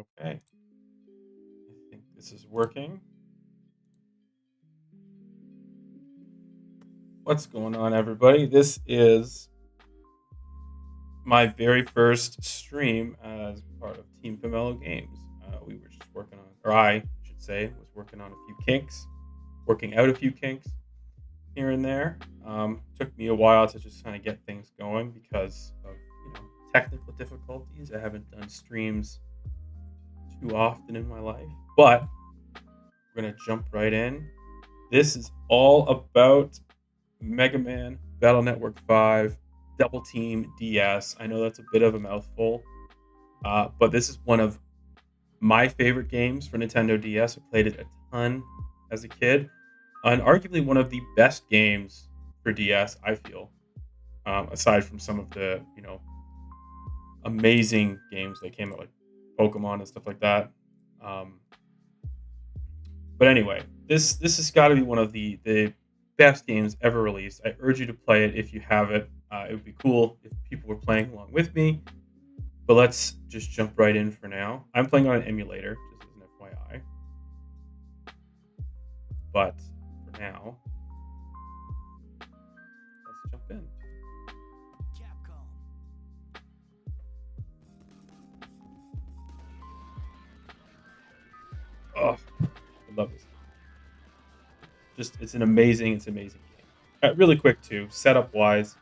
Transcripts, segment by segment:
Okay, I think this is working. What's going on, everybody? This is my very first stream as part of Team Pomelo Games. We were just working on, or I should say, was working on a few kinks, working out a few kinks here and there. Took me a while to just kind of get things going because of technical difficulties. I haven't done streams too often in my life, but we're gonna jump right in. This is all about Megaman Battle Network 5 Double Team DS. I know that's a bit of a mouthful, but this is one of my favorite games for Nintendo DS. I played it a ton as a kid, and arguably one of the best games for DS, I feel, aside from some of the amazing games that came out, like Pokemon and stuff like that. Um, but anyway, this has got to be one of the best games ever released. I urge you to play it if you have it. It would be cool if people were playing along with me. But let's just jump right in for now. I'm playing on an emulator, just as an FYI. But for now, let's jump in. Oh, I love this. It's an amazing game. Really quick too, setup wise.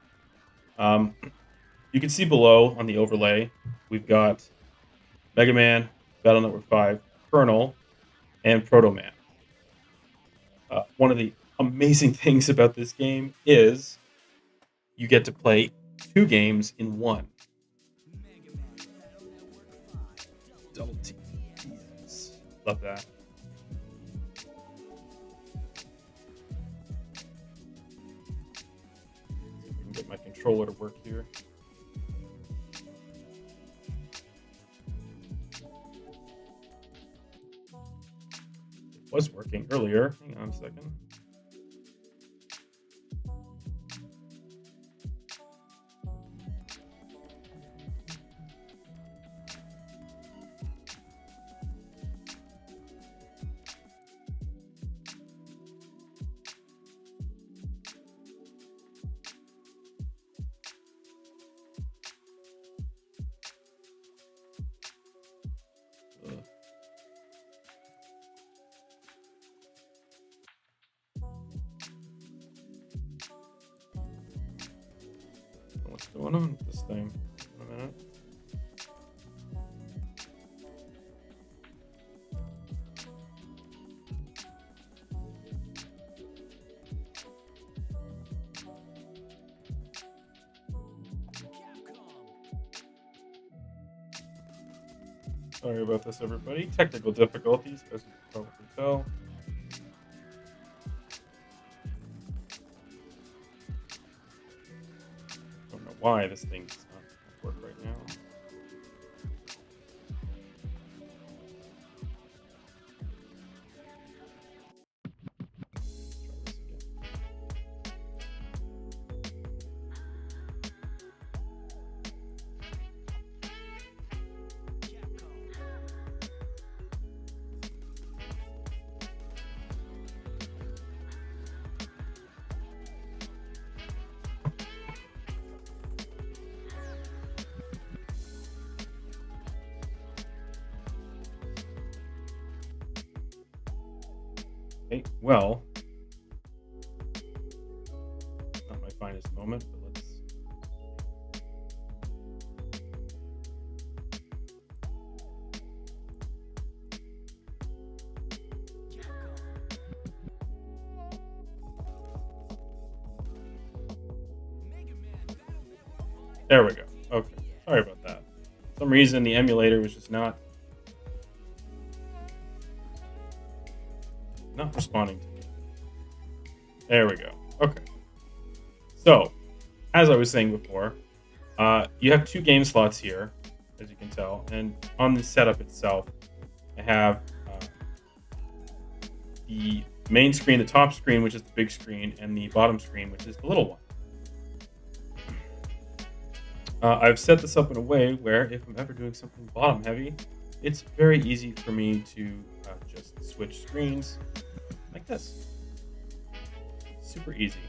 You can see below on the overlay, we've got Mega Man, Battle Network 5, Colonel, and Proto Man. One of the amazing things about this game is you get to play two games in one. Double team. Yes. Love that. Get my controller to work here. It was working earlier. Hang on a second. What's going on with this thing? A minute. Sorry about this, everybody. Technical difficulties, as you can probably tell. Don't know why this thing's not work right now. Try this again. Okay, well, not my finest moment, but let's. There we go. Okay, sorry about that. For some reason, the emulator was just not responding to me. There we go. Okay. So, as I was saying before, you have two game slots here, as you can tell, and on the setup itself, I have the main screen, the top screen, which is the big screen, and the bottom screen, which is the little one. I've set this up in a way where if I'm ever doing something bottom heavy, it's very easy for me to just switch screens like this. Super easy.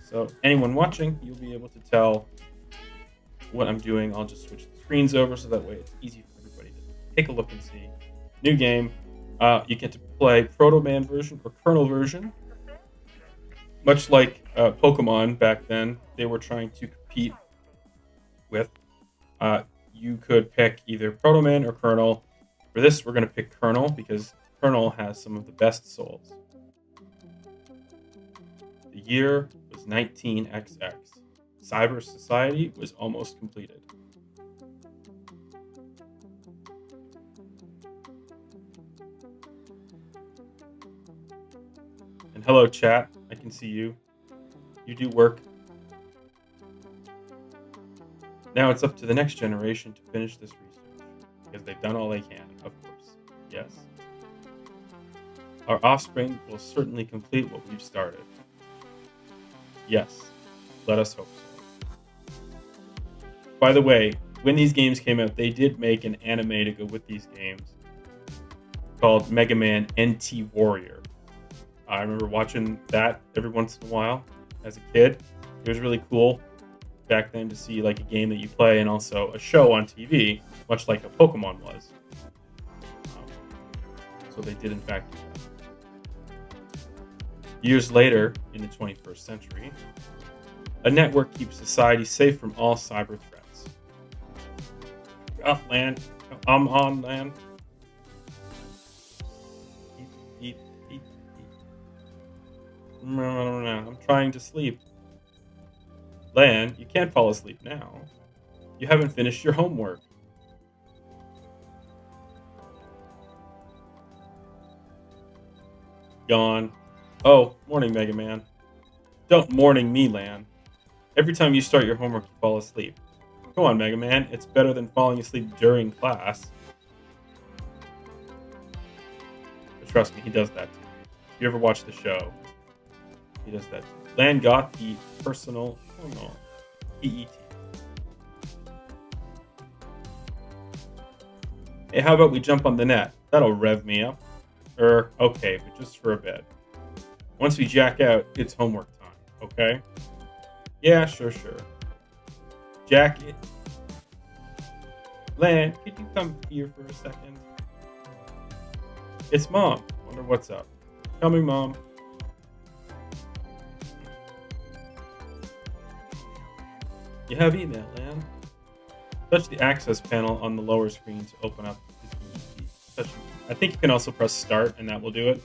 So anyone watching, you'll be able to tell what I'm doing. I'll just switch the screens over so that way it's easy for everybody to take a look and see. New game. You get to play Proto Man version or Kernel version. Much like Pokemon back then, they were trying to compete with. You could pick either Proto Man or Kernel. For this, we're going to pick Kernel because Kernel has some of the best souls. The year was 19XX. Cyber society was almost completed. And hello, chat. I can see you. You do work. Now it's up to the next generation to finish this research, because they've done all they can, of course. Yes. Our offspring will certainly complete what we've started. Yes. Let us hope so. By the way, when these games came out, they did make an anime to go with these games called Megaman NT Warrior. I remember watching that every once in a while as a kid. It was really cool back then to see like a game that you play and also a show on TV, much like a Pokemon was. So they did in fact do that. Years later, in the 21st century, a network keeps society safe from all cyber threats. Up, land. I'm on land. Eat. No, I'm trying to sleep. Lan, you can't fall asleep now. You haven't finished your homework. Yawn. Oh, morning, Mega Man. Don't morning me, Lan. Every time you start your homework, you fall asleep. Come on, Mega Man. It's better than falling asleep during class. But trust me, he does that too. If you ever watch the show, he does that too. Lan got the personal hormone. PET. Hey, how about we jump on the net? That'll rev me up. Okay, but just for a bit. Once we jack out, it's homework time, okay? Yeah, sure. Jack it. Lan, could you come here for a second? It's Mom. Wonder what's up. Coming, Mom. You have email, Lan. Touch the access panel on the lower screen to open up the PET. I think you can also press start and that will do it,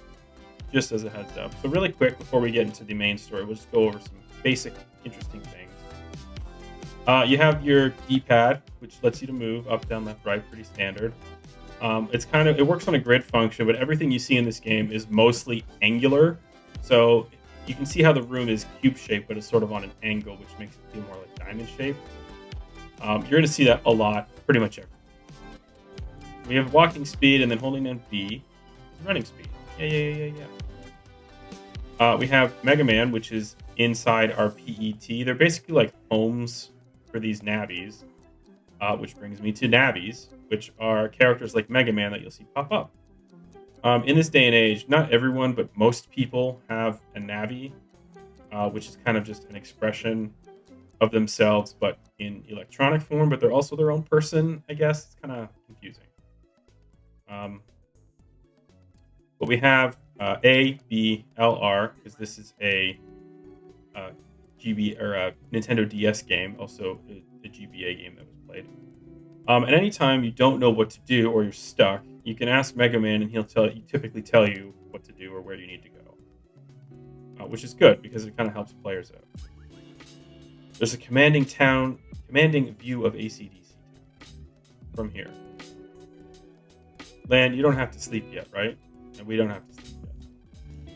just as a heads up. So really quick, before we get into the main story, we'll just go over some basic, interesting things. You have your D-pad, which lets you to move up, down, left, right, pretty standard. It works on a grid function, but everything you see in this game is mostly angular. So you can see how the room is cube-shaped, but it's sort of on an angle, which makes it feel more like diamond-shaped. You're going to see that a lot, pretty much everywhere. We have walking speed, and then holding down B is running speed. Yeah. We have Mega Man, which is inside our PET. They're basically like homes for these Navis, which brings me to Navis, which are characters like Mega Man that you'll see pop up. In this day and age, not everyone, but most people have a Navi, which is kind of just an expression of themselves, but in electronic form, but they're also their own person, I guess. It's kind of confusing. But we have A, B, L, R, because this is a GB or a Nintendo DS game, also a GBA game that was played. And anytime you don't know what to do or you're stuck, you can ask Mega Man, and he'll typically tell you what to do or where you need to go, which is good because it kind of helps players out. There's a commanding view of ACDC from here. Lan, you don't have to sleep yet, right? And we don't have to sleep yet.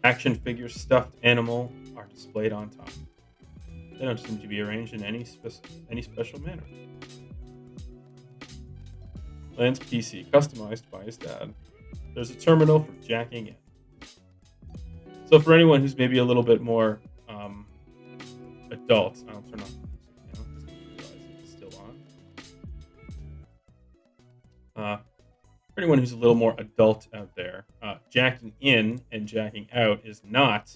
Action figures, stuffed animal are displayed on top. They don't seem to be arranged in any special manner. Lan's PC, customized by his dad. There's a terminal for jacking in. So for anyone who's maybe a little bit more adult, I'll turn off the music now, just to realize it's still on. For anyone who's a little more adult out there, jacking in and jacking out is not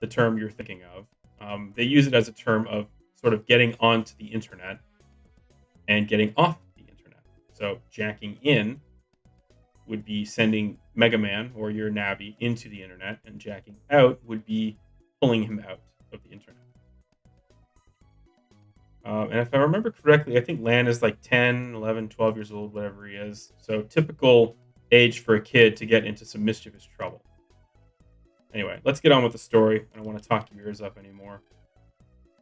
the term you're thinking of. They use it as a term of sort of getting onto the internet and getting off the internet. So jacking in would be sending Megaman or your Navi into the internet, and jacking out would be pulling him out of the internet. And if I remember correctly, I think Lan is like 10, 11, 12 years old, whatever he is. So typical age for a kid to get into some mischievous trouble. Anyway, let's get on with the story. I don't want to talk your ears up anymore.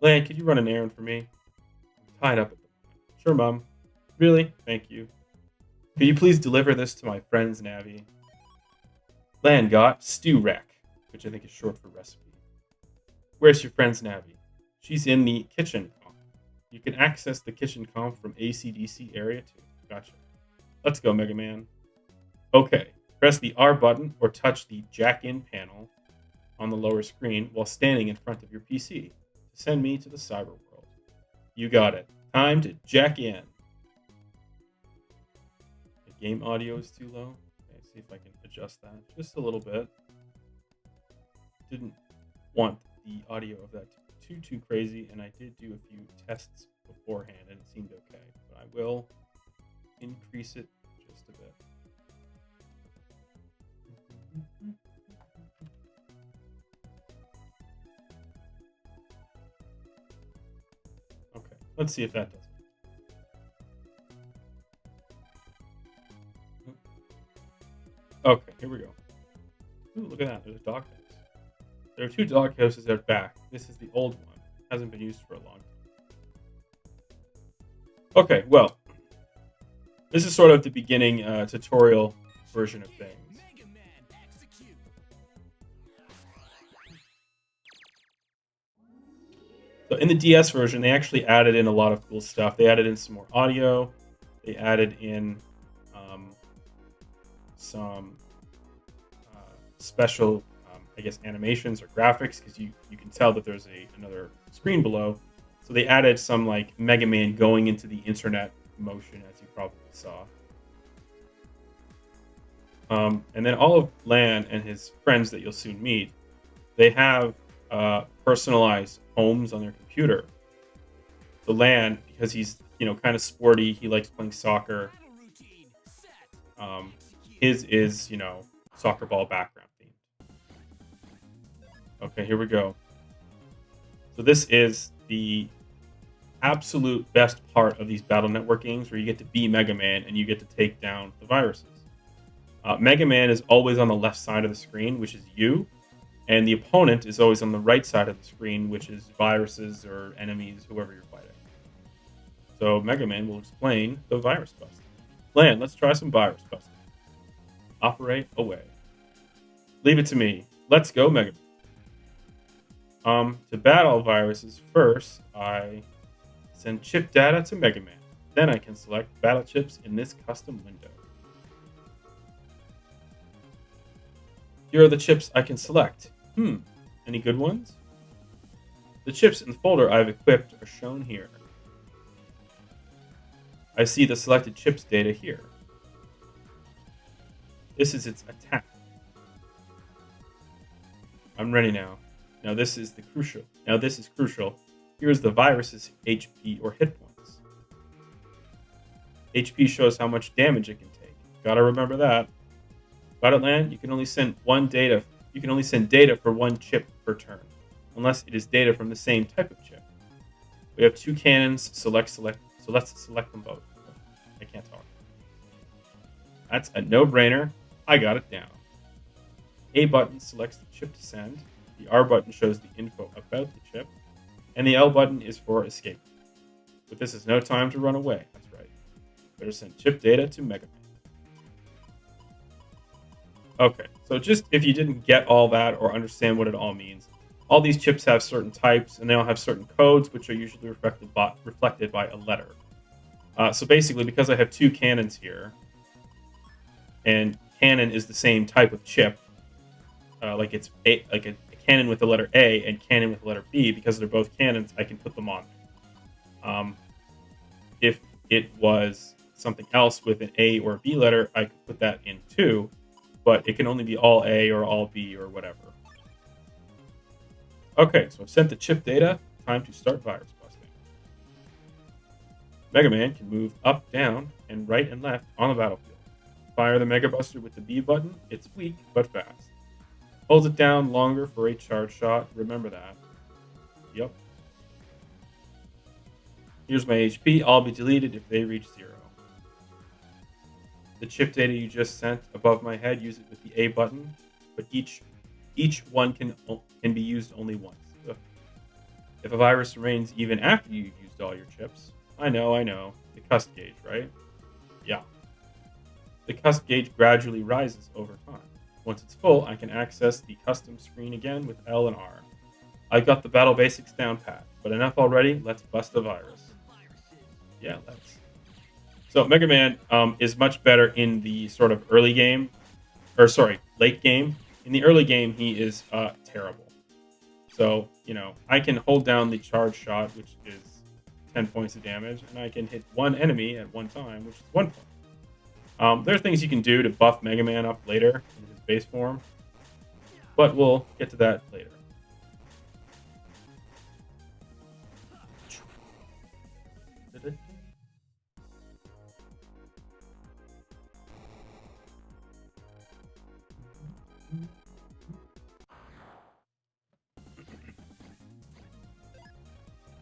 Lan, could you run an errand for me? I'm tied up at the moment. Sure, Mom. Really? Thank you. Could you please deliver this to my friend's Navi? Lan got stew rack, which I think is short for recipe. Where's your friend's Navi? She's in the kitchen. You can access the kitchen comp from ACDC area too. Gotcha. Let's go, Mega Man. Okay, press the R button or touch the jack in panel on the lower screen while standing in front of your PC to send me to the cyber world. You got it. Time to jack in. The game audio is too low. Okay, see if I can adjust that just a little bit. Didn't want the audio of that too crazy, and I did do a few tests beforehand and it seemed okay, but I will increase it just a bit. Okay, let's see if that does it. Okay, here we go. Ooh, look at that, there's a doghouse. There are two doghouses out back. This is the old one. Hasn't been used for a long time. Okay, well, this is sort of the beginning tutorial version of things. So in the DS version, they actually added in a lot of cool stuff. They added in some more audio. They added in some special I guess animations or graphics, because you can tell that there's another screen below. So they added some like Mega Man going into the internet motion, as you probably saw. And then all of Lan and his friends that you'll soon meet, they have personalized homes on their computer. So Lan, because he's kind of sporty, he likes playing soccer. His is soccer ball background. Okay, here we go. So this is the absolute best part of these Battle Network games, where you get to be Mega Man and you get to take down the viruses. Mega Man is always on the left side of the screen, which is you, and the opponent is always on the right side of the screen, which is viruses or enemies, whoever you're fighting. So Mega Man will explain the virus busting. Lan, let's try some virus busting. Operate away. Leave it to me. Let's go, Mega Man. To battle viruses, first, I send chip data to Mega Man. Then I can select battle chips in this custom window. Here are the chips I can select. Any good ones? The chips in the folder I've equipped are shown here. I see the selected chips data here. This is its attack. I'm ready now. Now this is crucial. Here's the virus's HP or hit points. HP shows how much damage it can take. Gotta remember that. Got it, Lan? You can only send data for one chip per turn, unless it is data from the same type of chip. We have two cannons. So let's select them both. I can't talk. That's a no-brainer. I got it down. A button selects the chip to send. The R button shows the info about the chip, and the L button is for escape. But this is no time to run away. That's right. Better send chip data to Mega Man. Okay, so just if you didn't get all that or understand what it all means, all these chips have certain types, and they all have certain codes, which are usually reflected by a letter. So basically, because I have two cannons here, and cannon is the same type of chip, like a cannon with the letter A and cannon with the letter B, because they're both cannons, I can put them on. If it was something else with an A or B letter, I could put that in too, but it can only be all A or all B or whatever. Okay, so I've sent the chip data. Time to start virus busting. Mega Man can move up, down, and right and left on the battlefield. Fire the Mega Buster with the B button. It's weak, but fast. Hold it down longer for a charge shot. Remember that. Yep. Here's my HP. All be deleted if they reach 0. The chip data you just sent above my head, use it with the A button, but each one can be used only once. Ugh. If a virus remains even after you've used all your chips, I know. The cust gauge, right? Yeah. The cust gauge gradually rises over time. Once it's full, I can access the custom screen again with L and R. I got the battle basics down pat, but enough already. Let's bust the virus. Yeah, let's. So Mega Man is much better in the sort of late game. In the early game, he is terrible. So, I can hold down the charge shot, which is 10 points of damage, and I can hit one enemy at one time, which is 1 point. There are things you can do to buff Mega Man up later in his base form, but we'll get to that later.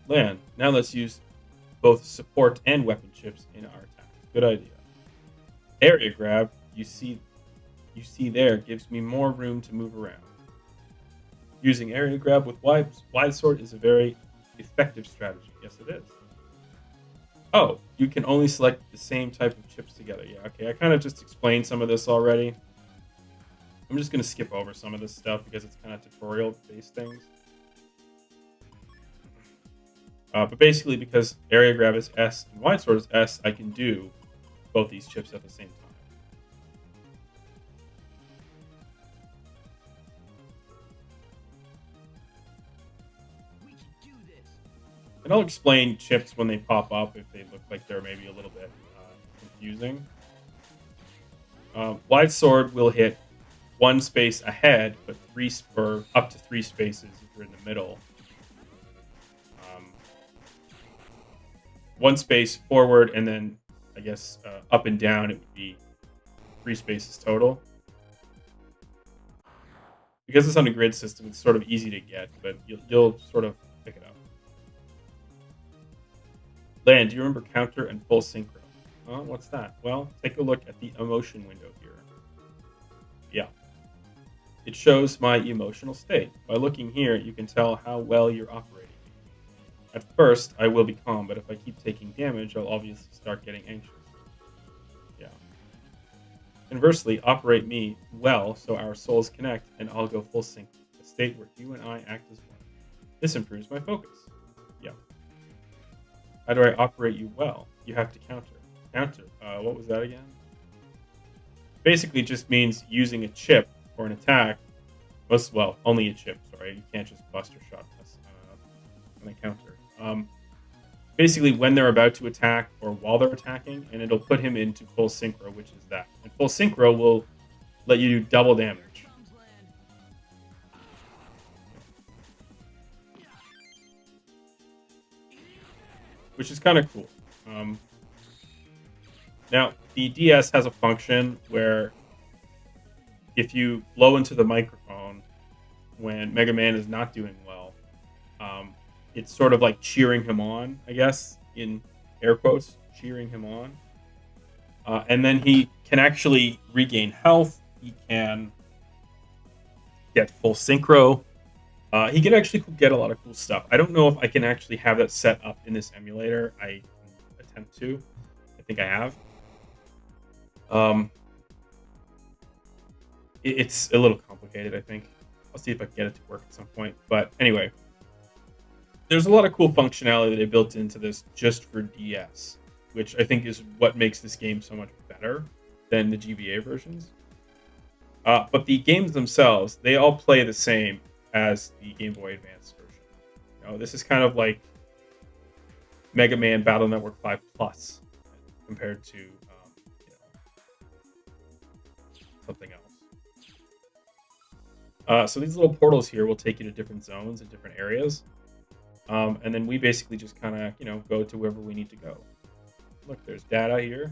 Land. Now let's use both support and weapon chips in our attack. Good idea. Area grab, you see there, gives me more room to move around. Using area grab with wide sword is a very effective strategy. Yes, it is. Oh, you can only select the same type of chips together. Yeah, okay. I kind of just explained some of this already. I'm just going to skip over some of this stuff because it's kind of tutorial-based things. But basically, because area grab is S and wide sword is S, I can do both these chips at the same time. And I'll explain chips when they pop up if they look like they're maybe a little bit confusing. Wide sword will hit one space ahead, but up to 3 spaces if you're in the middle. One space forward, and then I guess up and down it would be 3 spaces total. Because it's on a grid system, it's sort of easy to get, but you'll sort of pick it up. Land, do you remember counter and full synchro? What's that? Well, take a look at the emotion window here. Yeah. It shows my emotional state. By looking here, you can tell how well you're operating. At first, I will be calm, but if I keep taking damage, I'll obviously start getting anxious. Yeah. Conversely, operate me well so our souls connect and I'll go full sync, a state where you and I act as one. This improves my focus. Yeah. How do I operate you well? You have to counter. Counter. What was that again? Basically just means using a chip for an attack. Well, only a chip, sorry. You can't just bust or shot us on a counter. Basically when they're about to attack or while they're attacking, and it'll put him into full synchro, which is that. And full synchro will let you do double damage. Which is kind of cool. Now, the DS has a function where if you blow into the microphone when Mega Man is not doing well, it's sort of like cheering him on, I guess, in air quotes, cheering him on. And then he can actually regain health. He can get full synchro. He can actually get a lot of cool stuff. I don't know if I can actually have that set up in this emulator. I can attempt to. I think I have. It's a little complicated, I think. I'll see if I can get it to work at some point. But anyway, there's a lot of cool functionality that they built into this just for DS, which I think is what makes this game so much better than the GBA versions. But the games themselves, they all play the same as the Game Boy Advance version. This is kind of like Mega Man Battle Network 5 Plus compared to something else. So these little portals here will take you to different zones and different areas. And then we basically just kind of, go to wherever we need to go. Look, there's data here.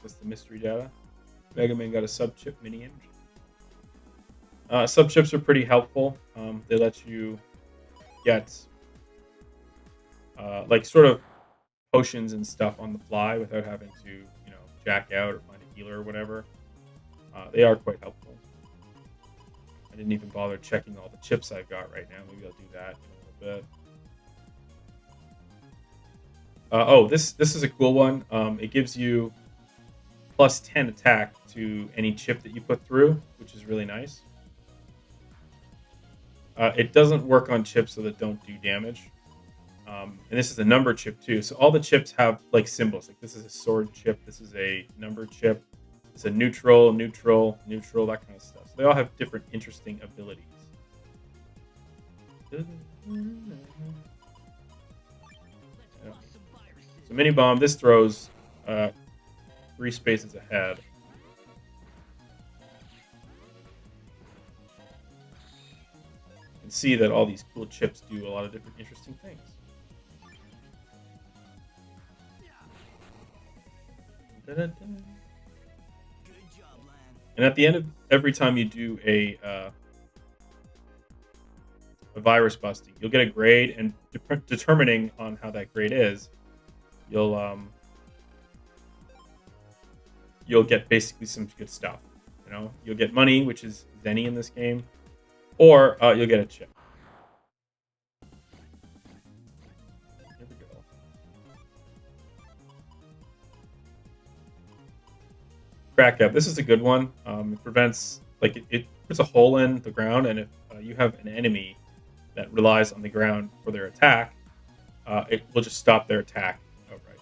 That's the mystery data. Megaman got a sub-chip mini engine. Sub-chips are pretty helpful. They let you get, like, sort of potions and stuff on the fly without having to, jack out or find a healer or whatever. They are quite helpful. I didn't even bother checking all the chips I've got right now. Maybe I'll do that in a little bit. This is a cool one. It gives you plus 10 attack to any chip that you put through, which is really nice. It doesn't work on chips that don't do damage. And this is a number chip too. So all the chips have like symbols. Like this is a sword chip. This is a number chip. It's a neutral, neutral, neutral, that kind of stuff. So they all have different interesting abilities. Yeah. So mini bomb, this throws 3 spaces ahead. You can see that all these cool chips do a lot of different interesting things. And at the end of every time you do a virus busting, you'll get a grade, and determining on how that grade is, you'll get basically some good stuff. You'll get money, which is Zenny in this game, or you'll get a chip. Here we go. Crack up. This is a good one. It prevents, like, it puts a hole in the ground, and if you have an enemy that relies on the ground for their attack, it will just stop their attack outright.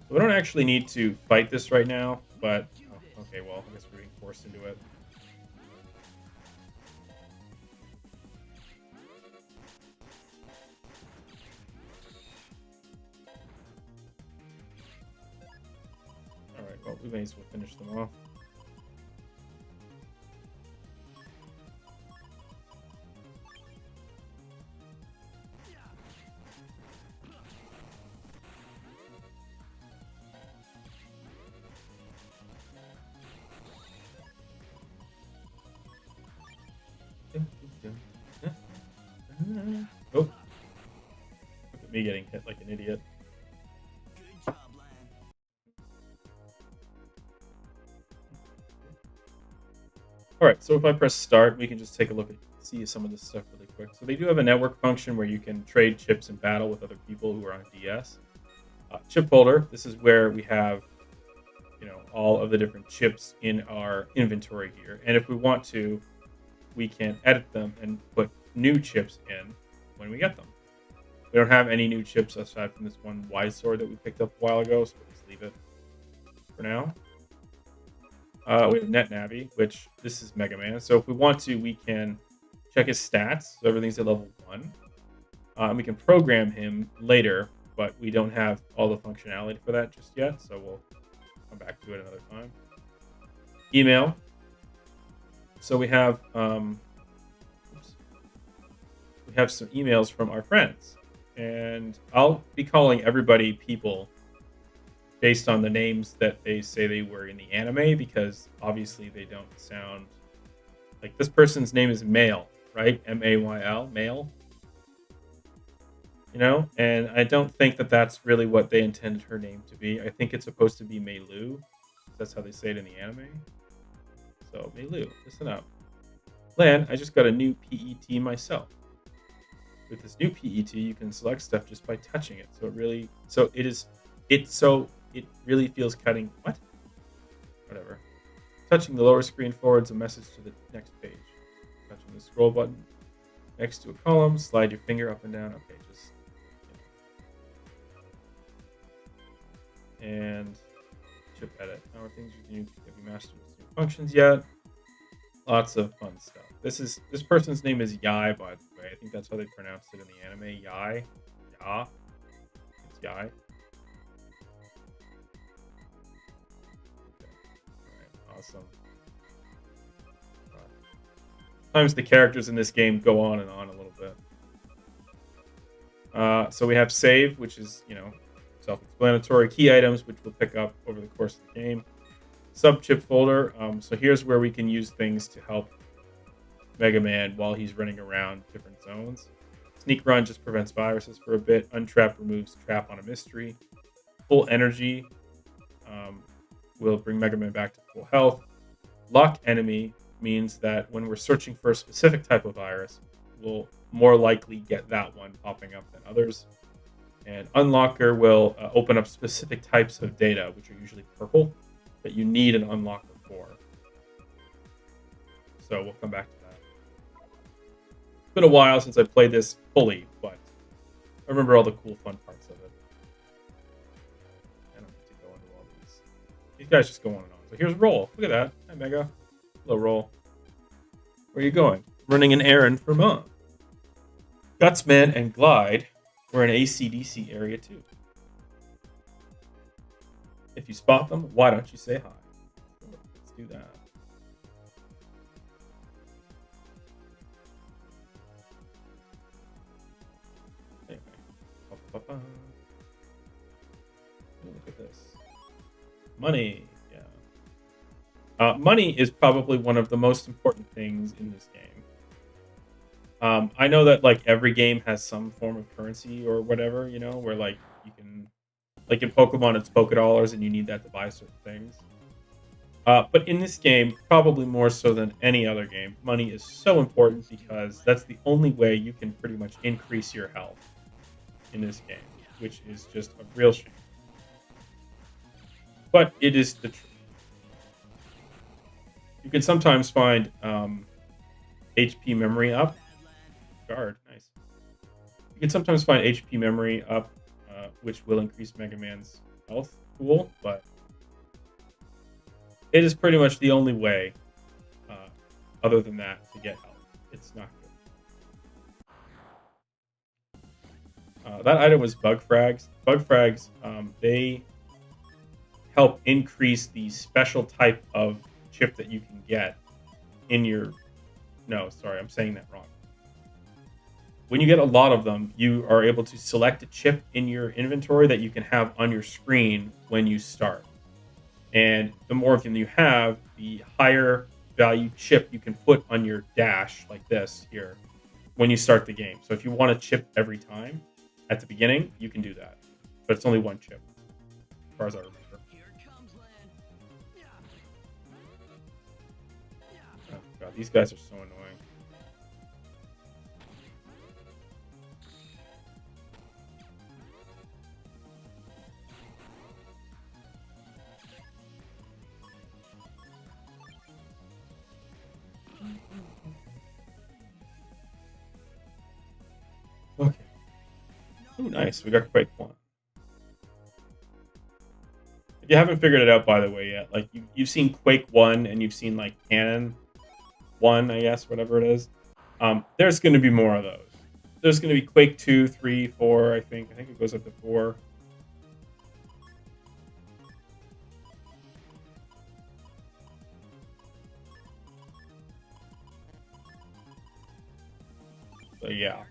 So we don't actually need to fight this right now, but okay, well, I guess we're being forced into it. Alright, well, we may as well finish them off. Oh. Look at me getting hit like an idiot. Alright, so if I press start, we can just take a look at see some of this stuff really quick. So they do have a network function where you can trade chips in battle with other people who are on DS. Chip holder, this is where we have all of the different chips in our inventory here. And if we want to, we can edit them and put new chips in when we get them. We don't have any new chips aside from this one wide sword that we picked up a while ago, so we'll just leave it for now. We have Net Navi, which this is Mega Man. So if we want to, we can check his stats. So everything's at level 1. And we can program him later, but we don't have all the functionality for that just yet. So we'll come back to it another time. Email. So we have some emails from our friends, and I'll be calling everybody people based on the names that they say they were in the anime, because obviously they don't sound like this person's name is Male, right? Mayl, Male. And I don't think that that's really what they intended her name to be. I think it's supposed to be Meilu. That's how they say it in the anime. So Meilu, listen up. Lan, I just got a new PET myself. With this new PET, you can select stuff just by touching it. So it really feels cutting. What? Whatever. Touching the lower screen forwards a message to the next page. Touching the scroll button next to a column, slide your finger up and down. Okay, just and chip edit. How are things you do? Have you mastered these new functions yet? Lots of fun stuff. This person's name is Yai, by the way. I think that's how they pronounced it in the anime. Yai. Ya. It's Yai. Awesome. Sometimes the characters in this game go on and on a little bit. So we have save, which is, self-explanatory. Key items, which we'll pick up over the course of the game. Sub-chip folder. So here's where we can use things to help Mega Man while he's running around different zones. Sneak run just prevents viruses for a bit. Untrap removes trap on a mystery. Full energy will bring Mega Man back to full health. Lock enemy means that when we're searching for a specific type of virus, we'll more likely get that one popping up than others. And unlocker will open up specific types of data, which are usually purple, that you need an unlocker for. So we'll come back to that. It's been a while since I played this fully, but I remember all the cool, fun parts of it. I don't need to go into all these. These guys just go on and on. So here's Roll. Look at that. Hi, Mega. Hello, Roll. Where are you going? Running an errand for Mom. Gutsman and Glide were in AC/DC area too. If you spot them, why don't you say hi? Sure, let's do that. Anyway. Look at this. Money. Yeah. Money is probably one of the most important things in this game. I know that like every game has some form of currency or whatever, where like you can, like in Pokemon, it's Pokédollars and you need that to buy certain things. But in this game, probably more so than any other game, money is so important because that's the only way you can pretty much increase your health in this game, which is just a real shame. But it is the truth. You can sometimes find HP memory up. Guard, nice. You can sometimes find HP memory up, which will increase Mega Man's health pool, but it is pretty much the only way, other than that, to get health. It's not good. That item was Bug Frags. Bug Frags, they help increase the special type of chip that you can get in your... No, sorry, I'm saying that wrong. When you get a lot of them, you are able to select a chip in your inventory that you can have on your screen when you start. And the more of them you have, the higher value chip you can put on your dash, like this here, when you start the game. So if you want a chip every time at the beginning, you can do that. But it's only one chip, as far as I remember. Oh, God, these guys are so annoying. Okay. Oh, nice. We got Quake 1. If you haven't figured it out, by the way, yet, like you've seen Quake 1 and you've seen like Canon 1, I guess, whatever it is. There's going to be more of those. There's going to be Quake 2, 3, 4, I think. I think it goes up to 4. So, yeah.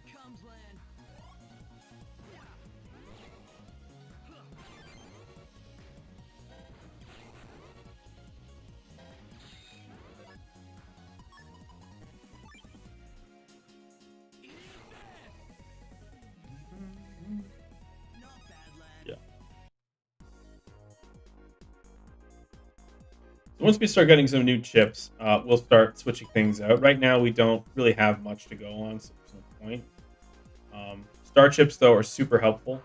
Once we start getting some new chips, we'll start switching things out. Right now, we don't really have much to go on, so there's no point. Star chips, though, are super helpful.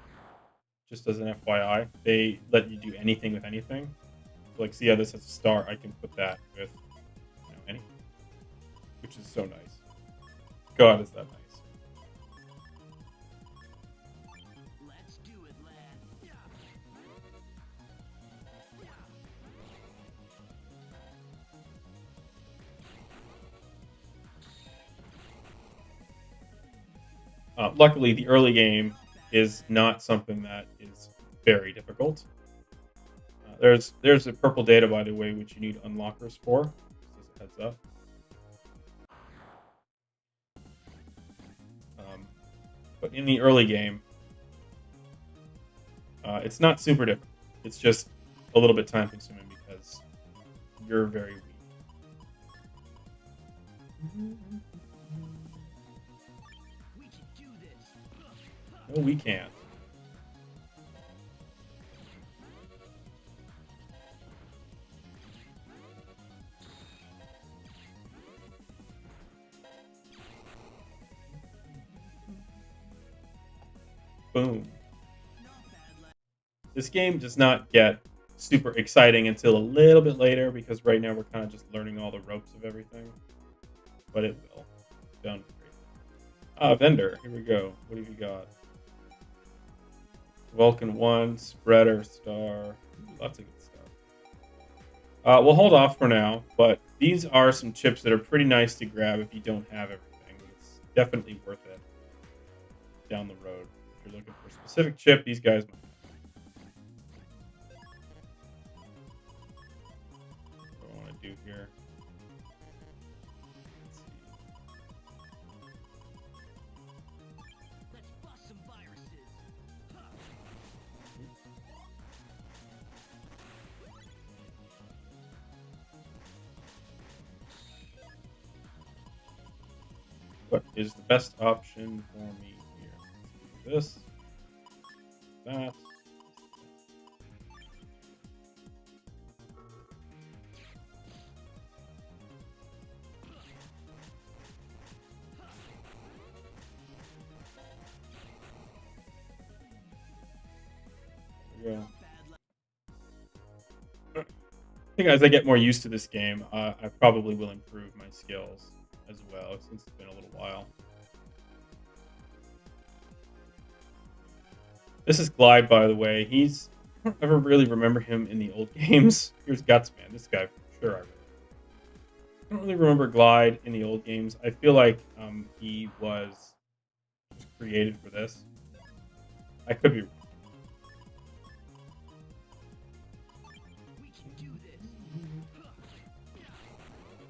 Just as an FYI, they let you do anything with anything. So, like, see how this has a star? I can put that with anything, which is so nice. God, is that nice. Luckily, the early game is not something that is very difficult. there's a purple data, by the way, which you need unlockers for. Just as a heads up. But in the early game, it's not super different. It's just a little bit time consuming because you're very weak. No, we can't. Boom. This game does not get super exciting until a little bit later because right now we're kind of just learning all the ropes of everything. But it will. Done. Vendor. Here we go. What have you got? Vulcan 1, Spreader, Star. Lots of good stuff. We'll hold off for now, but these are some chips that are pretty nice to grab if you don't have everything. It's definitely worth it down the road. If you're looking for a specific chip, these guys might. What I want to do here. Let's bust some viruses. What is the best option for me here? Let's do this. That. There we go. I think as I get more used to this game, I probably will improve my skills as well, since it's been a little while. This is Glide, by the way. I don't ever really remember him in the old games. Here's Gutsman. This guy, for sure, I don't really remember Glide in the old games. I feel like he was just created for this. I could be wrong.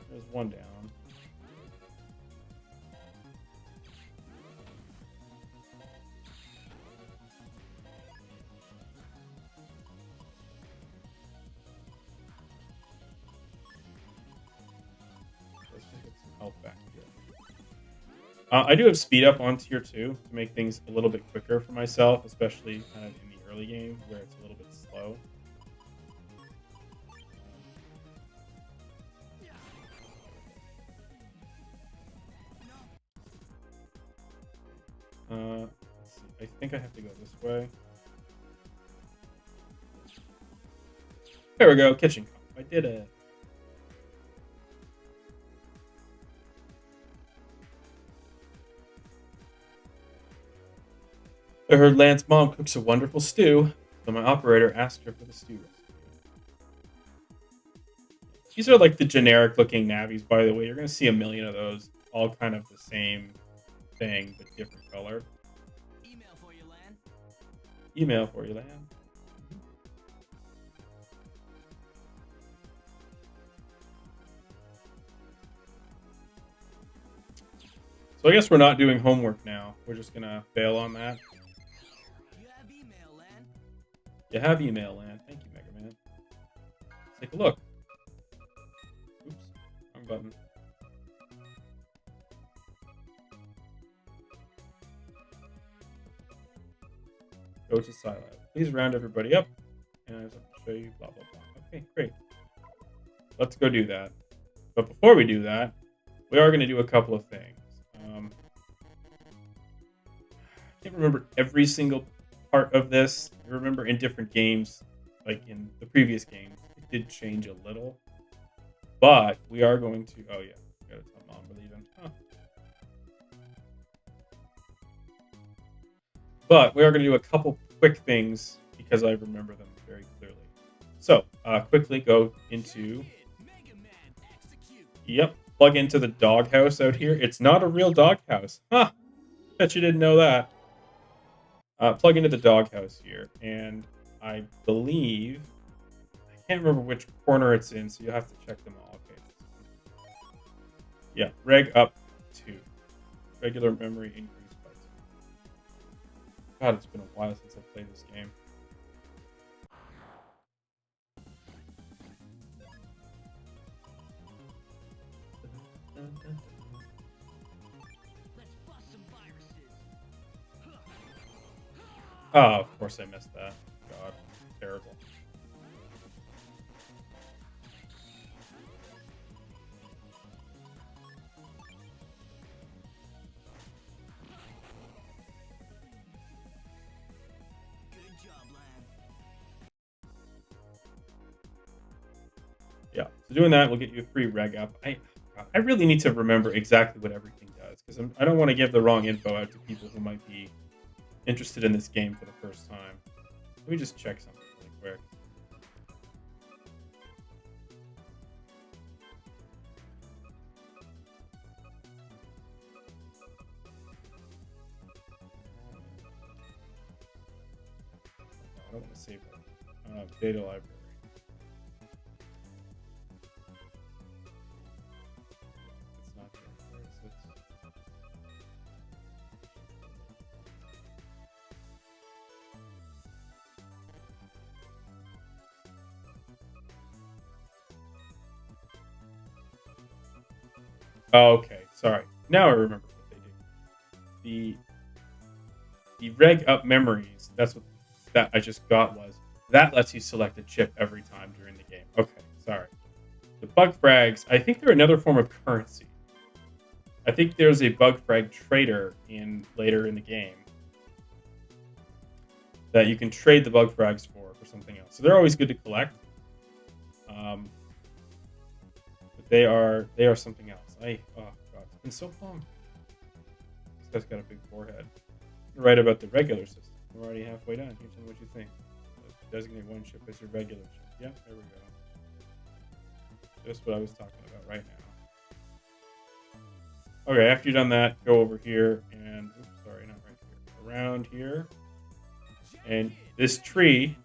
There's one down. Let's just get some health back here. I do have speed up on tier 2 to make things a little bit quicker for myself, especially kind of in the early game where it's a little bit slow. Let's see. I think I have to go this way. There we go. Kitchen cup. I did it. I heard Lance's mom cooks a wonderful stew, so my operator asked her for the stew recipe. These are like the generic looking navies, by the way. You're going to see a million of those, all kind of the same thing, but different color. Email for you, Lan. Email for you, Lan. So I guess we're not doing homework now. We're just going to bail on that. You have email, Lan. You have email, Lan. Thank you, Megaman. Let's take a look. Oops. Wrong button. Go to Silab. Please round everybody up. And I have to show you blah, blah, blah. Okay, great. Let's go do that. But before we do that, we are going to do a couple of things. I can't remember every single part of this. I remember in different games, like in the previous games, it did change a little. But we are going to... Oh, yeah. Gotta tell Mom we're leaving. Huh. But we are going to do a couple quick things because I remember them very clearly. So, quickly go into... Yep. Plug into the doghouse out here. It's not a real doghouse. Huh. Bet you didn't know that. Plug into the doghouse here. And I believe can't remember which corner it's in, so you'll have to check them all. Okay. Yeah, reg up 2. Regular memory increased by 2. God, it's been a while since I played this game. Let's bust some viruses. Oh, of course I missed that. God, terrible. Good job, Lan. Yeah, so doing that will get you a free reg up. I really need to remember exactly what everything does because I don't want to give the wrong info out to people who might be interested in this game for the first time. Let me just check something really quick. I don't want to save that. Data library. It's not there. Where is it? Oh, okay, sorry. Now I remember what they do. The reg up memories. That's what that I just got was. That lets you select a chip every time during the game. Okay, sorry. The bug frags. I think they're another form of currency. I think there's a bug frag trader in later in the game that you can trade the bug frags for something else. So they're always good to collect. But they are something else. Oh god, it's been so long. This guy's got a big forehead. You're right about the regular system. We're already halfway done. Here's what you think. Designate one ship as your regular ship. Yeah, there we go. Just what I was talking about right now. Okay, after you've done that, go over here and oops, sorry, not right here. Around here. And this tree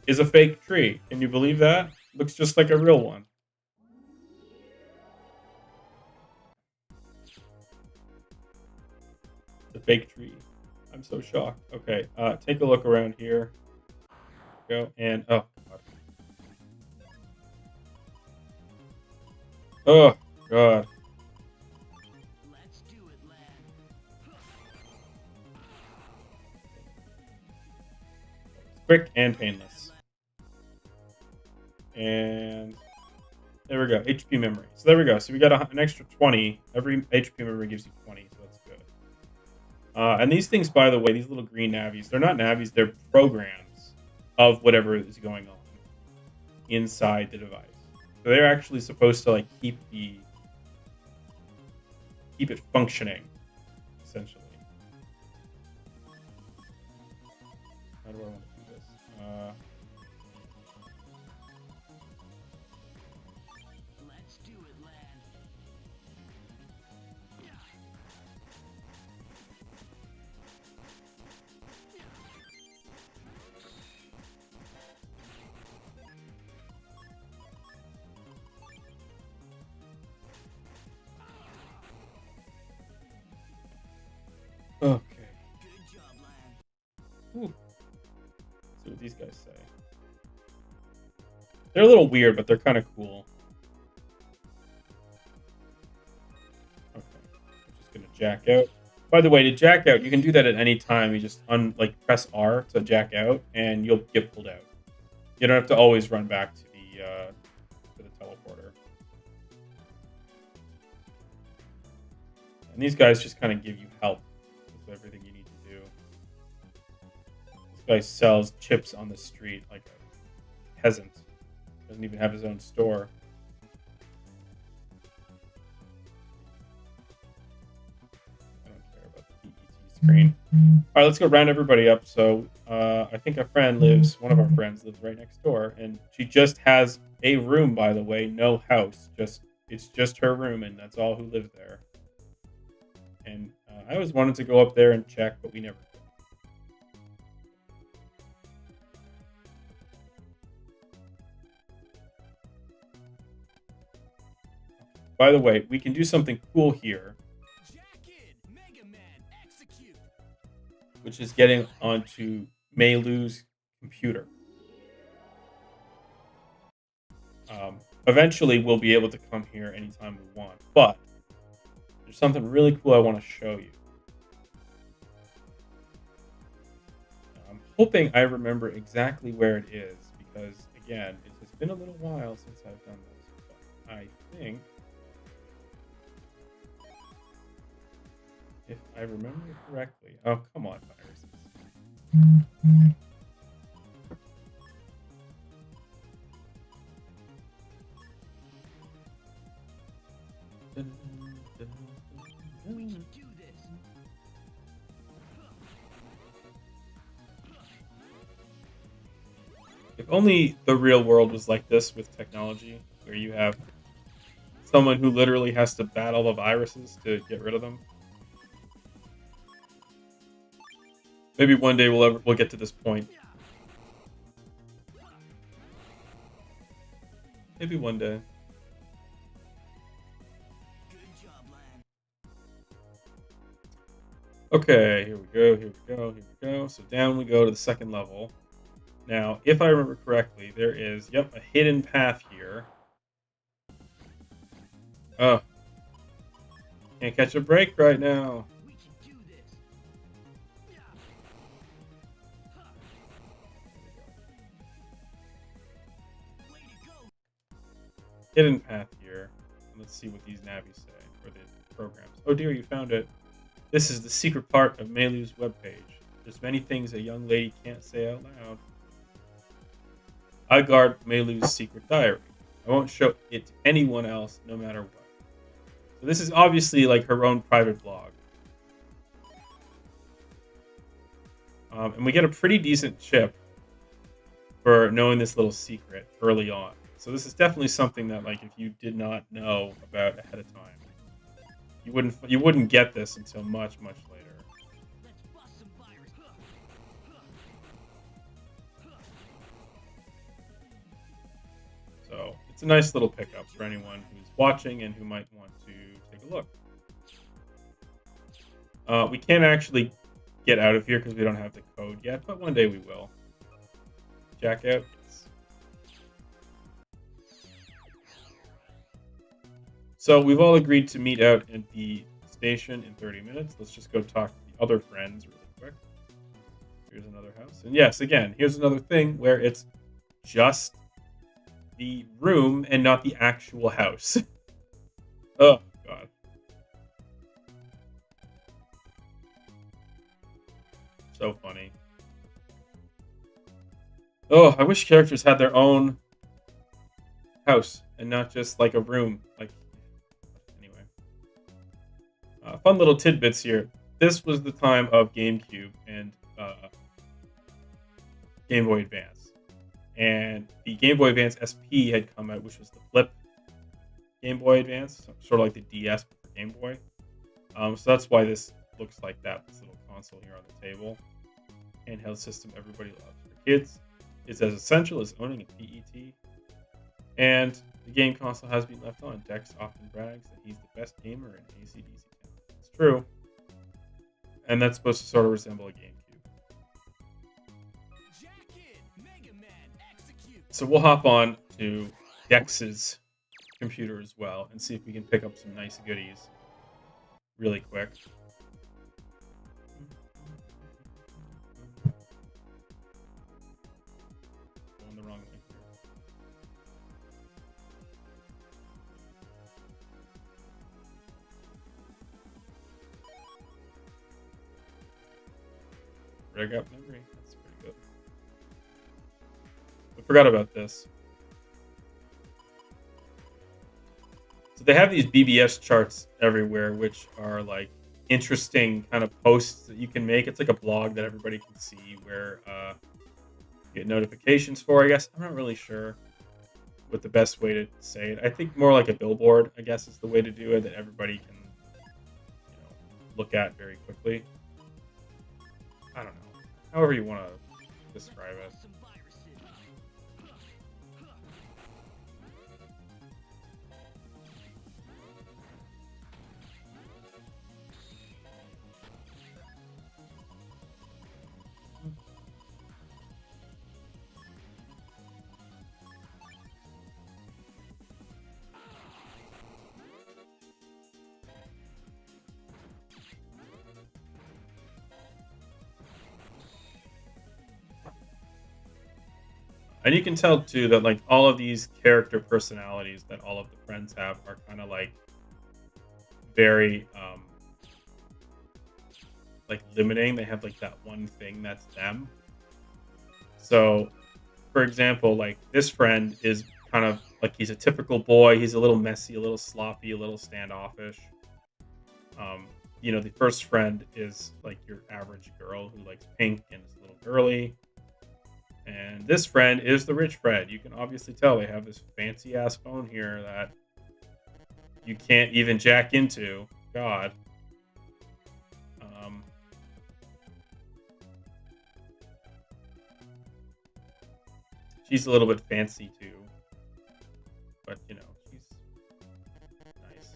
is a fake tree. Can you believe that? Looks just like a real one. The fake tree. I'm so shocked. Okay, take a look around here. Go and oh god. Oh god. Let's do it, Lan. Quick and painless. And there we go. HP memory. So there we go. So we got an extra 20. Every HP memory gives you 20, so that's good. And these things, by the way, these little green navies, they're not navies, they're programs of whatever is going on inside the device. So they're actually supposed to like keep it functioning, essentially. How do I want to do this? Let's do it, Lan. Okay. Good job, Lan. Whew. See what these guys say. They're a little weird, but they're kind of cool. Okay. I'm just gonna jack out. By the way, to jack out, you can do that at any time. You just press R to jack out, and you'll get pulled out. You don't have to always run back to the teleporter. And these guys just kind of give you help with everything you need to do. This guy sells chips on the street like a peasant. Doesn't even have his own store. I don't care about the PET screen. All right, let's go round everybody up. So I think one of our friends lives right next door, and she just has a room, by the way, no house. It's just her room, and that's all who live there. And I always wanted to go up there and check, but we never did. By the way, we can do something cool here, Megaman execute. which is getting onto Meilu's computer. Eventually, we'll be able to come here anytime we want, but there's something really cool I want to show you. I'm hoping I remember exactly where it is because, again, it has been a little while since I've done this. But I think, if I remember correctly, oh come on, viruses. We can do this. If only the real world was like this with technology, where you have someone who literally has to battle the viruses to get rid of them. Maybe one day we'll get to this point. Maybe one day. Good job, lad. Okay, here we go, here we go, here we go. So down we go to the second level. Now, if I remember correctly, there is, yep, a hidden path here. Oh. Can't catch a break right now. We can do this. Way to go. Hidden path here. Let's see what these navis say, or the programs. Oh dear, you found it. This is the secret part of Meilu's webpage. There's many things a young lady can't say out loud. I guard Meilu's secret diary. I won't show it to anyone else, no matter what. So this is obviously like her own private blog. And we get a pretty decent chip for knowing this little secret early on. So this is definitely something that, like, if you did not know about ahead of time, you wouldn't get this until much later. Let's bust some virus. So it's a nice little pickup for anyone who's watching and who might want to take a look. We can't actually get out of here because we don't have the code yet, but one day we will. Jack out. Yes. So we've all agreed to meet out at the station in 30 minutes. Let's just go talk to the other friends really quick. Here's another house. And yes, again, here's another thing where it's just the room and not the actual house. Oh, God. So funny. Oh, I wish characters had their own house and not just like a room. Like, anyway. Fun little tidbits here. This was the time of GameCube and Game Boy Advance. And the Game Boy Advance SP had come out, which was the flip Game Boy Advance, sort of like the DS for Game Boy. So that's why this looks like that, this little console here on the table. Handheld system everybody loves. For kids, it's as essential as owning a PET. And the game console has been left on. Dex often brags that he's the best gamer in AC/DC. It's true. And that's supposed to sort of resemble a GameCube. So we'll hop on to Dex's computer as well and see if we can pick up some nice goodies really quick. Going the wrong way here. Rig up memory. That's pretty good. I forgot about this. So they have these BBS charts everywhere, which are like interesting kind of posts that you can make. It's like a blog that everybody can see where you get notifications for, I guess. I'm not really sure what the best way to say it. I think more like a billboard, I guess, is the way to do it, that everybody can, look at very quickly. I don't know. However you want to describe it. And you can tell too that like all of these character personalities that all of the friends have are kind of like very like limiting. They have like that one thing that's them. So, for example, like this friend is kind of like he's a typical boy. He's a little messy, a little sloppy, a little standoffish. Um, the first friend is like your average girl who likes pink and is a little girly. And this friend is the rich friend. You can obviously tell they have this fancy ass phone here that you can't even jack into. God. Um, she's a little bit fancy too, but she's nice.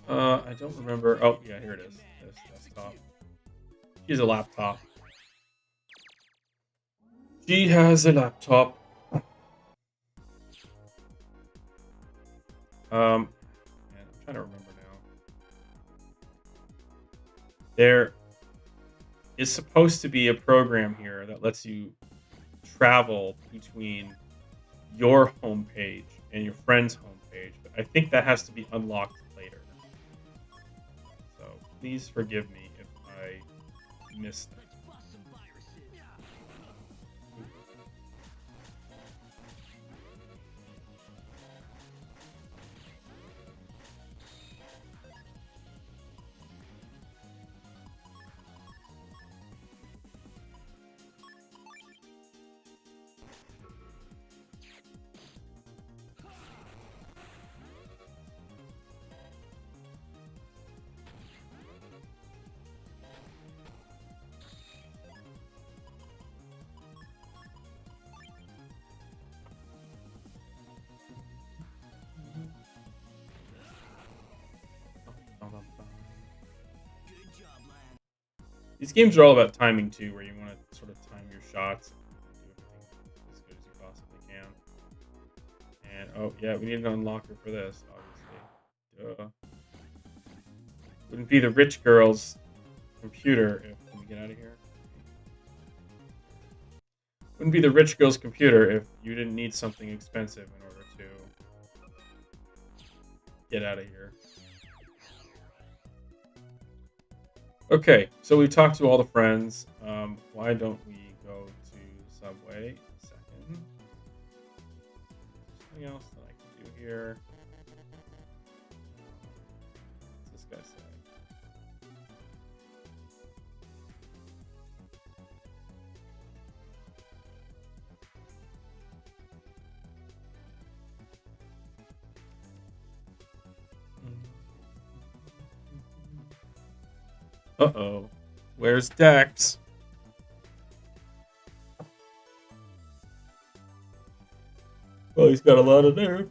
I don't remember. Oh yeah, here it is. This desktop. She's a laptop. She has a laptop. Man, I'm trying to remember now. There is supposed to be a program here that lets you travel between your homepage and your friend's homepage, but I think that has to be unlocked later. So please forgive me if I missed that. Let's bust some viruses. Good job, lad. These games are all about timing too, where you want to sort of time your shots and do everything as good as you possibly can. And oh yeah, we need an unlocker for this, obviously. Duh. Wouldn't be the rich girl's computer if can we get out of here? Wouldn't be the rich girl's computer if you didn't need something expensive in order to get out of here. Okay, so we talked to all the friends. Why don't we go to Subway in a second? Something else that I can do here. What's this guy say? Uh-oh. Where's Dex? Well, he's got a lot of nerve.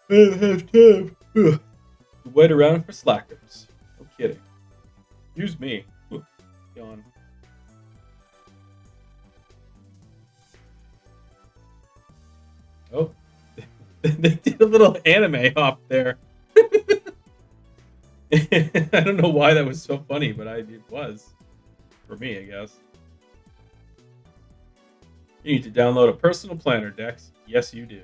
I don't have time. Ugh. Wait around for slackers. No kidding. Use me. Ugh. Yawn. Oh. They did a little anime hop there. I don't know why that was so funny, but it was. For me, I guess. You need to download a personal planner, Dex. Yes, you do.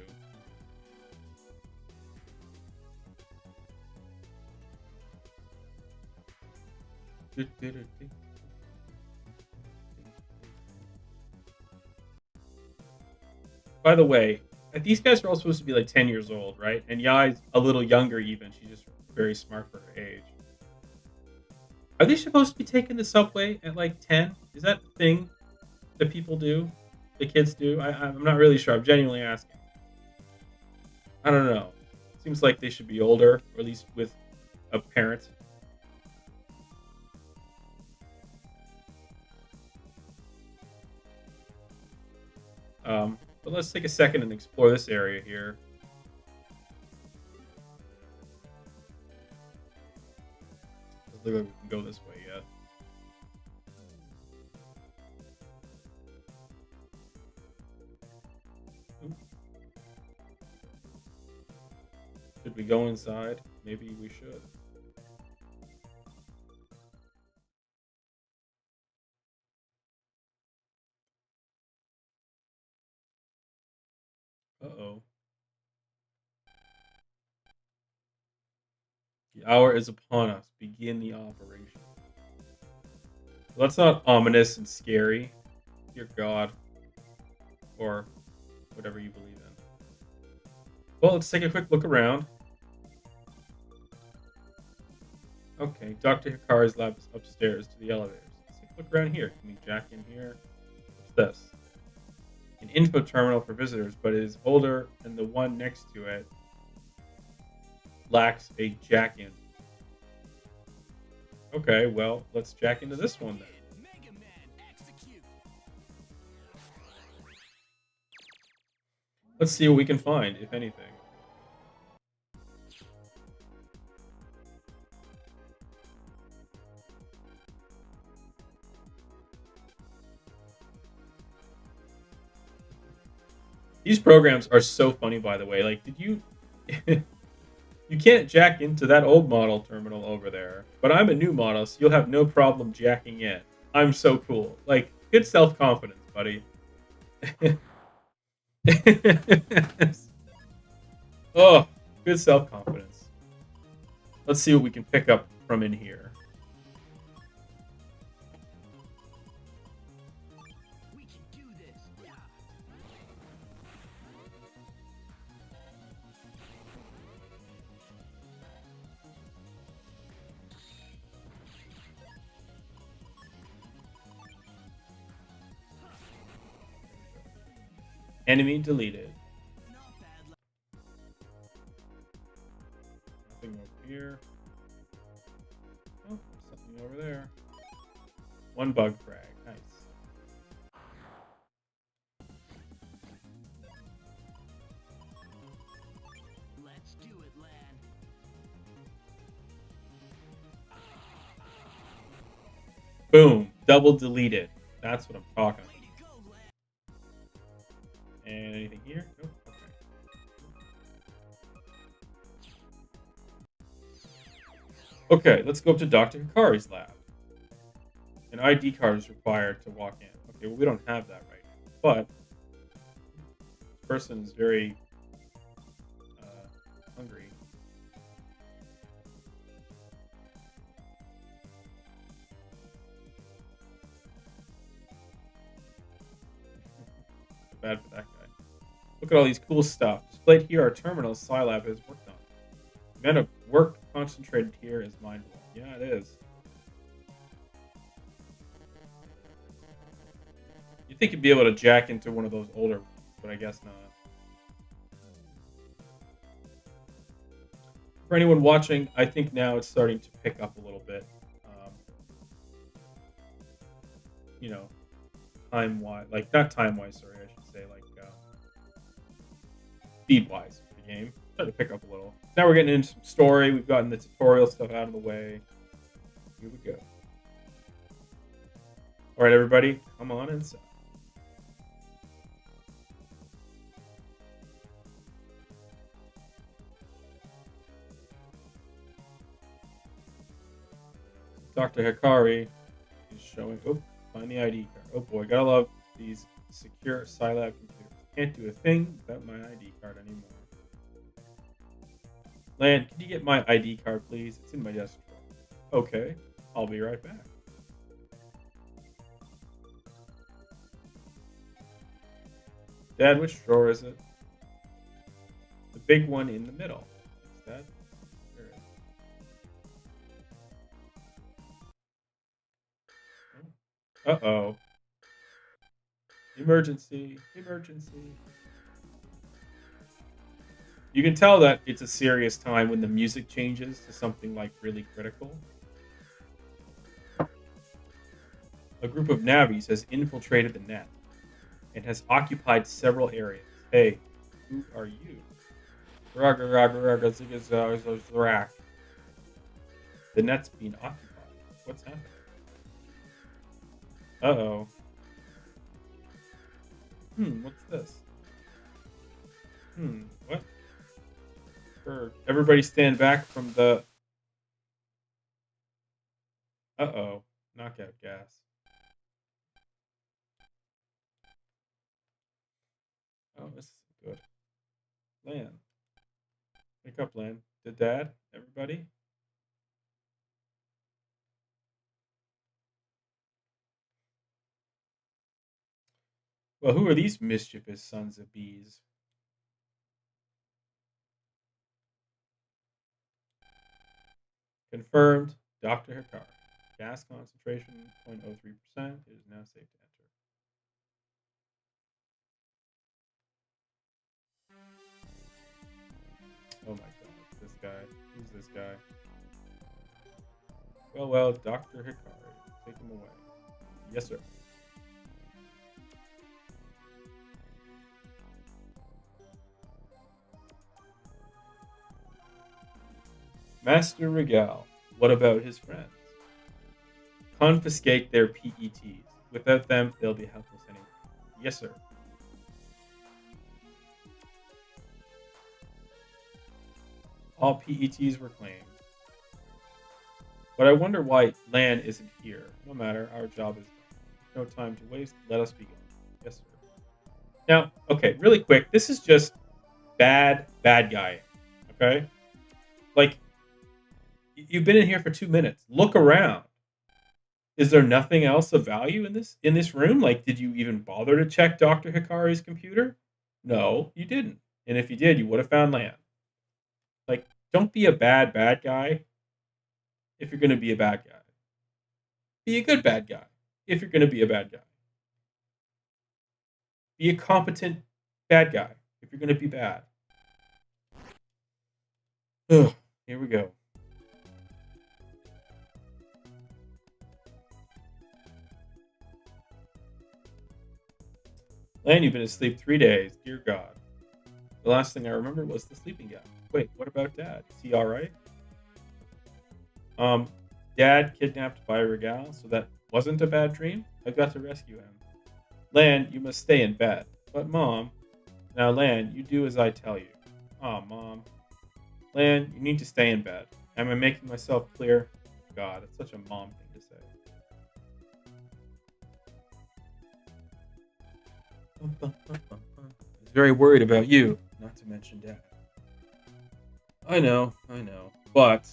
By the way, these guys are all supposed to be like 10 years old, right? And Yai's a little younger even. She's just very smart for her age. Are they supposed to be taking the subway at like 10? Is that the thing that people do? The kids do? I'm not really sure. I'm genuinely asking. I don't know. Seems like they should be older, or at least with a parent. But let's take a second and explore this area here. Doesn't look like we can go this way yet. Oop. Should we go inside? Maybe we should. Uh-oh. The hour is upon us. Begin the operation. Well, that's not ominous and scary. Dear God. Or whatever you believe in. Well, let's take a quick look around. Okay, Dr. Hikari's lab is upstairs to the elevators. Let's take a look around here. Can we jack in here? What's this? An info terminal for visitors, but it is older and the one next to it lacks a jack in. Okay, well, let's jack into this one then. Megaman, execute. Let's see what we can find, if anything. These programs are so funny, by the way. Like, did you... You can't jack into that old model terminal over there, but I'm a new model, so you'll have no problem jacking in. I'm so cool. Like, good self-confidence, buddy. Oh, good self-confidence. Let's see what we can pick up from in here. We can do this. Yeah. Enemy deleted. Not bad. Nothing over here. Oh, there's something over there. One bug frag. Nice. Let's do it, lad. Boom. Double deleted. That's what I'm talking about. Way to go, lad. And anything here? Nope. Okay, let's go up to Dr. Hikari's lab. An ID card is required to walk in. Okay, well, we don't have that right now. But this person is very hungry. Bad for that guy. Look at all these cool stuff. Displayed here are terminals Scilab has worked on. The amount of work concentrated here is mind-blowing. Yeah, it is. You'd think you'd be able to jack into one of those older ones, but I guess not. For anyone watching, I think now it's starting to pick up a little bit. You know, time-wise. Like, not time-wise, sorry, I should say. Like, speed-wise for the game. Starting to pick up a little. Now we're getting into some story. We've gotten the tutorial stuff out of the way. Here we go. All right, everybody, come on inside. Dr. Hikari is showing. Oh, find the ID card. Oh boy, gotta love these secure Scilab computers. Can't do a thing without my ID card anymore. Lan, can you get my ID card, please? It's in my desk drawer. Okay, I'll be right back. Dad, which drawer is it? The big one in the middle. Is that? There it is. Uh-oh. Emergency. Emergency. You can tell that it's a serious time when the music changes to something like really critical. A group of Navis has infiltrated the net and has occupied several areas. Hey, who are you? The net's being occupied. What's happening? Uh-oh. What's this? What? Everybody stand back from the... Uh-oh. Knockout gas. Oh, this is good. Lan. Wake up, Lan. Did Dad? Everybody? Well, who are these mischievous sons of bees? Confirmed. Dr. Hikari. Gas concentration 0.03%. It is now safe to enter. Oh my god. This guy. Who's this guy? Well, Dr. Hikari. Take him away. Yes, sir. Master Regal. What about his friends? Confiscate their PETs. Without them, they'll be helpless anyway. Yes, sir. All PETs were claimed. But I wonder why Lan isn't here. No matter, our job is done. No time to waste. Let us begin. Yes, sir. Now, okay, really quick. This is just bad guy. Okay? Like, you've been in here for 2 minutes. Look around. Is there nothing else of value in this room? Like, did you even bother to check Dr. Hikari's computer? No, you didn't. And if you did, you would have found Lan. Like, don't be a bad guy if you're going to be a bad guy. Be a good bad guy if you're going to be a bad guy. Be a competent bad guy if you're going to be bad. Ugh, here we go. Lan, you've been asleep 3 days. Dear God. The last thing I remember was the sleeping gap. Wait, what about Dad? Is he alright? Dad kidnapped by Regal, so that wasn't a bad dream? I've got to rescue him. Lan, you must stay in bed. But Mom... Now, Lan, you do as I tell you. Aw, Mom. Lan, you need to stay in bed. Am I making myself clear? God, it's such a mom thing to say. I was very worried about you, not to mention Dad. I know, but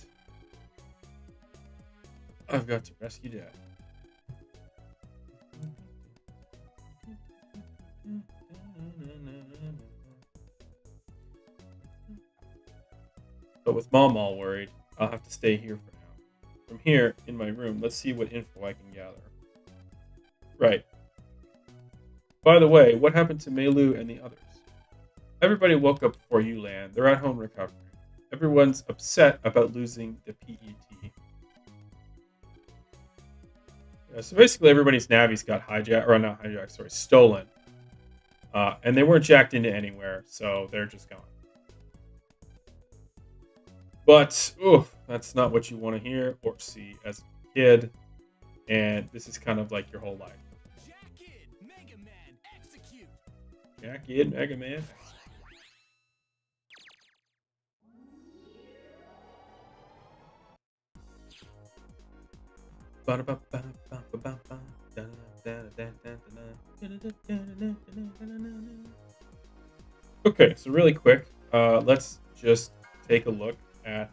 I've got to rescue Dad. But with Mom all worried, I'll have to stay here for now. From here, in my room, let's see what info I can gather. Right. By the way, what happened to Melu and the others? Everybody woke up before you, Lan. They're at home recovering. Everyone's upset about losing the PET. Yeah, so basically, everybody's navies got hijacked, or not hijacked, sorry, stolen. And they weren't jacked into anywhere, so they're just gone. But, that's not what you want to hear or see as a kid. And this is kind of like your whole life. Jacket, Megaman, execute. Jacket, Megaman. Okay, so really quick, let's just take a look at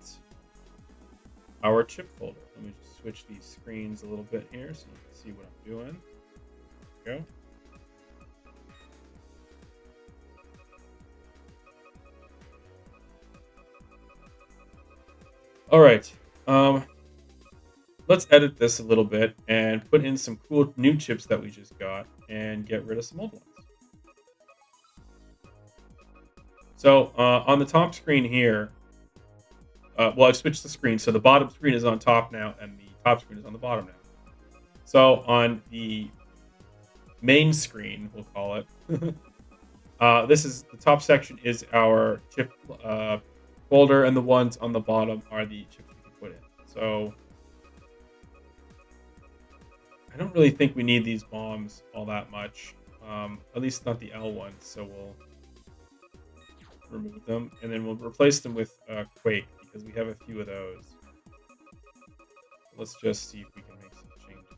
our chip folder. Let me just switch these screens a little bit here so you can see what I'm doing. There we go. All right. Let's edit this a little bit and put in some cool new chips that we just got and get rid of some old ones. So on the top screen here, well, I've switched the screen. So the bottom screen is on top now and the top screen is on the bottom now. So on the main screen, we'll call it, this is the top section is our chip folder, and the ones on the bottom are the chips we can put in. So I don't really think we need these bombs all that much, at least not the L ones. So we'll remove them, and then we'll replace them with Quake because we have a few of those. Let's just see if we can make some changes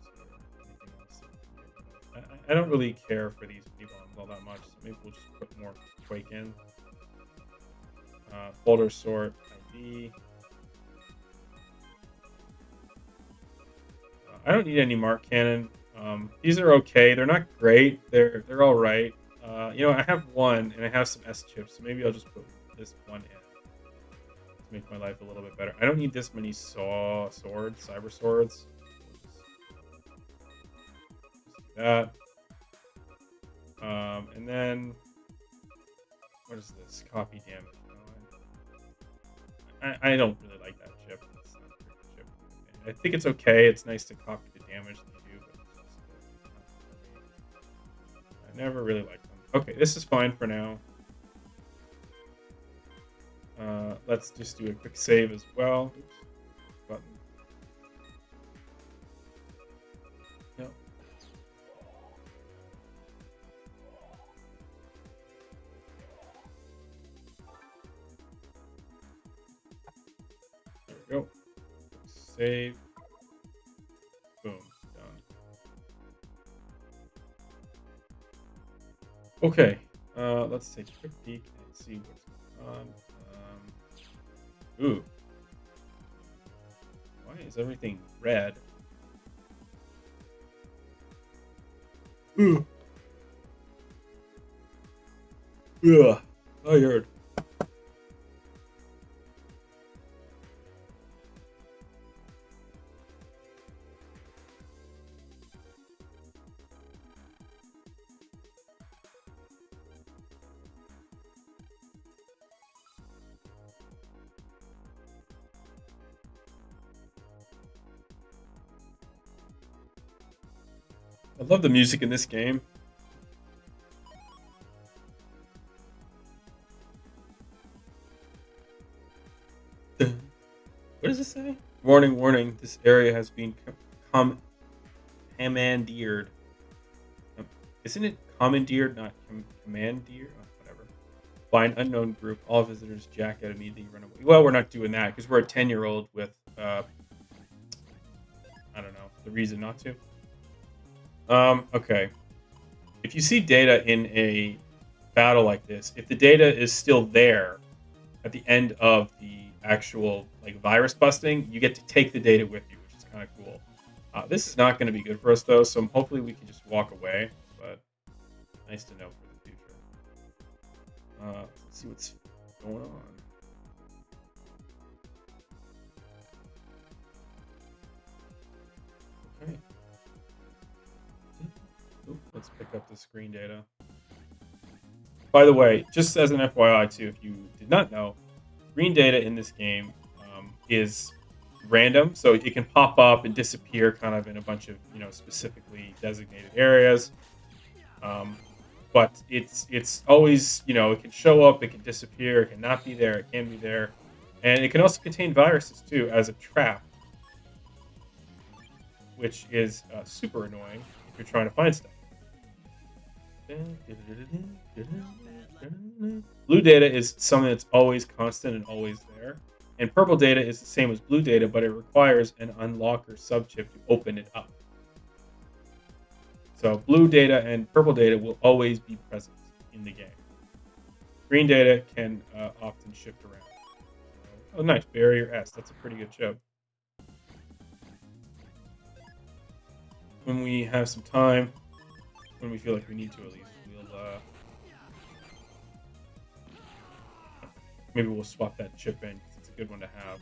here. I don't really care for these bombs all that much, so maybe we'll just put more Quake in. Folder sort ID. I don't need any mark cannon. These are okay. They're not great. They're all right. You know, I have one and I have some S chips, so maybe I'll just put this one in to make my life a little bit better. I don't need this many cyber swords. Just do that. And then what is this? Copy damage. I don't really like that chip. It's not a pretty chip. I think it's okay. It's nice to copy the damage that you do, but it's just not for me. I never really liked them. Okay, this is fine for now. Let's just do a quick save as well. Oops, button. Yep. There we go. Save. Boom. Done. Okay. Let's take a quick peek and see what's going on. Ooh. Why is everything red? Ooh. Ugh. Tired. I love the music in this game. What does it say? Warning, warning. This area has been commandeered. Isn't it commandeered, not commandeered? Oh, whatever. By an unknown group. All visitors jack out immediately run away. Well, we're not doing that because we're a 10-year-old with, I don't know, the reason not to. Okay. If you see data in a battle like this, if the data is still there at the end of the actual like virus busting, you get to take the data with you, which is kind of cool. This is not going to be good for us though, so hopefully we can just walk away. But nice to know for the future. Let's see what's going on. Okay. Let's pick up the screen data. By the way, just as an FYI too, if you did not know, screen data in this game is random, so it can pop up and disappear kind of in a bunch of specifically designated areas. But it's always it can show up, it can disappear, it can not be there, it can be there, and it can also contain viruses too as a trap, which is super annoying if you're trying to find stuff. Blue data is something that's always constant and always there. And purple data is the same as blue data, but it requires an unlocker subchip to open it up. So blue data and purple data will always be present in the game. Green data can often shift around. Oh, nice. Barrier S. That's a pretty good chip. When we have some time, when we feel like we need to at least, maybe we'll swap that chip in because it's a good one to have.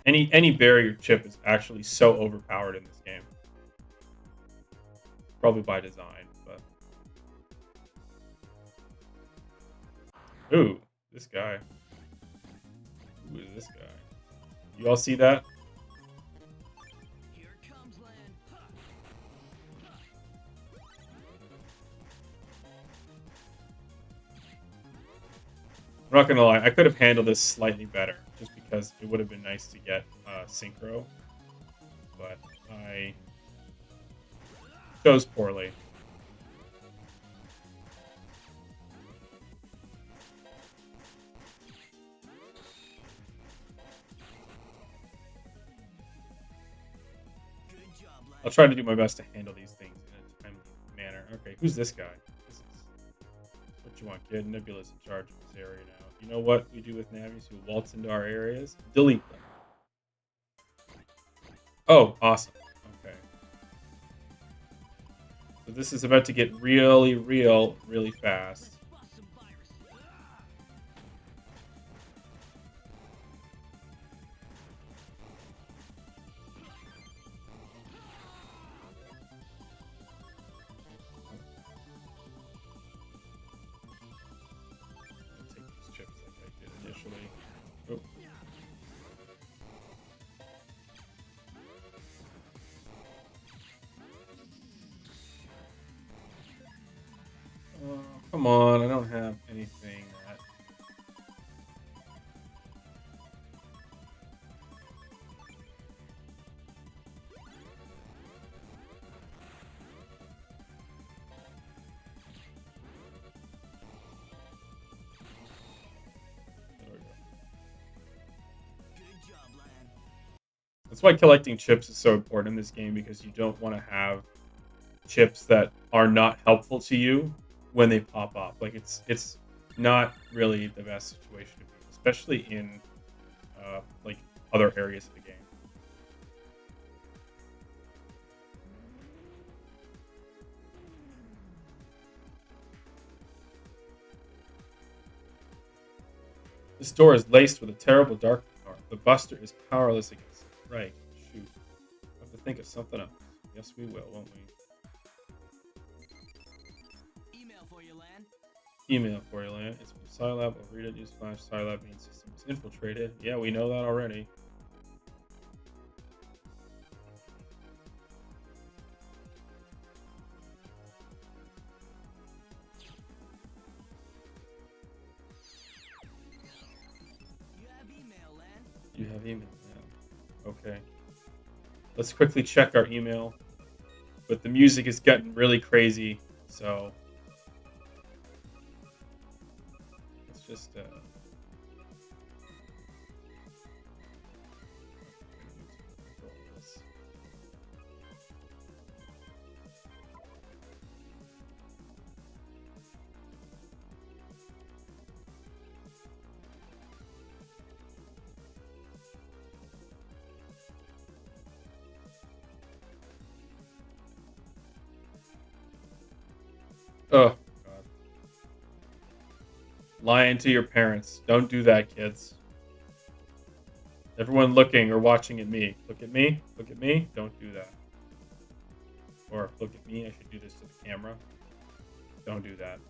Any barrier chip is actually so overpowered in this game. Probably by design, but ooh, this guy. Who is this guy? You all see that? I'm not gonna lie, I could have handled this slightly better, just because it would have been nice to get synchro, but I chose poorly. I'll try to do my best to handle these things in a timely manner. Okay, who's this guy? This is What you want, kid? Nebula's in charge of this area now. You know what we do with Navis who waltz into our areas? Delete them. Oh, awesome. Okay. So this is about to get really, really fast. Take these chips like I did initially. Oh. Come on, I don't have anything that... There we go. Good job, Lan. That's why collecting chips is so important in this game, because you don't want to have chips that are not helpful to you when they pop up. Like it's not really the best situation to be, especially in like other areas of the game. This door is laced with a terrible dark power. The Buster is powerless against it. Right. Shoot. We'll have to think of something else. Yes, we will, won't we? Email for you, Lan. Email for you, Lan. It's from Scilab. I'll read it. Newsflash. Scilab means system is infiltrated. Yeah, we know that already. You have email, Lan. You have email now. Okay. Let's quickly check our email. But the music is getting really crazy, so let's just oh god. Lying to your parents. Don't do that, kids. Everyone looking or watching at me. Look at me. Look at me. Don't do that. Or look at me. I should do this to the camera. Don't do that.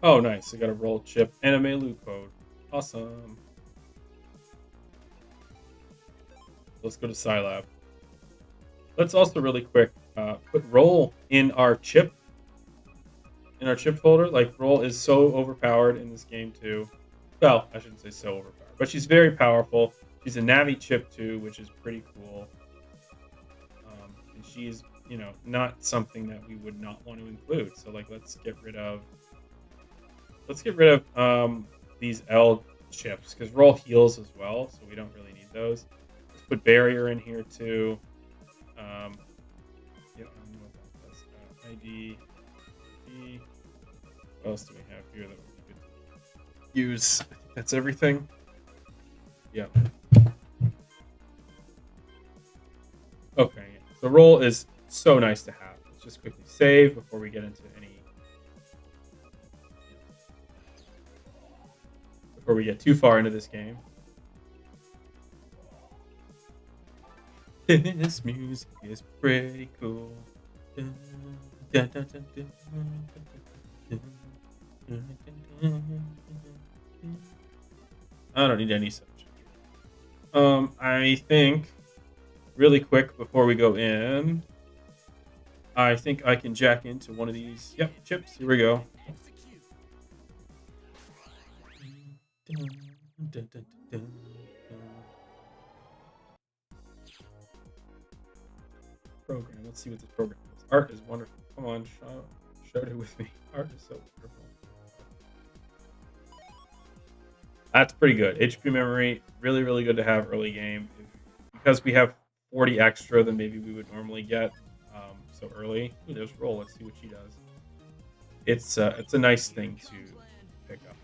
Oh, nice. I got a roll chip and a Melu code. Awesome. Let's go to Scilab. Let's also really quick put roll in our chip folder. Like, roll is so overpowered in this game too. Well, I shouldn't say so overpowered, but she's very powerful. She's a Navi chip too, which is pretty cool. And she's, you know, not something that we would not want to include. So like, let's get rid of these L chips, because roll heals as well, so we don't really need those. Let's put barrier in here too. Yeah, I don't know what that does. ID. What else do we have here that would be good to use? I think that's everything. Yeah. Okay. So roll is so nice to have. Let's just quickly save before we get into before we get too far into this game. This music is pretty cool. I don't need any subject. I think really quick before we go in, I think I can jack into one of these. Yep, chips. Here we go. Execute. Program. Let's see what this program is. Art is wonderful. Come on, show it with me. Art is so wonderful. That's pretty good. HP memory, really, really good to have early game. Because we have 40 extra than maybe we would normally get. so early. Ooh, there's Roll. Let's see what she does. It's a nice thing to pick up.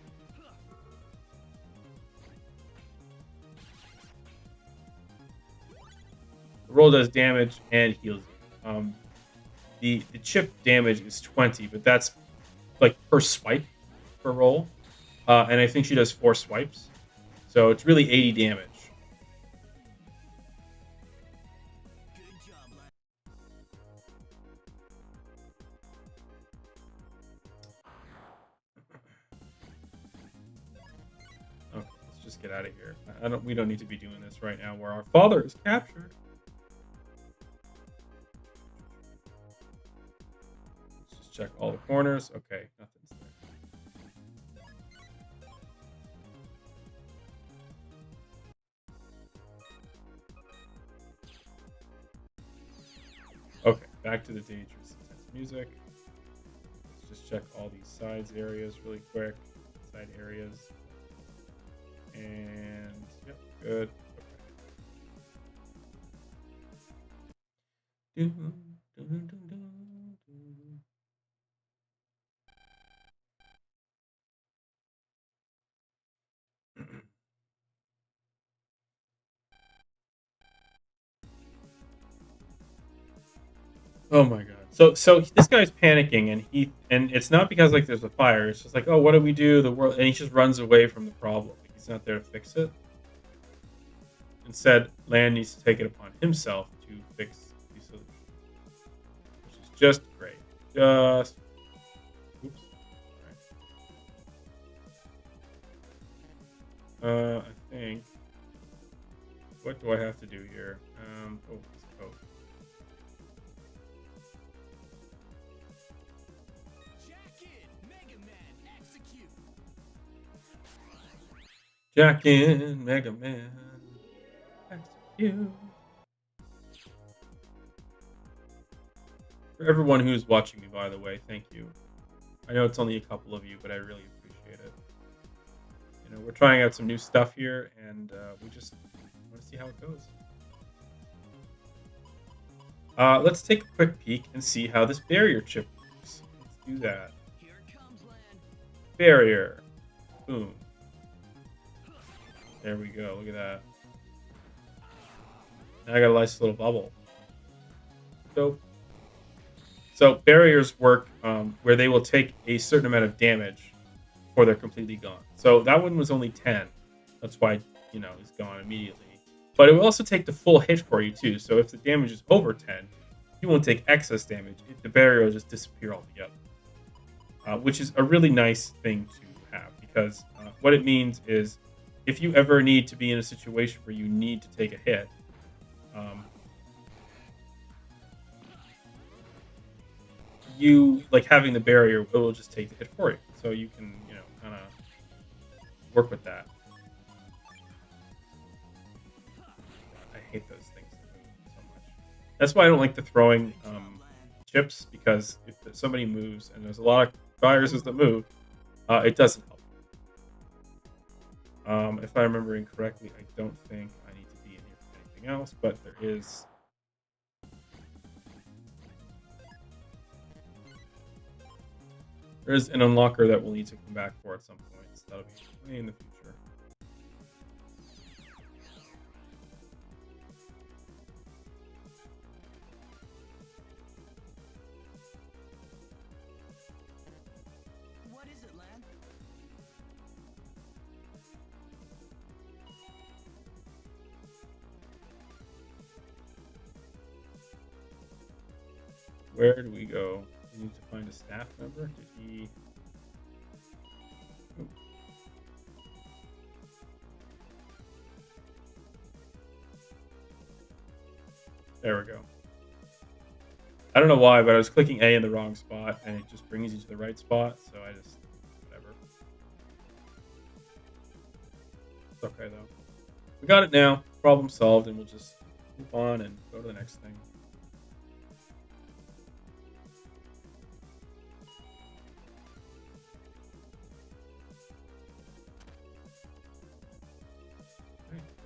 Roll does damage and heals you. The chip damage is 20, but that's like per swipe per roll. And I think she does 4 swipes. So it's really 80 damage. Good job, Lan. Okay, let's just get out of here. We don't need to be doing this right now where our father is captured. Let's just check all the corners. Okay, nothing's there. Okay, back to the dangerous intense music. Let's just check all these sides areas really quick. Side areas. And yep, good. Okay. Oh my god. So this guy's panicking and it's not because like there's a fire. It's just like, "Oh, what do we do? The world," and he just runs away from the problem. Like, he's not there to fix it. Instead, Land needs to take it upon himself to fix the solution, which is just great. Just oops. All right. I think what do I have to do here? Oh, it's code. Jacket, Megaman, execute. Jack in Megaman. Execute. For everyone who's watching me, by the way, thank you. I know it's only a couple of you, but I really appreciate it. You know, we're trying out some new stuff here, and we just want to see how it goes. Let's take a quick peek and see how this barrier chip works. Let's do that. Here it comes, Lan. Barrier. Boom. There we go. Look at that. Now I got a nice little bubble. Dope. So barriers work where they will take a certain amount of damage before they're completely gone. So that one was only 10. That's why, you know, it's gone immediately. But it will also take the full hit for you too. So if the damage is over 10, you won't take excess damage. The barrier will just disappear altogether. Which is a really nice thing to have because what it means is if you ever need to be in a situation where you need to take a hit, you like having the barrier will just take the hit for you, so you can, you know, kind of work with that. I hate those things so much. That's why I don't like the throwing chips, because if somebody moves and there's a lot of viruses that move, it doesn't help. If I'm remembering correctly, I don't think I need to be in here for anything else, but there is. There is an unlocker that we'll need to come back for at some point, so that'll be way in the future. What is it, Lan? Where do we go? We need to find a staff member. Did he? Oh. There we go. I don't know why, but I was clicking A in the wrong spot, and it just brings you to the right spot. So I just whatever. It's okay though. We got it now. Problem solved, and we'll just move on and go to the next thing.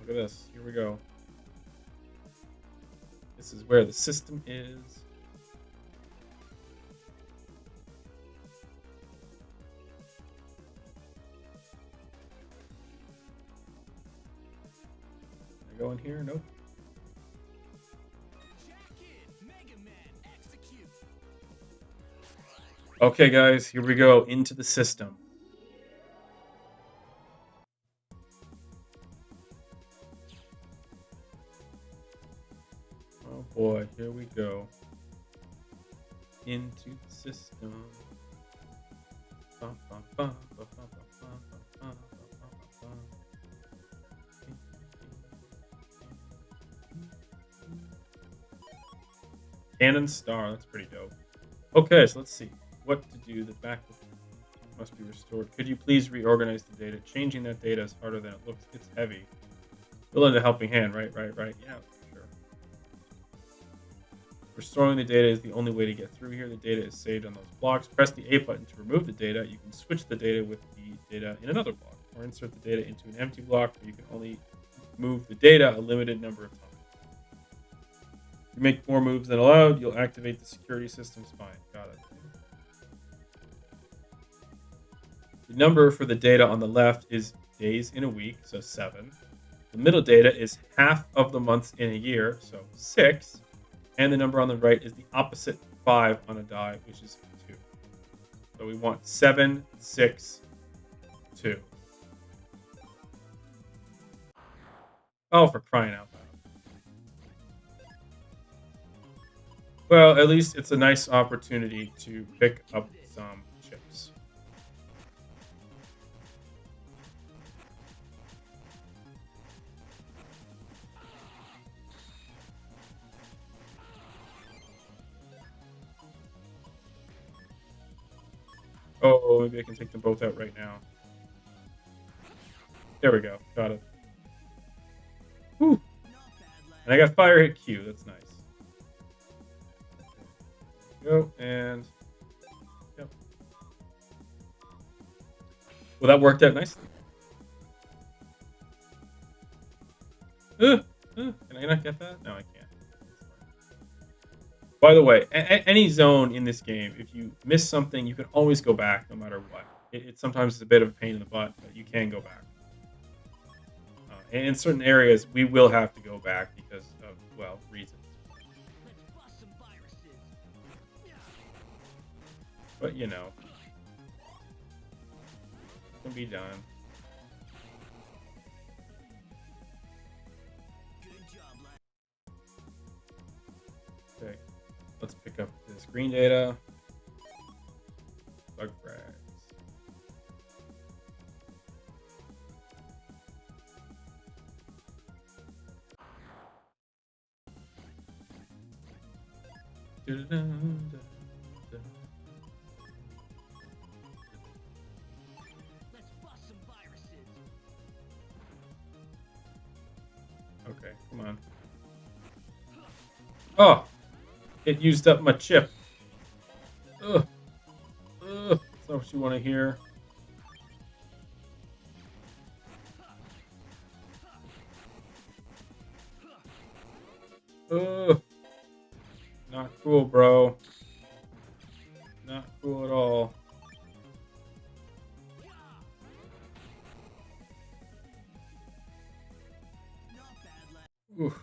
Look at this. Here we go. This is where the system is. go in here? Nope. Jacket, Megaman, execute. Okay, guys, here we go into the system. Oh boy, here we go. Into the system. Bum, bum, bum, bum, bum, bum, bum, bum, bum, bum, bum. Cannon Star, that's pretty dope. Okay, so let's see. What to do. The backup must be restored. Could you please reorganize the data? Changing that data is harder than it looks. It's heavy. You'll lend a helping hand, right? Yeah, sure. Restoring the data is the only way to get through here. The data is saved on those blocks. Press the A button to remove the data. You can switch the data with the data in another block, or insert the data into an empty block where you can only move the data a limited number of times. If you make more moves than allowed, you'll activate the security system spine. Got it. The number for the data on the left is days in a week, so 7. The middle data is half of the months in a year, so 6. And the number on the right is the opposite 5 on a die, which is 2. So we want 7, 6, 2. Oh, for crying out loud. Well, at least it's a nice opportunity to pick up some chips. Oh, maybe I can take them both out right now. There we go. Got it. Whew. And I got fire hit Q. That's nice. Go, and... Yep. Well, that worked out nicely. Can I not get that? No, I can't. By the way, any zone in this game, if you miss something, you can always go back no matter what. It sometimes is a bit of a pain in the butt, but you can go back. And in certain areas, we will have to go back because of, well, reasons. Let's bust some viruses. But, you know, it can be done. Good job, lad. Okay, let's pick up this green data. Bug frags. Let's bust some viruses. Okay, come on. Oh, it used up my chip. Ugh. Ugh. That's not what you want to hear. Ugh. Not cool, bro. Not cool at all. Not bad, lad. Oof.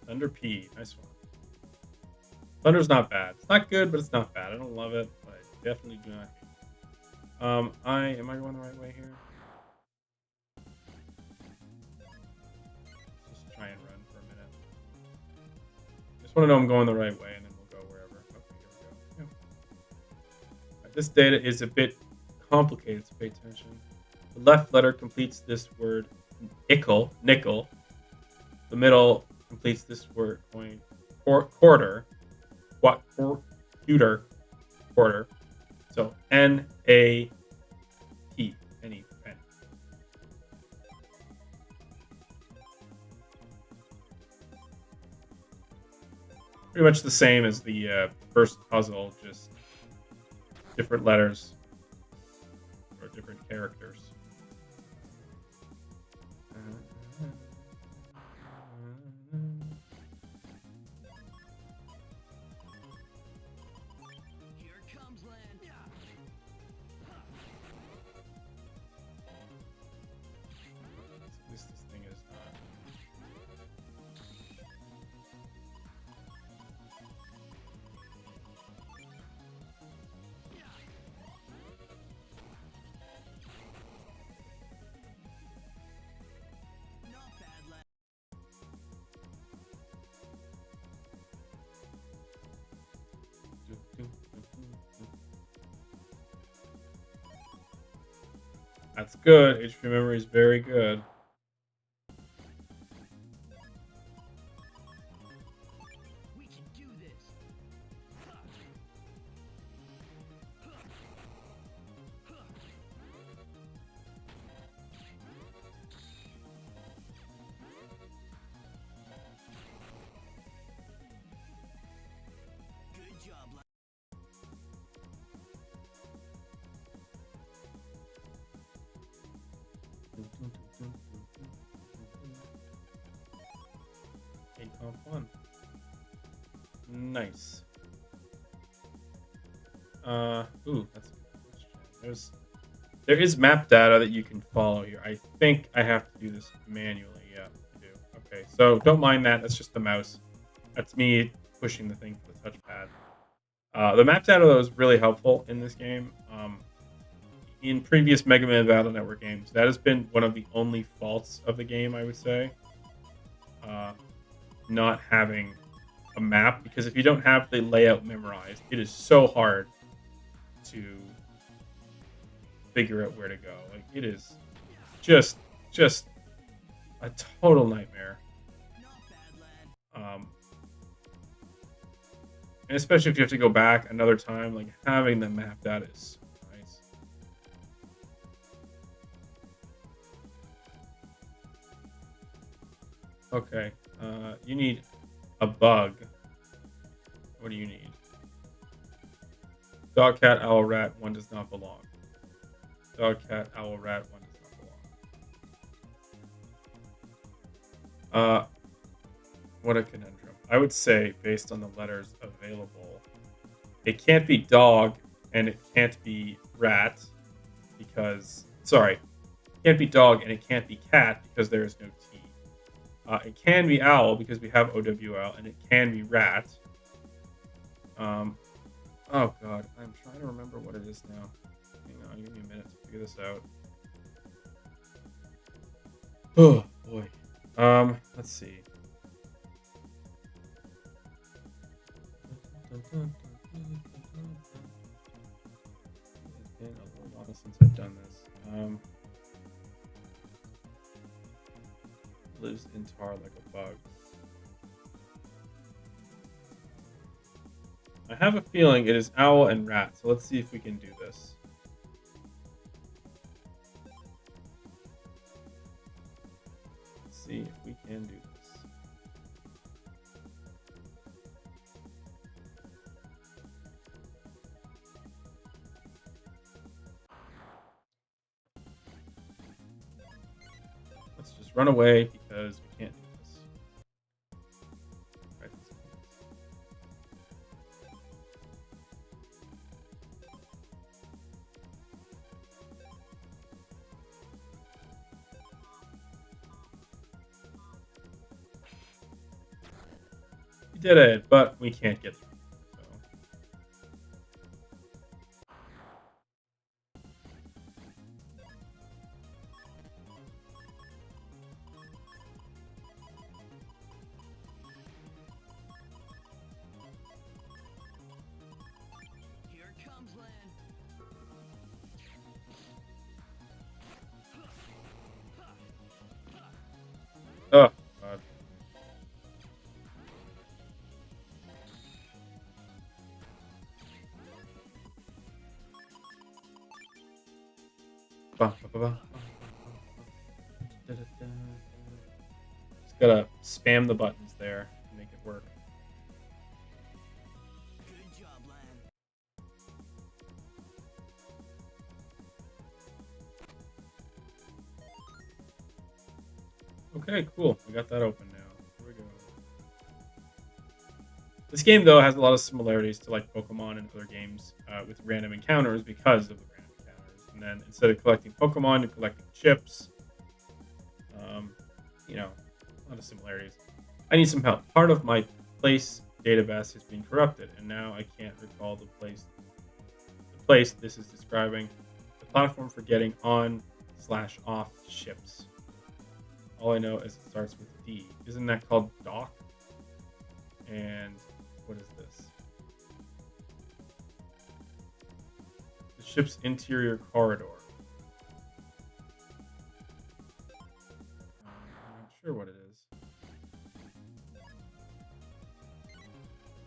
Thunder P. Nice one. Thunder's not bad. It's not good, but it's not bad. I don't love it, but I definitely do not hate it. Am I going the right way here? Let's just try and run for a minute. Just want to know I'm going the right way, and then we'll go wherever. Okay, here we go. Yep. This data is a bit complicated, so pay attention. The left letter completes this word nickel. The middle completes this word coin quarter. What quarter. So NAP. Any pen. Pretty much the same as the first puzzle, just different letters or different characters. Here comes land. That's good. HP memory is very good. We can do this. Good job, lad. Eight off one. Nice. Ooh, that's a good question. There is map data that you can follow here. I think I have to do this manually. Yeah, I do. Okay, so don't mind that. That's just the mouse. That's me pushing the thing for the touchpad. The map data though is really helpful in this game. In previous Mega Man Battle Network games, that has been one of the only faults of the game, I would say. Uh, Not having a map, because if you don't have the layout memorized, it is so hard to figure out where to go. Like, it is just a total nightmare. Not bad, lad. And especially if you have to go back another time, like having the map data is so nice. Okay, you need a bug. What do you need? Dog, cat, owl, rat. One does not belong. Dog, cat, owl, rat. One does not belong. What a conundrum. I would say, based on the letters available, it can't be dog and it can't be rat because, sorry, it can't be dog and it can't be cat because there is no T. It can be owl because we have OWL, and it can be rat. Oh god, I'm trying to remember what it is now. Hang on, give me a minute to figure this out. Oh boy. Let's see. It's been a little while since I've done this. Lives in tar like a bug. I have a feeling it is owl and rat, so let's see if we can do this. Let's see if we can do this. Let's just run away because we can't do this. Right. We did it, but we can't get through. So. Here it comes, lad. Oh, God. Just gotta spam the buttons there to make it work. Good job, lad. Okay, cool. We got that open now. Here we go. This game, though, has a lot of similarities to like Pokemon and other games with random encounters because of the random encounters. And then instead of collecting Pokemon, you're collecting chips. You know, a lot of similarities. I need some help. Part of my place database has been corrupted, and now I can't recall the place. The place this is describing the platform for getting on/off ships. All I know is it starts with D. Isn't that called dock? And what is this? The ship's interior corridor.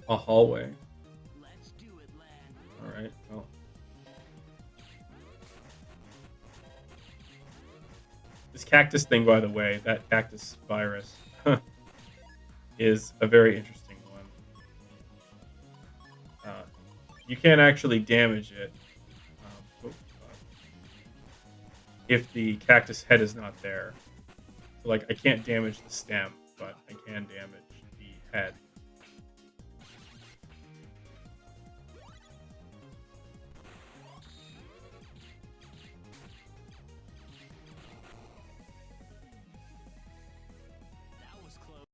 A hallway. Let's do it, land. All right. Well. This cactus thing, by the way, that cactus virus is a very interesting one. You can't actually damage it if the cactus head is not there. So, like, I can't damage the stem, but I can damage the head. That was close.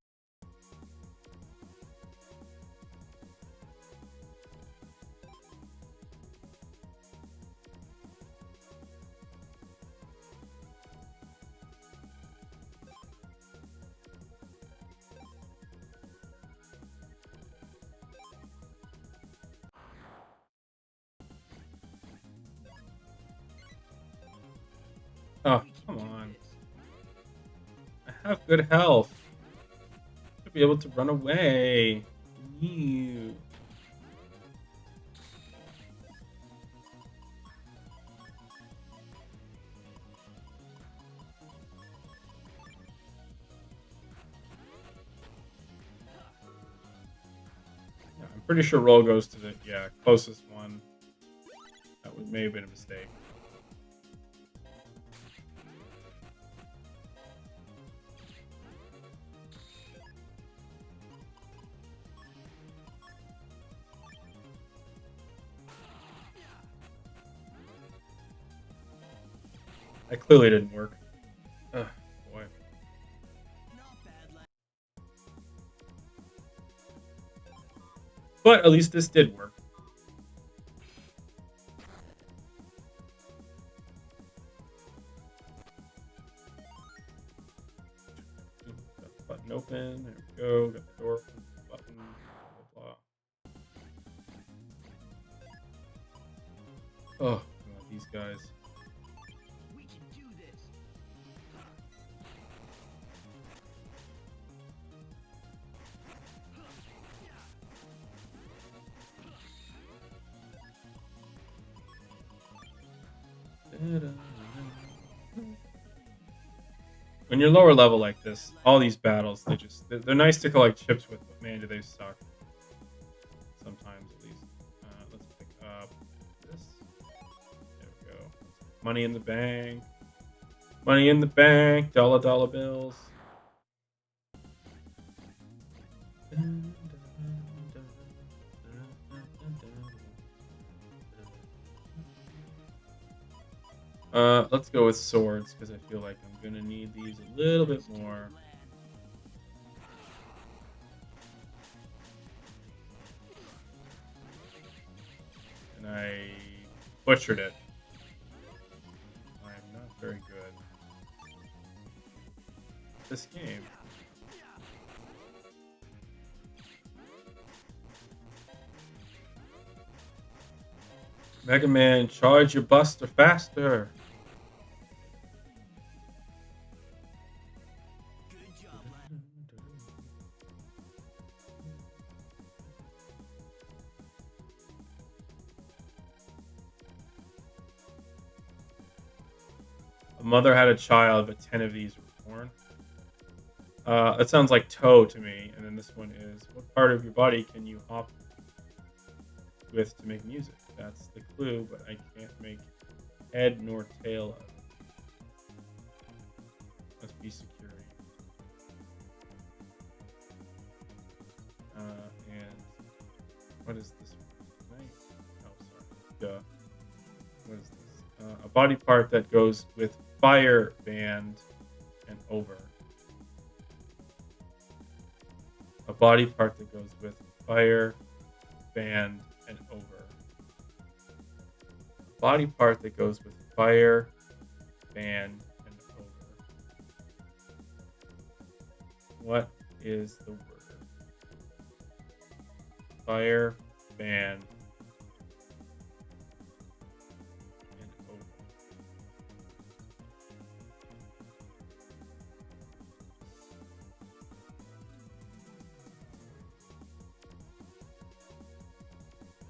Oh, come on. I have good health. Should be able to run away. Ew. Yeah, I'm pretty sure roll goes to the closest one. That may have been a mistake. That clearly didn't work. Ugh, boy. Not bad, land. But at least this did work. Got the button open. There we go. Got the door open. Button. Blah, blah, blah. Oh, God, these guys. We can do this. When you're lower level like this, all these battles, they're nice to collect chips with, but man, do they suck. Sometimes, at least. Let's pick up this. There we go. Money in the bank. Money in the bank. Dollar bills. Let's go with swords because I feel like I'm gonna need these a little bit more. And I butchered it. I'm not very good at this game. Mega Man, charge your buster faster. Good job, land. A mother had a child, but 10 of these were born. That sounds like toe to me. And then this one is, what part of your body can you hop with to make music? That's the clue, but I can't make head nor tail of it. Must be security. And what is this one? Oh, sorry. Duh. What is this? A body part that goes with fire, band, and over. A body part that goes with fire, band, and over. A body part that goes with fire, band, and over. What is the word? Fire, band, and over.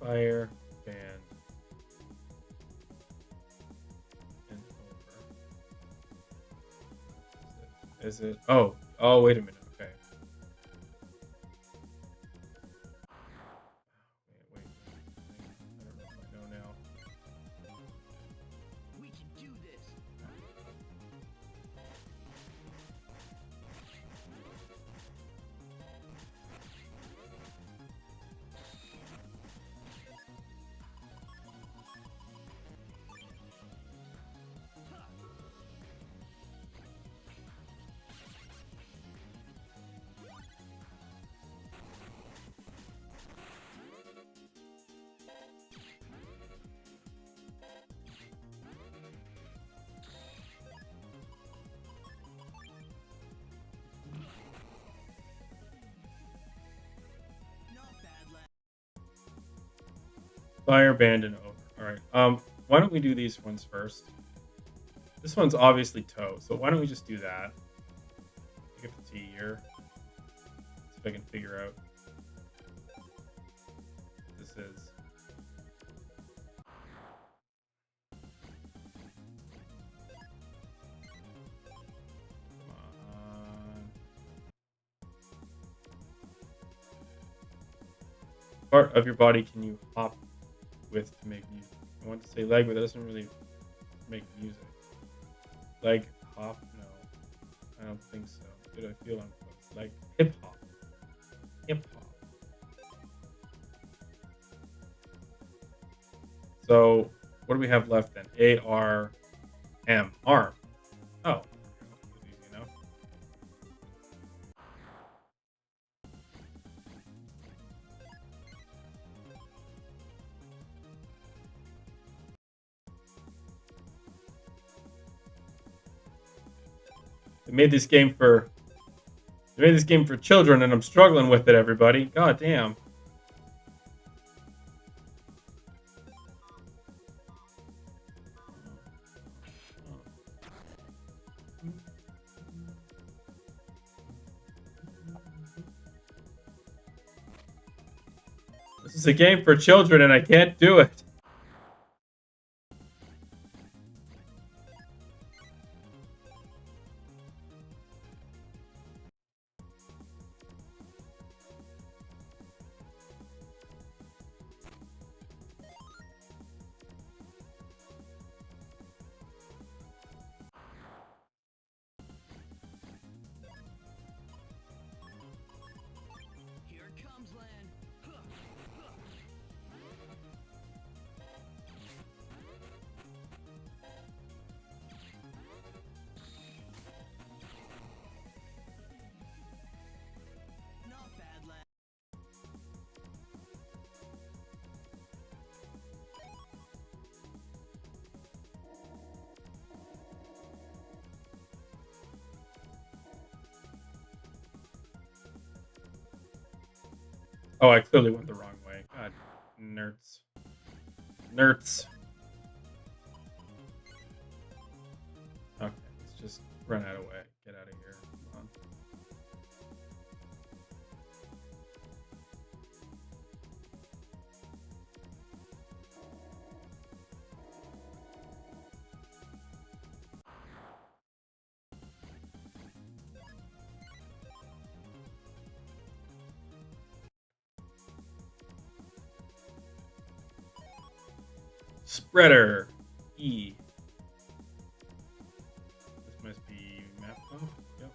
Fire band and over. Is it? Oh, wait a minute. Okay. Wait. I don't know if I know now. We can do this. Not bad, lad. Fire band and over. All right. Why don't we do these ones first? This one's obviously toe, so why don't we just do that? Pick up the T here. See if I can figure out what this is. Come on. Part of your body can you hop with to make music? I want to say leg, but that doesn't really make music. Leg hop? No, I don't think so. Did I feel unclose? Like hip hop. Hip hop. So what do we have left then? A-R-M. Arm. Oh. That's easy enough. They made this game for children, and I'm struggling with it. Everybody, god damn. This is a game for children, and I can't do it. Here it comes, land. Huh. Not bad, lad. Oh, I clearly went the wrong way. God, nerds. Nerds. Okay, let's just run out of way. Get out of here. Come on. Spreader. E. This must be map. Oh, yep.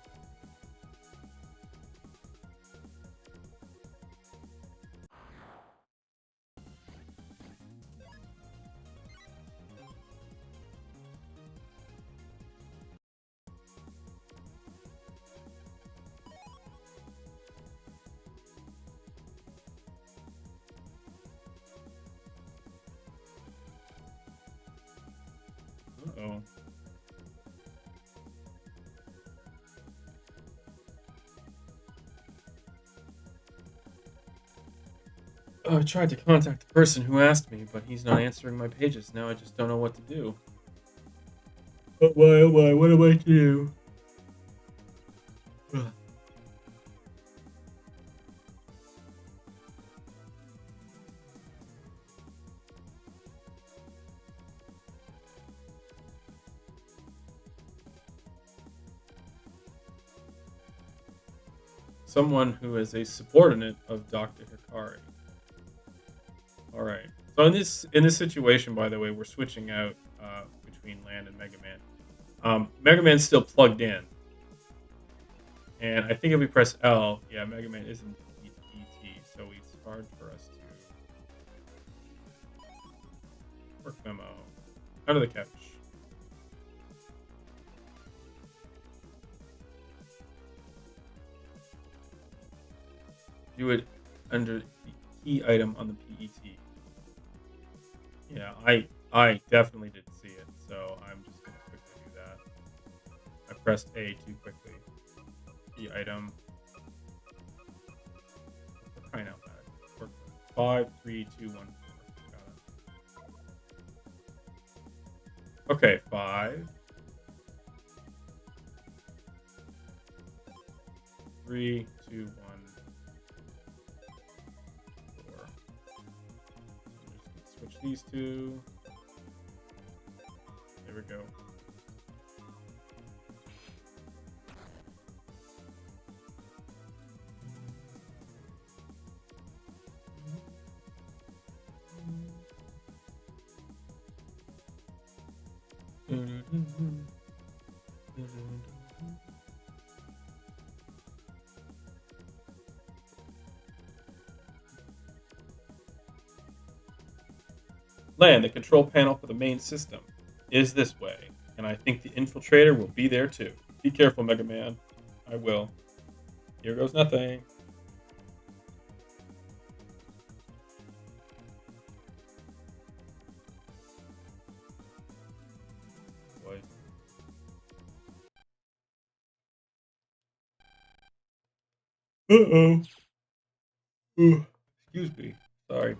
Uh-oh. Oh, I tried to contact the person who asked me, but he's not answering my pages. Now I just don't know what to do. Oh, why? What am I to do? Ugh. someone who is a subordinate of Dr. Hikari. All right. So in this situation, by the way, we're switching out between Land and Mega Man. Mega Man's still plugged in, and I think if we press L, yeah, Mega Man isn't ET, so it's hard for us to work memo under the couch. Do it under the key item on the PET. Yeah, I definitely didn't see it, so I'm just gonna quickly do that. I pressed A too quickly. Key item. For crying out loud. Work. 5, 3, 2, 1, 4. Got it. Okay, 5. 3, 2, 1, 4. Just switch these two. There we go. Land, the control panel for the main system is this way, and I think the infiltrator will be there too. Be careful, Mega Man. I will. Here goes nothing. Boy. Uh-oh. Ooh, excuse me. Sorry.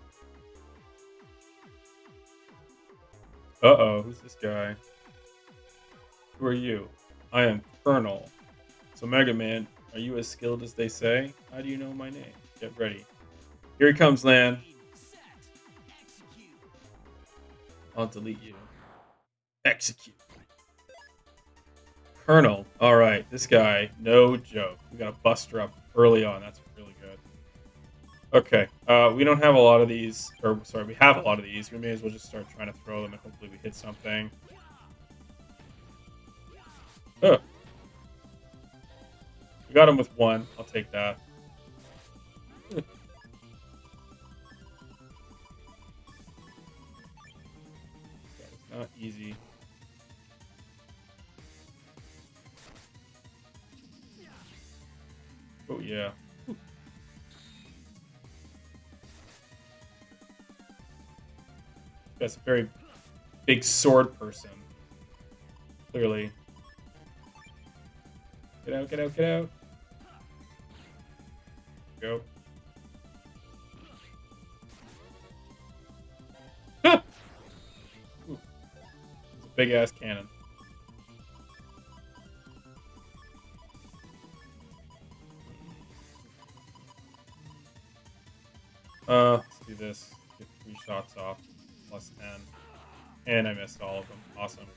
Uh-oh, who's this guy? Who are you? I am Colonel. So Mega Man, are you as skilled as they say? How do you know my name? Get ready. Here he comes, Land. Set. Execute. I'll delete you. Execute. Colonel. All right, this guy, no joke. We got a Buster up early on. That's really good. Okay, we don't have a lot of these, or sorry, we have a lot of these. We may as well just start trying to throw them, and hopefully we hit something. Oh, we got him with one. I'll take that. That is not easy. Oh yeah. That's a very big sword person. Clearly. Get out, get out, get out. Go. It's a big ass cannon. Let's do this. Get 3 shots off. Plus 10. And I missed all of them. Awesome.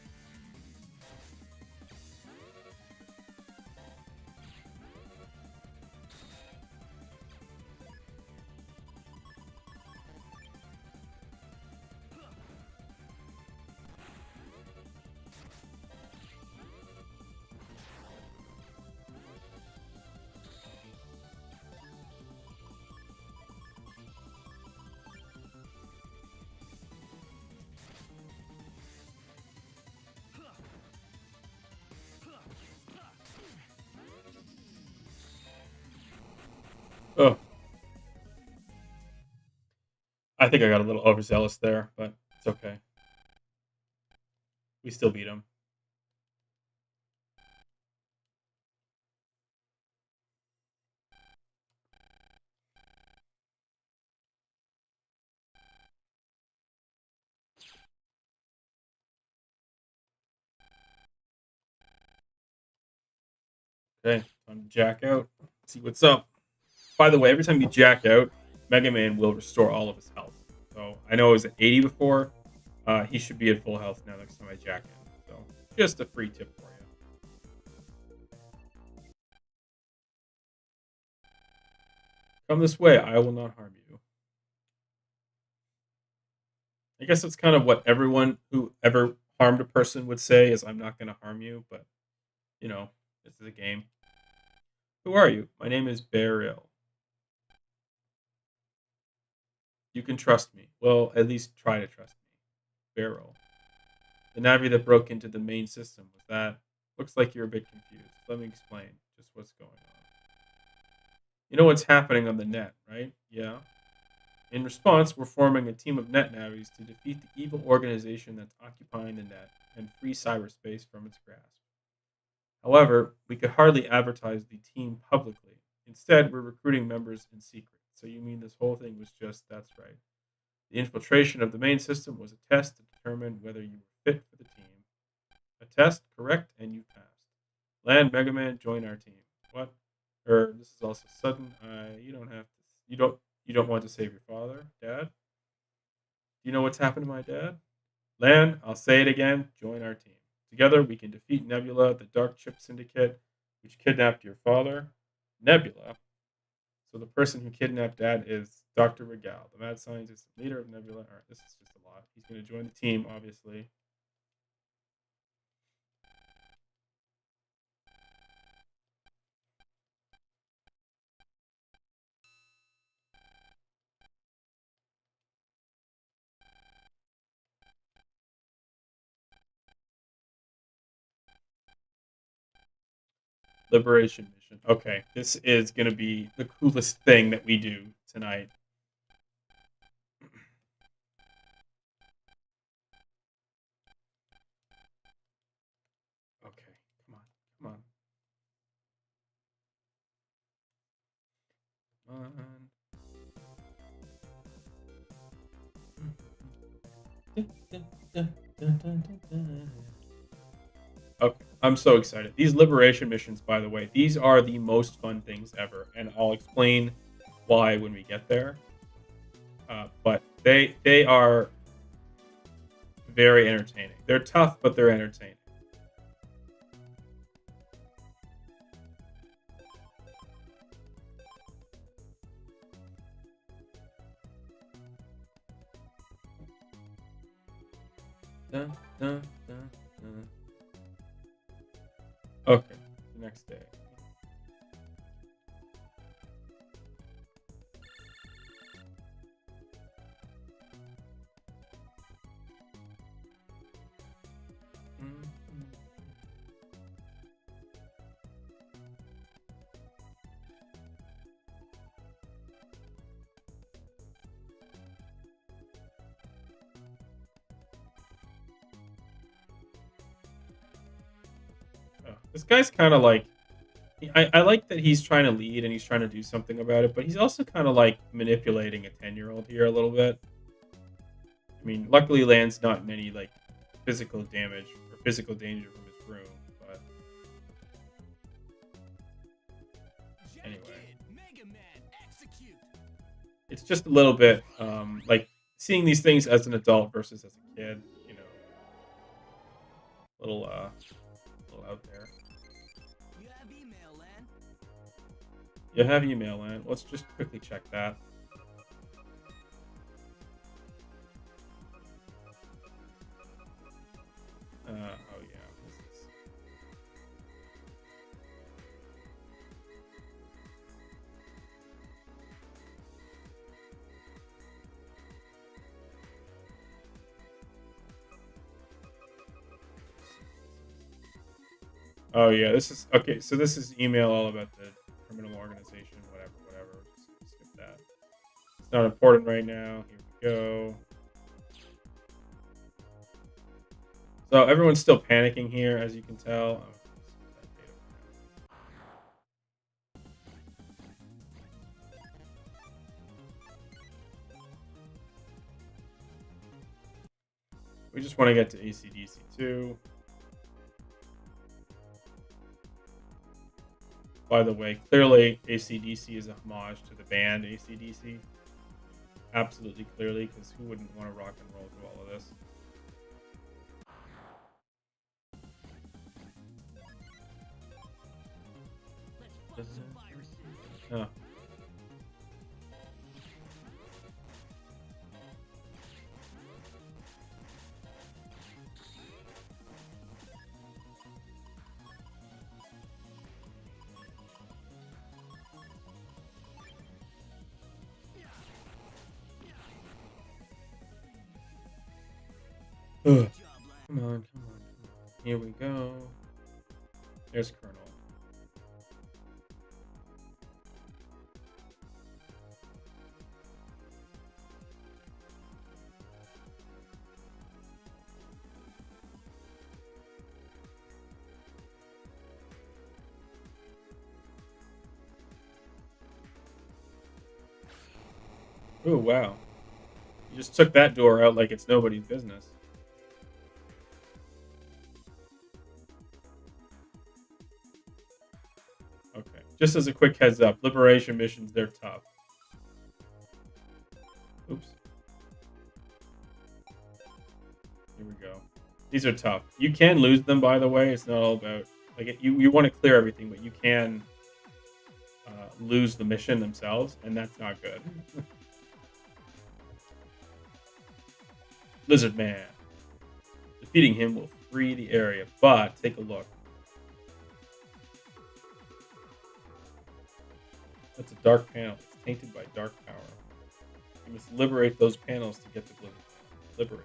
Oh. I think I got a little overzealous there, but it's okay. We still beat him. Okay, time to jack out. See what's up. By the way, every time you jack out, Mega Man will restore all of his health. So I know it was at 80 before. He should be at full health now next time I jack in. So just a free tip for you. Come this way, I will not harm you. I guess that's kind of what everyone who ever harmed a person would say is I'm not gonna harm you, but you know, this is a game. Who are you? My name is Beryl. You can trust me. Well, at least try to trust me. Beryl. The Navi that broke into the main system was that. Looks like you're a bit confused. Let me explain just what's going on. You know what's happening on the net, right? Yeah. In response, we're forming a team of net navies to defeat the evil organization that's occupying the net and free cyberspace from its grasp. However, we could hardly advertise the team publicly. Instead, we're recruiting members in secret. So you mean this whole thing was just that's right. The infiltration of the main system was a test to determine whether you were fit for the team. A test, correct, and you passed. Land Megaman, join our team. What? This is also sudden. You don't have to. You don't want to save your father, Dad. Do you know what's happened to my dad? Lan, I'll say it again. Join our team. Together, we can defeat Nebula, the Dark Chip Syndicate, which kidnapped your father. Nebula. So the person who kidnapped Dad is Dr. Regal, the mad scientist, leader of Nebula. All right, this is just a lot. He's going to join the team, obviously. Liberation mission. Okay, this is going to be the coolest thing that we do tonight. Okay, come on, come on, come on. Okay, I'm so excited. These liberation missions, by the way, these are the most fun things ever, and I'll explain why when we get there. But they are very entertaining. They're tough, but they're entertaining. Dun, dun, dun, dun. Okay, the next day. Mhm. This guy's kind of like I like that he's trying to lead and he's trying to do something about it, but he's also kind of like manipulating a 10-year-old here a little bit. I mean, luckily Land's not in any like physical damage or physical danger from his room, but anyway, it's just a little bit like seeing these things as an adult versus as a kid, you know, little little out there. You have email, Lan. You have email, Land. Let's just quickly check that. Oh yeah, this is oh yeah, this is okay. So this is email all about the criminal organization, whatever, whatever. Just skip that. It's not important right now. Here we go. So everyone's still panicking here, as you can tell. We just want to get to ACDC too. By the way, clearly ACDC is a homage to the band ACDC. Absolutely clearly, because who wouldn't want to rock and roll through all of this? Let's bust some viruses. Oh. Ugh. Come on, come on, come on. Here we go. There's Colonel. Oh, wow. You just took that door out like it's nobody's business. Okay. Just as a quick heads up, liberation missions, they're tough. Oops. Here we go. These are tough. You can lose them, by the way. It's not all about like you want to clear everything, but you can lose the mission themselves, and that's not good. Lizard Man. Defeating him will free the area, but take a look. That's a dark panel. It's tainted by dark power. You must liberate those panels to get the blizzard. Liberate.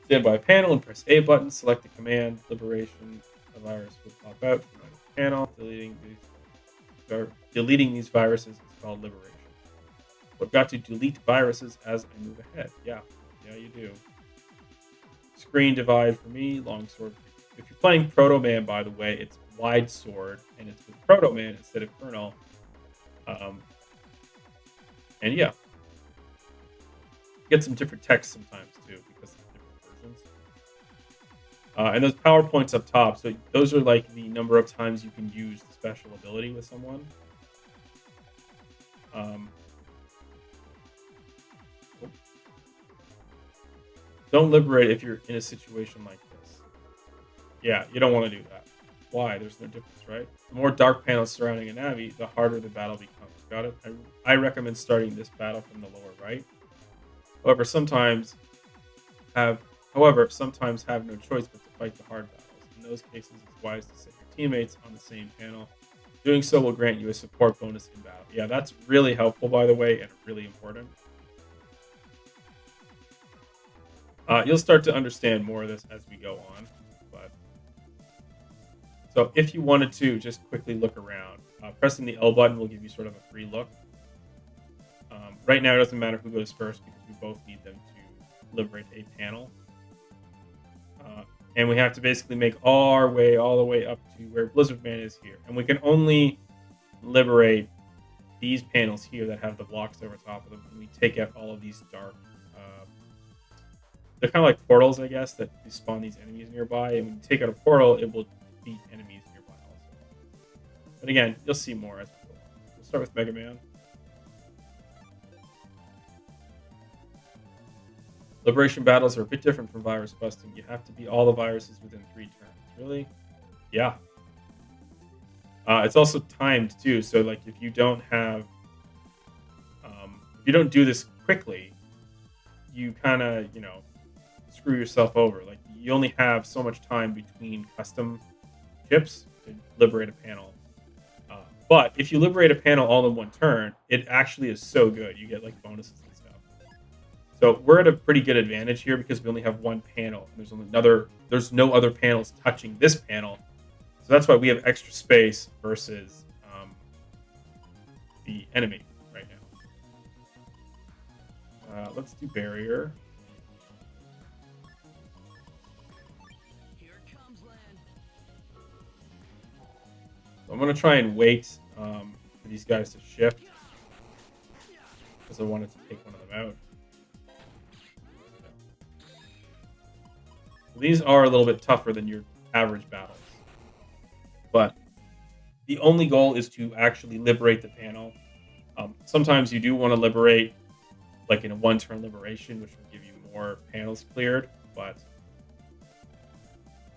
Stand by a panel and press A button. Select the command. Liberation. The virus will pop out from the panel. Deleting these viruses is called liberation. I've got to delete viruses as I move ahead. Yeah, you do. Screen divide for me. Long sword. If you're playing Proto Man, by the way, it's wide sword, and it's with Proto Man instead of Colonel. And yeah, get some different text sometimes too because of different versions. And those power points up top, so those are like the number of times you can use the special ability with someone. Don't liberate if you're in a situation like this. Yeah, you don't want to do that. Why? There's no difference, right? The more dark panels surrounding a Navi, the harder the battle becomes. Got it? I recommend starting this battle from the lower right. However, sometimes have no choice but to fight the hard battles. In those cases, it's wise to set your teammates on the same panel. Doing so will grant you a support bonus in battle. Yeah, that's really helpful, by the way, and really important. You'll start to understand more of this as we go on. So if you wanted to just quickly look around, pressing the L button will give you sort of a free look. Right now, it doesn't matter who goes first because we both need them to liberate a panel. And we have to basically make our way all the way up to where Blizzard Man is here. And we can only liberate these panels here that have the blocks over top of them. And we take out all of these dark... they're kind of like portals, I guess, that spawn these enemies nearby. And when you take out a portal, it will beat enemies nearby also. But again, you'll see more as we go on. We'll start with Mega Man. Liberation battles are a bit different from virus busting. You have to beat all the viruses within 3 turns. Really? Yeah. It's also timed too. So like if you don't have, if you don't do this quickly, you kind of screw yourself over. Like you only have so much time between custom chips to liberate a panel. But if you liberate a panel all in one turn, it actually is so good. You get like bonuses and stuff. So we're at a pretty good advantage here because we only have one panel. There's no other panels touching this panel. So that's why we have extra space versus the enemy right now. Let's do barrier. I'm going to try and wait for these guys to shift because I wanted to take one of them out. These are a little bit tougher than your average battles. But the only goal is to actually liberate the panel. Sometimes you do want to liberate like in a one-turn liberation, which will give you more panels cleared, but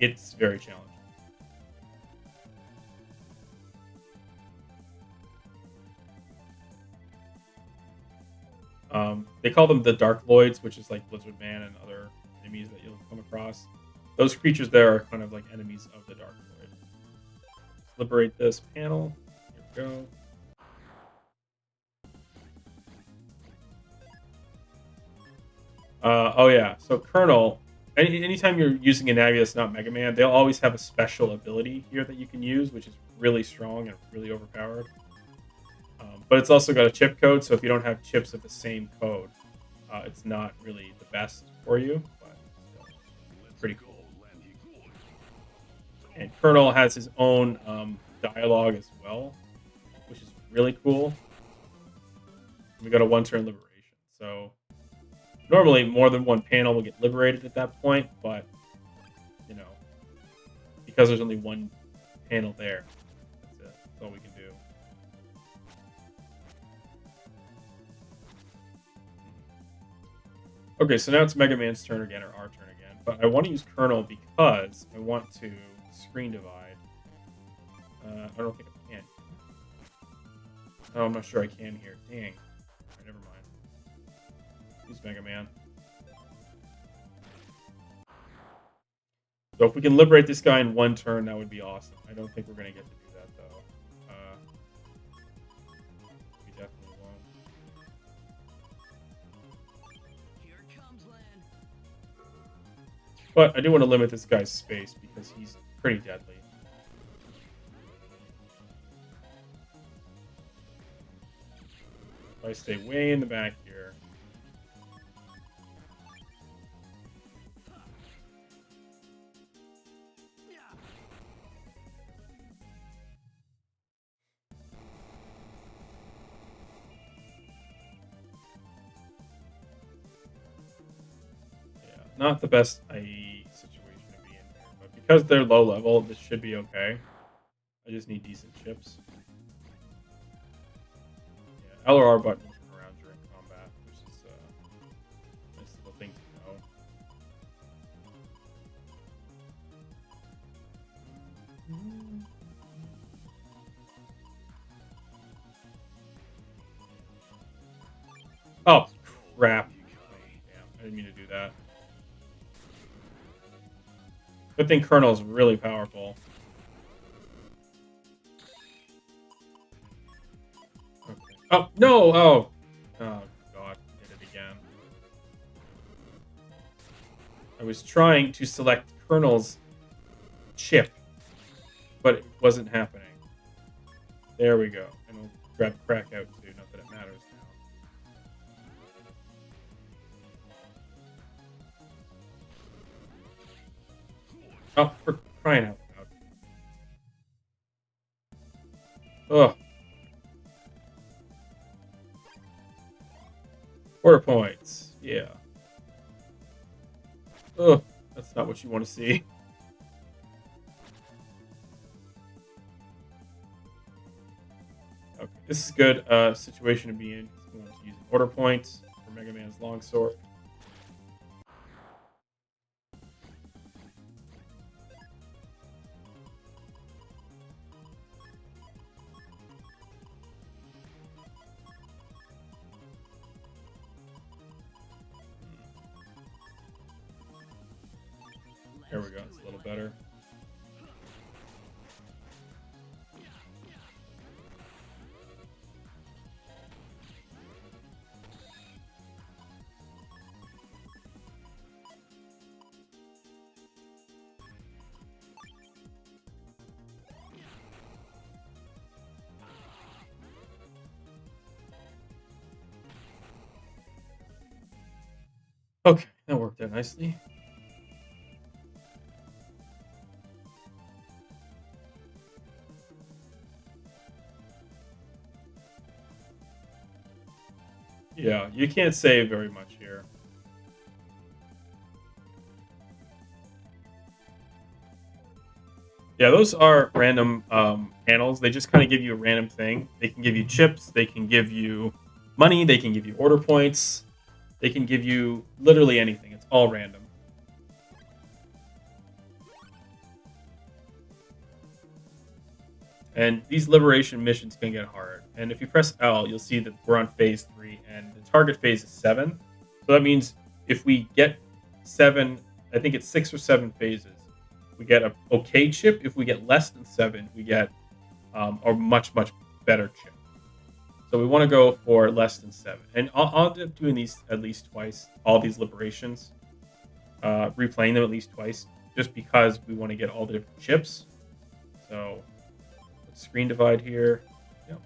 it's very challenging. They call them the Dark Lloids, which is like Blizzard Man and other enemies that you'll come across. Those creatures there are kind of like enemies of the Dark Lloid. Let's liberate this panel. Here we go. Oh yeah, so Colonel, Anytime you're using a Navi that's not Mega Man, they'll always have a special ability here that you can use, which is really strong and really overpowered. But it's also got a chip code, so if you don't have chips of the same code, it's not really the best for you, but it's pretty cool. And Colonel has his own dialogue as well, which is really cool. We got a one-turn liberation, so normally more than one panel will get liberated at that point, but you know, because there's only one panel there, that's it. That's all we can do. Okay, so now it's Mega Man's turn again, or our turn again. But I want to use Colonel because I want to screen divide. I don't think I can. Oh, I'm not sure I can here. Dang. Alright, never mind. Use Mega Man. So if we can liberate this guy in one turn, that would be awesome. I don't think we're going to get to do that, though. We definitely won't. Here comes land. But I do want to limit this guy's space because he's pretty deadly. If I stay way in the back here. Yeah, not the best IE situation to be in here. But because they're low level, this should be okay. I just need decent chips. Yeah, L or R button will turn around during combat, which is a nice little thing to know. Oh, crap. Damn, I didn't mean to do that. Good thing Colonel is really powerful. Okay. Oh, no! Oh! Oh, God. Did it again. I was trying to select Colonel's chip, but it wasn't happening. There we go. And we'll grab Crack out, too. Not that it matters now. Oh, for crying out loud. Ugh. Quarter points. Yeah. Ugh. That's not what you want to see. Okay. This is good situation to be in. We want to use order points for Mega Man's longsword. There we go. It's a little better. Okay, that worked out nicely. Yeah, you can't save very much here. Yeah, those are random panels. They just kind of give you a random thing. They can give you chips. They can give you money. They can give you order points. They can give you literally anything. It's all random. And these liberation missions can get hard. And if you press L, you'll see that we're on phase 3, and the target phase is 7. So that means if we get 7, I think it's 6 or 7 phases, we get a okay chip. If we get less than 7, we get a much, much better chip. So we want to go for less than 7. And I'll end up doing these at least twice, all these liberations. replaying them at least twice, just because we want to get all the different chips. So let's screen divide here. Yep.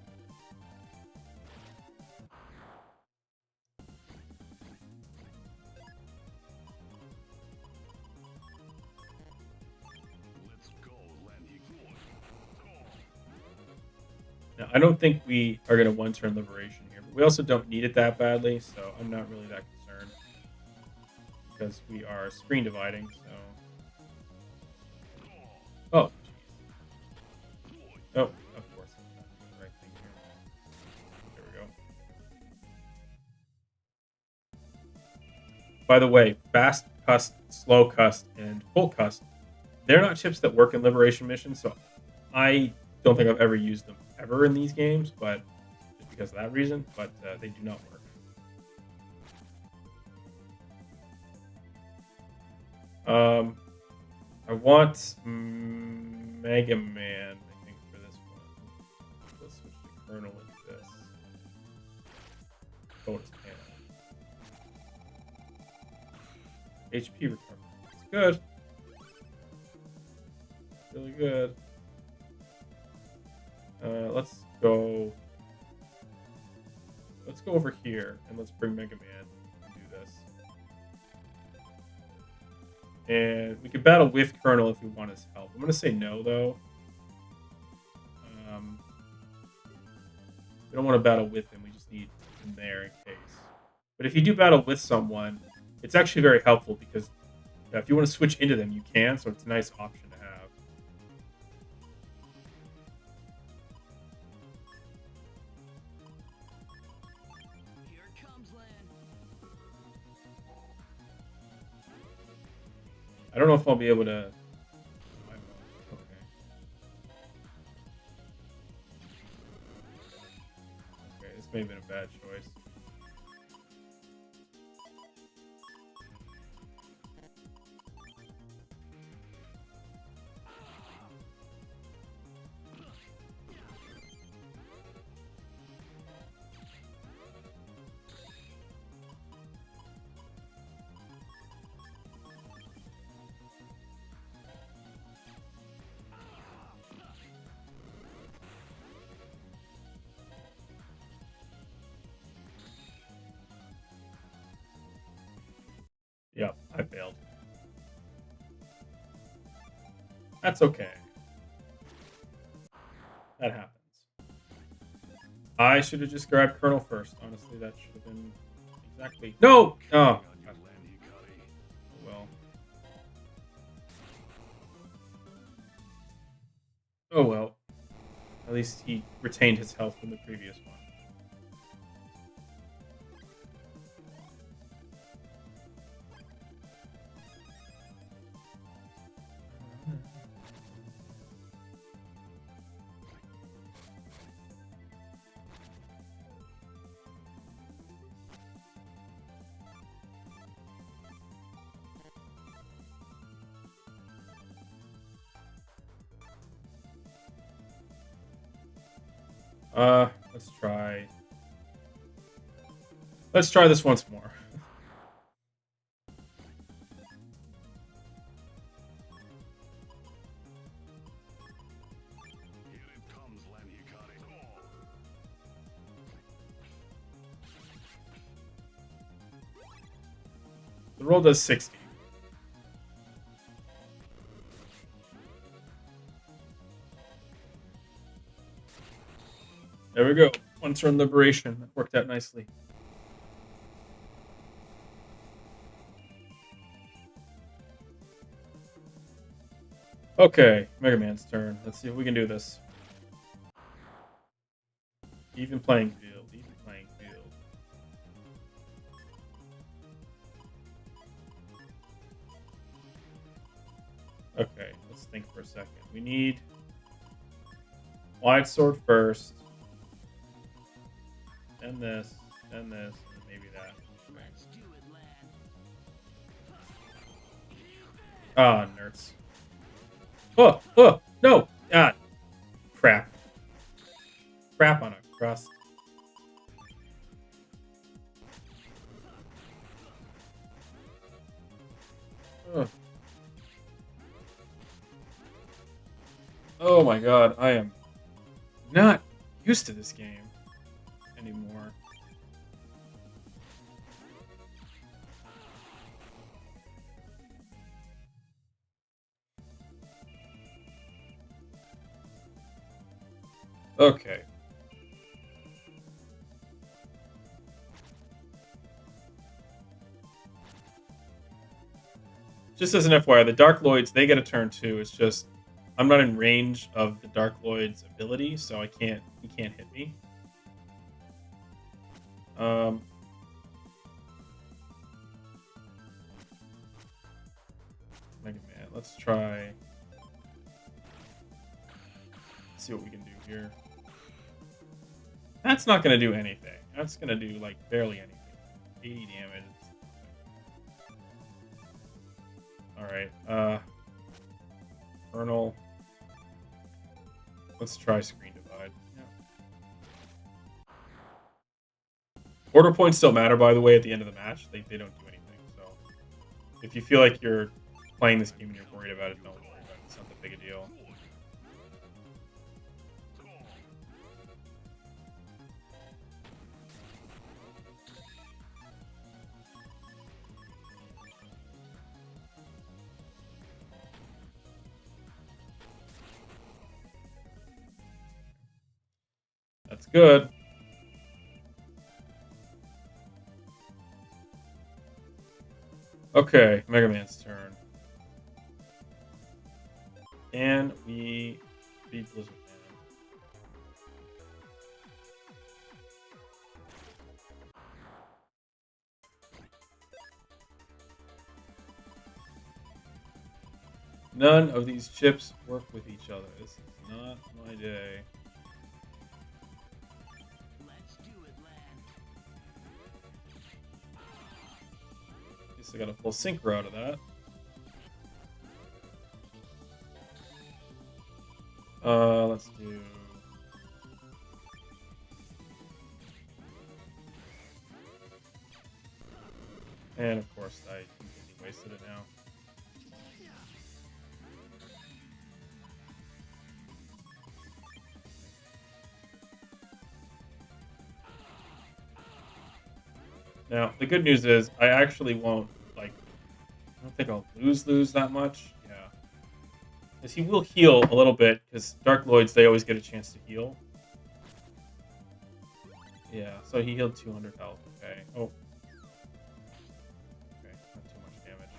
Now, I don't think we are going to one-turn Liberation here, but we also don't need it that badly, so I'm not really that concerned because we are screen dividing. So, oh, oh, of course, that's the right thing here. There we go. By the way, fast cust, slow cust, and full cust, they're not chips that work in Liberation missions, so I don't think I've ever used them ever in these games, but just because of that reason, but they do not work. I want Mega Man, I think, for this one. Let's switch the kernel into this. Bonus panel. HP recovery. It's good. Really good. Let's go over here and let's bring Mega Man and do this. And we could battle with Colonel if we want his help. I'm gonna say no though. We don't want to battle with him. We just need him there in case. But if you do battle with someone, it's actually very helpful because if you want to switch into them, you can. So it's a nice option to have. Here comes land. I don't know if I'll be able to. Okay. Okay, this may have been a bad choice. Yep, I failed. That's okay. That happens. I should have just grabbed Colonel first. Honestly, that should have been exactly. No! Oh, well. Oh well. At least he retained his health from the previous one. Let's try. Let's try this once more. The roll does 60. There we go. One turn liberation. That worked out nicely. Okay, Mega Man's turn. Let's see if we can do this. Even playing field. Even playing field. Okay, let's think for a second. We need wide sword first. Then this, and maybe that. Let's do it, lad. Ah, nerds. Oh, no! Ah, crap. Crap on a crust. Ugh. Oh my god, I am not used to this game anymore. Okay. Just as an FYI, the Dark Lloyds, they get a turn too. It's just I'm not in range of the Dark Lloyd's ability, so he can't hit me. Um Mega Man, let's try see what we can do here. That's not gonna do anything. That's gonna do like barely anything. 80 damage. Alright, Colonel. Let's try Screen Divide. Yeah. Order points still matter, by the way, at the end of the match. They don't do anything. So if you feel like you're playing this game and you're worried about it, don't worry about it. It's not that big a deal. That's good. Okay, Mega Man's turn. And we beat Blizzard Man. None of these chips work with each other. This is not my day. Let's do it, lad. At least I got a full synchro out of that. Let's do. And of course, I completely wasted it now. Now, the good news is I actually won't, like, I don't think I'll lose that much. Yeah. Because he will heal a little bit, because Dark Lloyds, they always get a chance to heal. Yeah, so he healed 200 health. Okay. Oh. Okay, not too much damage.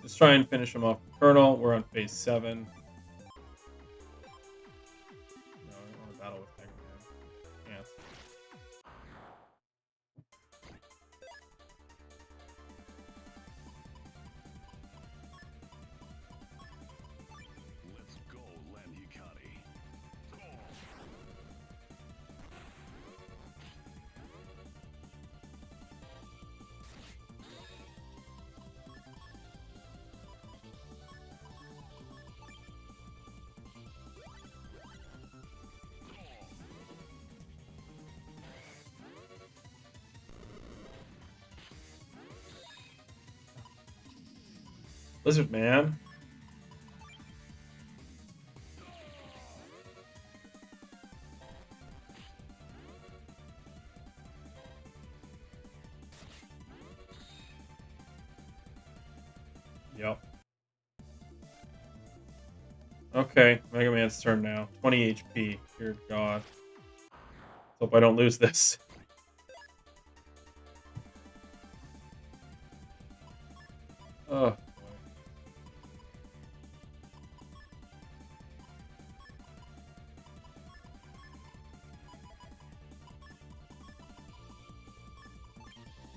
Let's try and finish him off with Colonel. We're on phase 7. No, I don't want to battle with Megaman. Yeah. Let's go, Landikari. Blizzard Man. Yep. Okay, Mega Man's turn now. 20 HP. Dear God. Hope I don't lose this. Oh, boy.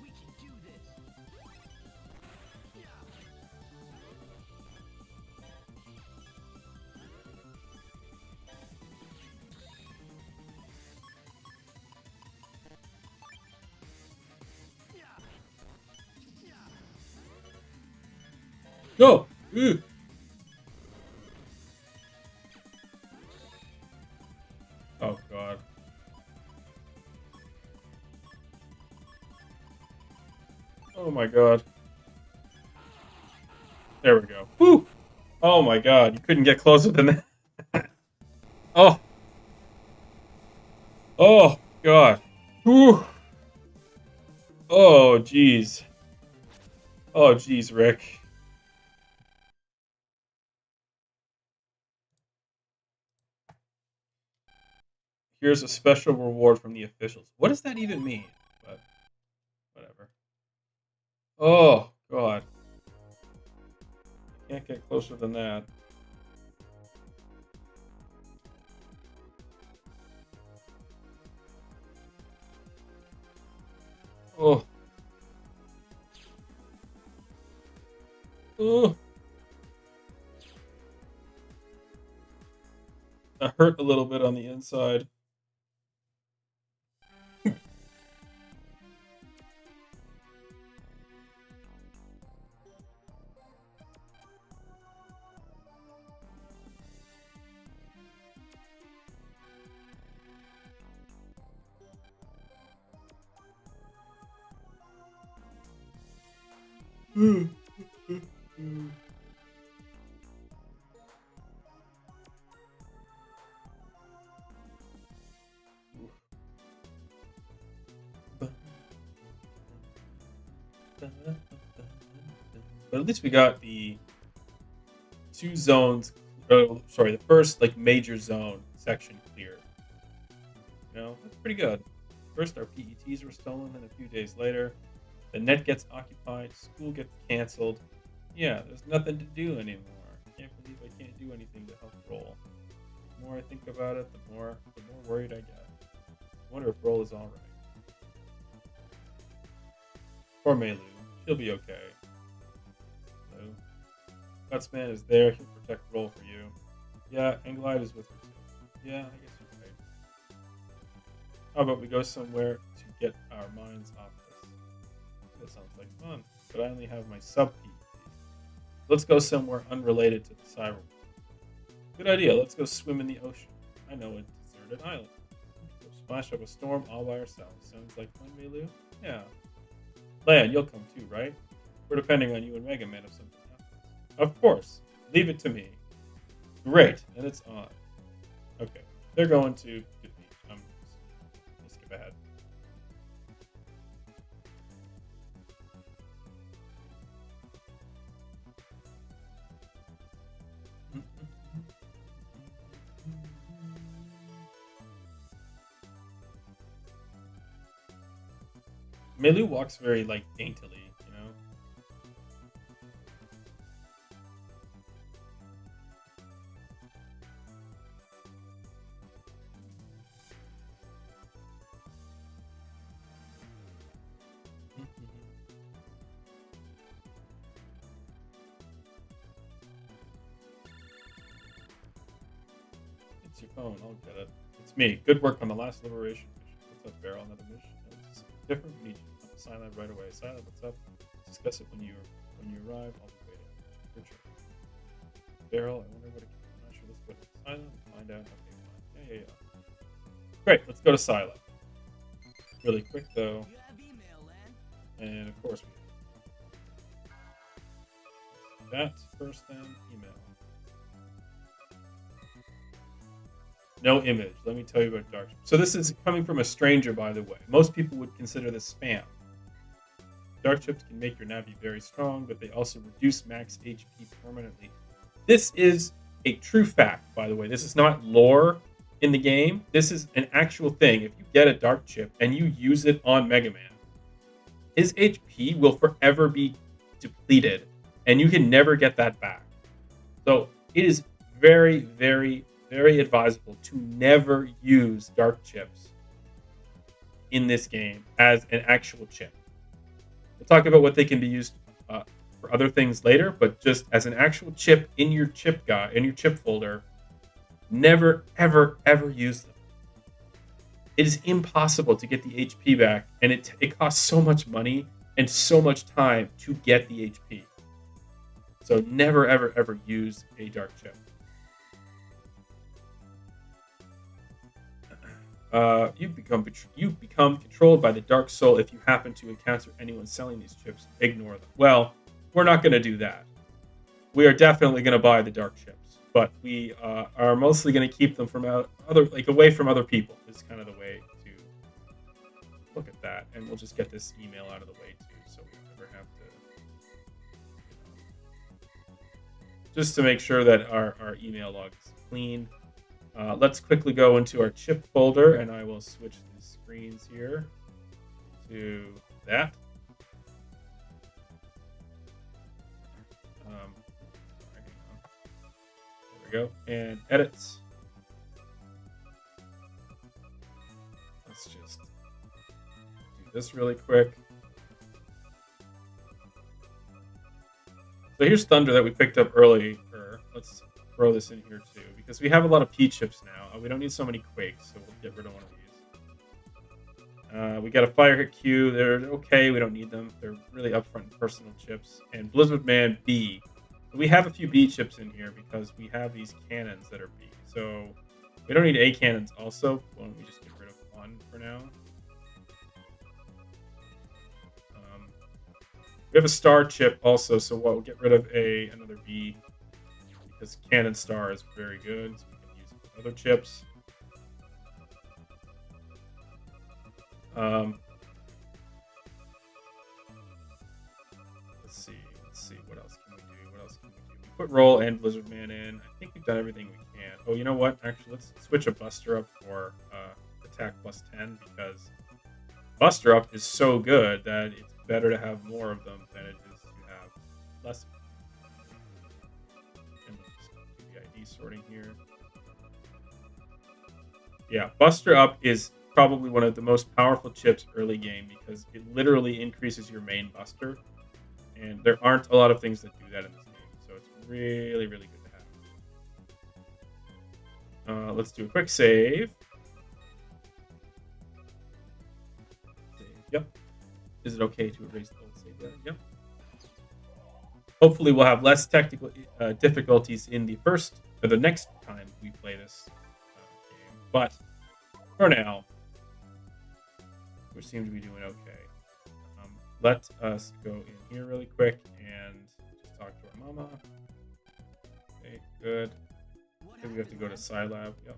We can do this. No! Ugh. Oh, God. Oh my god. There we go. Whew. Oh my god. You couldn't get closer than that. Oh. Oh god. Whew. Oh jeez. Oh jeez, Rick. Here's a special reward from the officials. What does that even mean? But whatever. Oh god. Can't get closer than that. Oh. Oh. That hurt a little bit on the inside. But at least we got the two zones. Oh, sorry, the first like major zone section cleared. You know, that's pretty good. First, our PETs were stolen, and a few days later, the net gets occupied, school gets canceled. Yeah, there's nothing to do anymore. I can't believe I can't do anything to help Roll. The more I think about it, the more worried I get. I wonder if Roll is all right. Poor Melu. She'll be okay. So, Gutsman is there. He'll protect Roll for you. Yeah, Anglide is with her too. Yeah, I guess you're right. How about we go somewhere to get our minds off this? That sounds like fun, but I only have my sub-PET. Let's go somewhere unrelated to the cyber world. Good idea. Let's go swim in the ocean. I know a deserted island. Go splash up a storm all by ourselves. Sounds like fun, Melu? Yeah. Lan, you'll come too, right? We're depending on you and Megaman if something happens. Of course. Leave it to me. Great. And it's on. Okay. They're going to get me. I'm gonna skip ahead. Melu walks very like daintily, you know. It's your phone. I'll get it. It's me. Good work on the last liberation mission. What's up, Barrel? Another mission? No, it's different. We need you. I'm Silent right away. Silent, what's up? Discuss it when you arrive. I'll be waiting. Richard. Barrel, I wonder what it can. I'm not sure. Let's go to Silent. Find out. Okay, fine. Yeah. Great. Let's go to Silent. Really quick though. You have email, Lan. And of course we have that first, then email. No image. Let me tell you about Dark. So this is coming from a stranger, by the way. Most people would consider this spam. Dark chips can make your Navi very strong, but they also reduce max HP permanently. This is a true fact, by the way. This is not lore in the game. This is an actual thing. If you get a Dark chip and you use it on Mega Man, his HP will forever be depleted, and you can never get that back. So it is very, very, very advisable to never use Dark chips in this game as an actual chip. We'll talk about what they can be used for other things later, but just as an actual chip in your chip folder, never, ever, ever use them. It is impossible to get the HP back, and it costs so much money and so much time to get the HP. So never, ever, ever use a Dark chip. You become controlled by the dark soul if you happen to encounter anyone selling these chips. Ignore them. Well, we're not going to do that. We are definitely going to buy the dark chips, but we are mostly going to keep them from away from other people. Is kind of the way to look at that, and we'll just get this email out of the way too, so we never have to. Just to make sure that our email log is clean. Let's quickly go into our chip folder, and I will switch the screens here to that. There we go. And edits. Let's just do this really quick. So here's Thunder that we picked up earlier. Let's throw this in here too, because we have a lot of P chips now. We don't need so many Quakes, so we'll get rid of one of these. We got a Fire Hit Q. They're okay. We don't need them. They're really upfront and personal chips. And Blizzardman B. We have a few B chips in here because we have these cannons that are B. So we don't need A cannons also. Why don't we just get rid of one for now? We have a Star chip also, so we'll get rid of another B. Because Cannon Star is very good, so we can use it with other chips. Let's see. What else can we do? We put Roll and Blizzardman in. I think we've done everything we can. Oh, you know what? Actually, let's switch a Buster Up for Attack plus 10, because Buster Up is so good that it's better to have more of them than it is to have less of them. Sorting here. Yeah, Buster Up is probably one of the most powerful chips early game because it literally increases your main Buster, and there aren't a lot of things that do that in this game, so it's really, really good to have. Let's do a quick save. Yep. Is it okay to erase the old save there? Yep. Hopefully, we'll have less technical difficulties in the next time we play this game. But for now, we seem to be doing okay. Let us go in here really quick and just talk to our mama. Okay, good. I think we have to go to Scilab. Yep.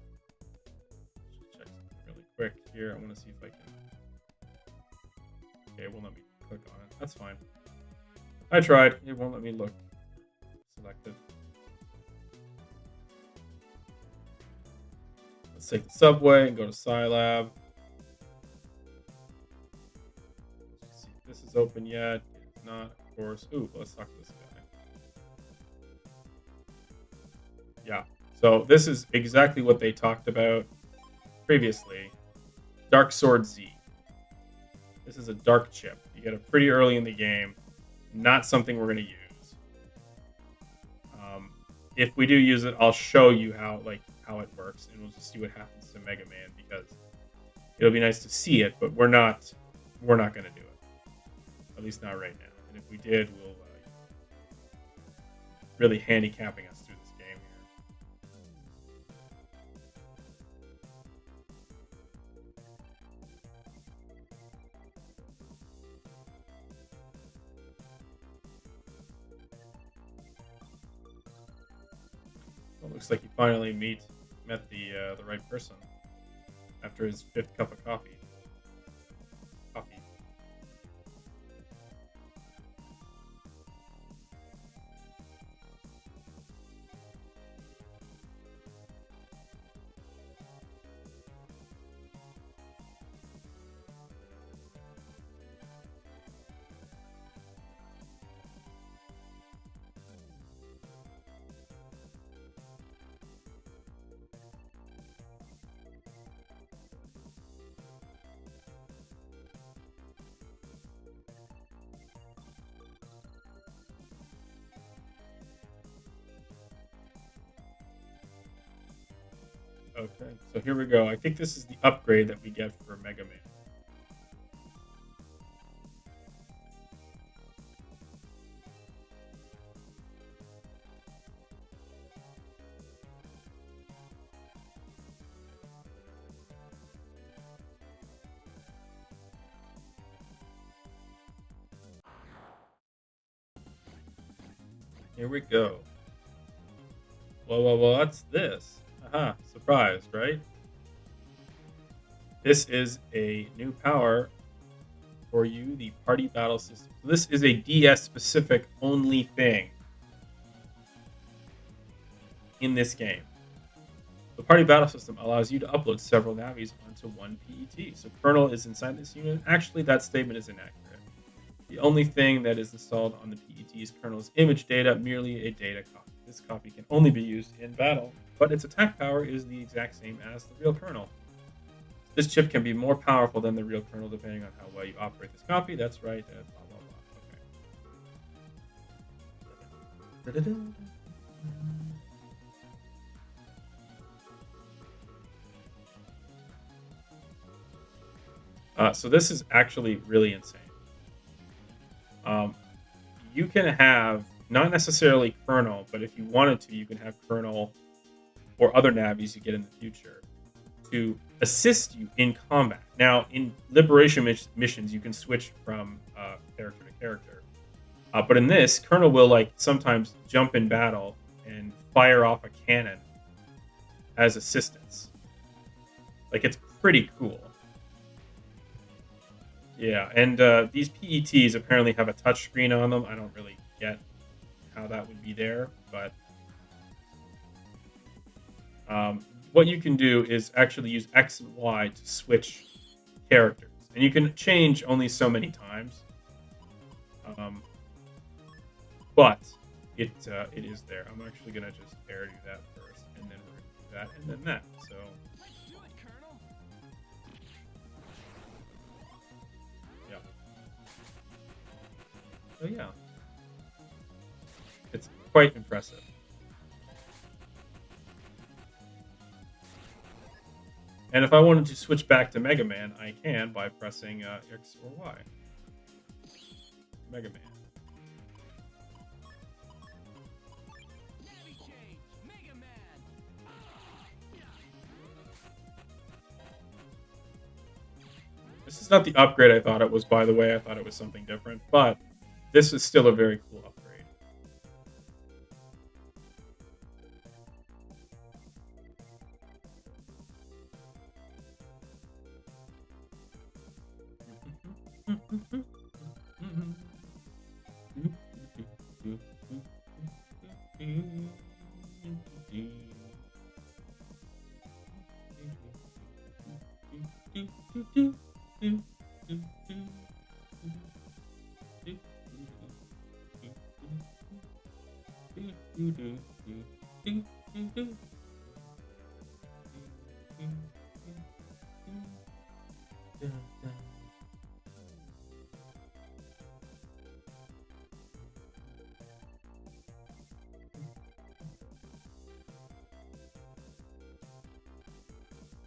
Just check something really quick here. I want to see if I can. Okay, it won't let me click on it. That's fine. I tried. It won't let me look selected. Let's take the subway and go to Scilab. Let's see if this is open yet. It's not, of course. Ooh, let's talk to this guy. Yeah. So this is exactly what they talked about previously. Dark Sword Z. This is a dark chip. You get it pretty early in the game. Not something we're going to use. If we do use it, I'll show you how it works, and we'll just see what happens to Mega Man, because it'll be nice to see it, but we're not going to do it. At least not right now. And if we did, we'll really handicapping us through this game here. Well, looks like he finally met the right person after his 5th cup of coffee. Okay, so here we go. I think this is the upgrade that we get for Mega Man. Here we go. Well, what's this? Aha, surprised, right? This is a new power for you, the party battle system. So this is a DS specific only thing in this game. The party battle system allows you to upload several navis onto one PET. So kernel is inside this unit. Actually, that statement is inaccurate. The only thing that is installed on the PET is kernel's image data, merely a data copy. This copy can only be used in battle, but its attack power is the exact same as the real kernel. This chip can be more powerful than the real kernel depending on how well you operate this copy. That's right. Blah, blah, blah. Okay. So this is actually really insane. You can have not necessarily kernel, but if you wanted to, you can have kernel or other navis you get in the future to assist you in combat. Now, in liberation missions, you can switch from character to character. But in this, Colonel will like sometimes jump in battle and fire off a cannon as assistance. Like, it's pretty cool. Yeah, and these PETs apparently have a touch screen on them. I don't really get how that would be there, but what you can do is actually use X and Y to switch characters, and you can change only so many times. But it is there. I'm actually gonna just air do that first, and then we're gonna do that, and then that. So. Let's do it, Colonel. Yeah. So yeah, it's quite impressive. And if I wanted to switch back to Mega Man, I can by pressing X or Y. Mega Man. Navi change, Megaman. This is not the upgrade I thought it was, by the way. I thought it was something different, but this is still a very cool upgrade.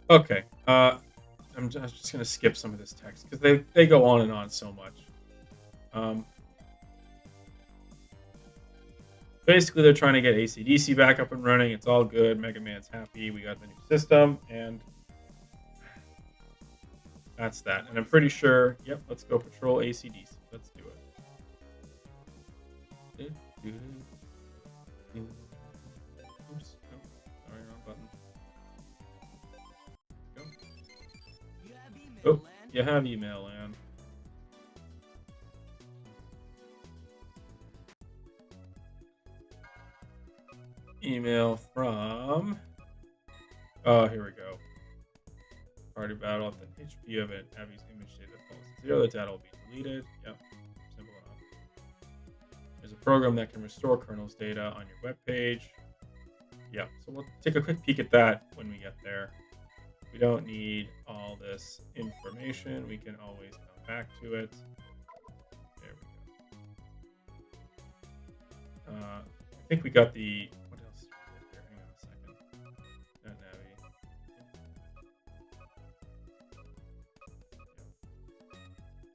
Okay, I'm just going to skip some of this text because they go on and on so much. Basically, they're trying to get AC/DC back up and running. It's all good. Mega Man's happy. We got the new system, and that's that. And I'm pretty sure, yep, let's go patrol AC/DC. Let's do it. Oops. Nope. Sorry, wrong button. Go. You have email, Oh, Lan. you have email, Lan. Email from... Oh, here we go. Party battle. If the HP of it, Abby's image data falls to 0, the data will be deleted. Yep, simple enough. There's a program that can restore kernel's data on your web page. Yep, so we'll take a quick peek at that when we get there. We don't need all this information. We can always come back to it. There we go. I think we got the... What else? Here, hang on a second. Not Navi.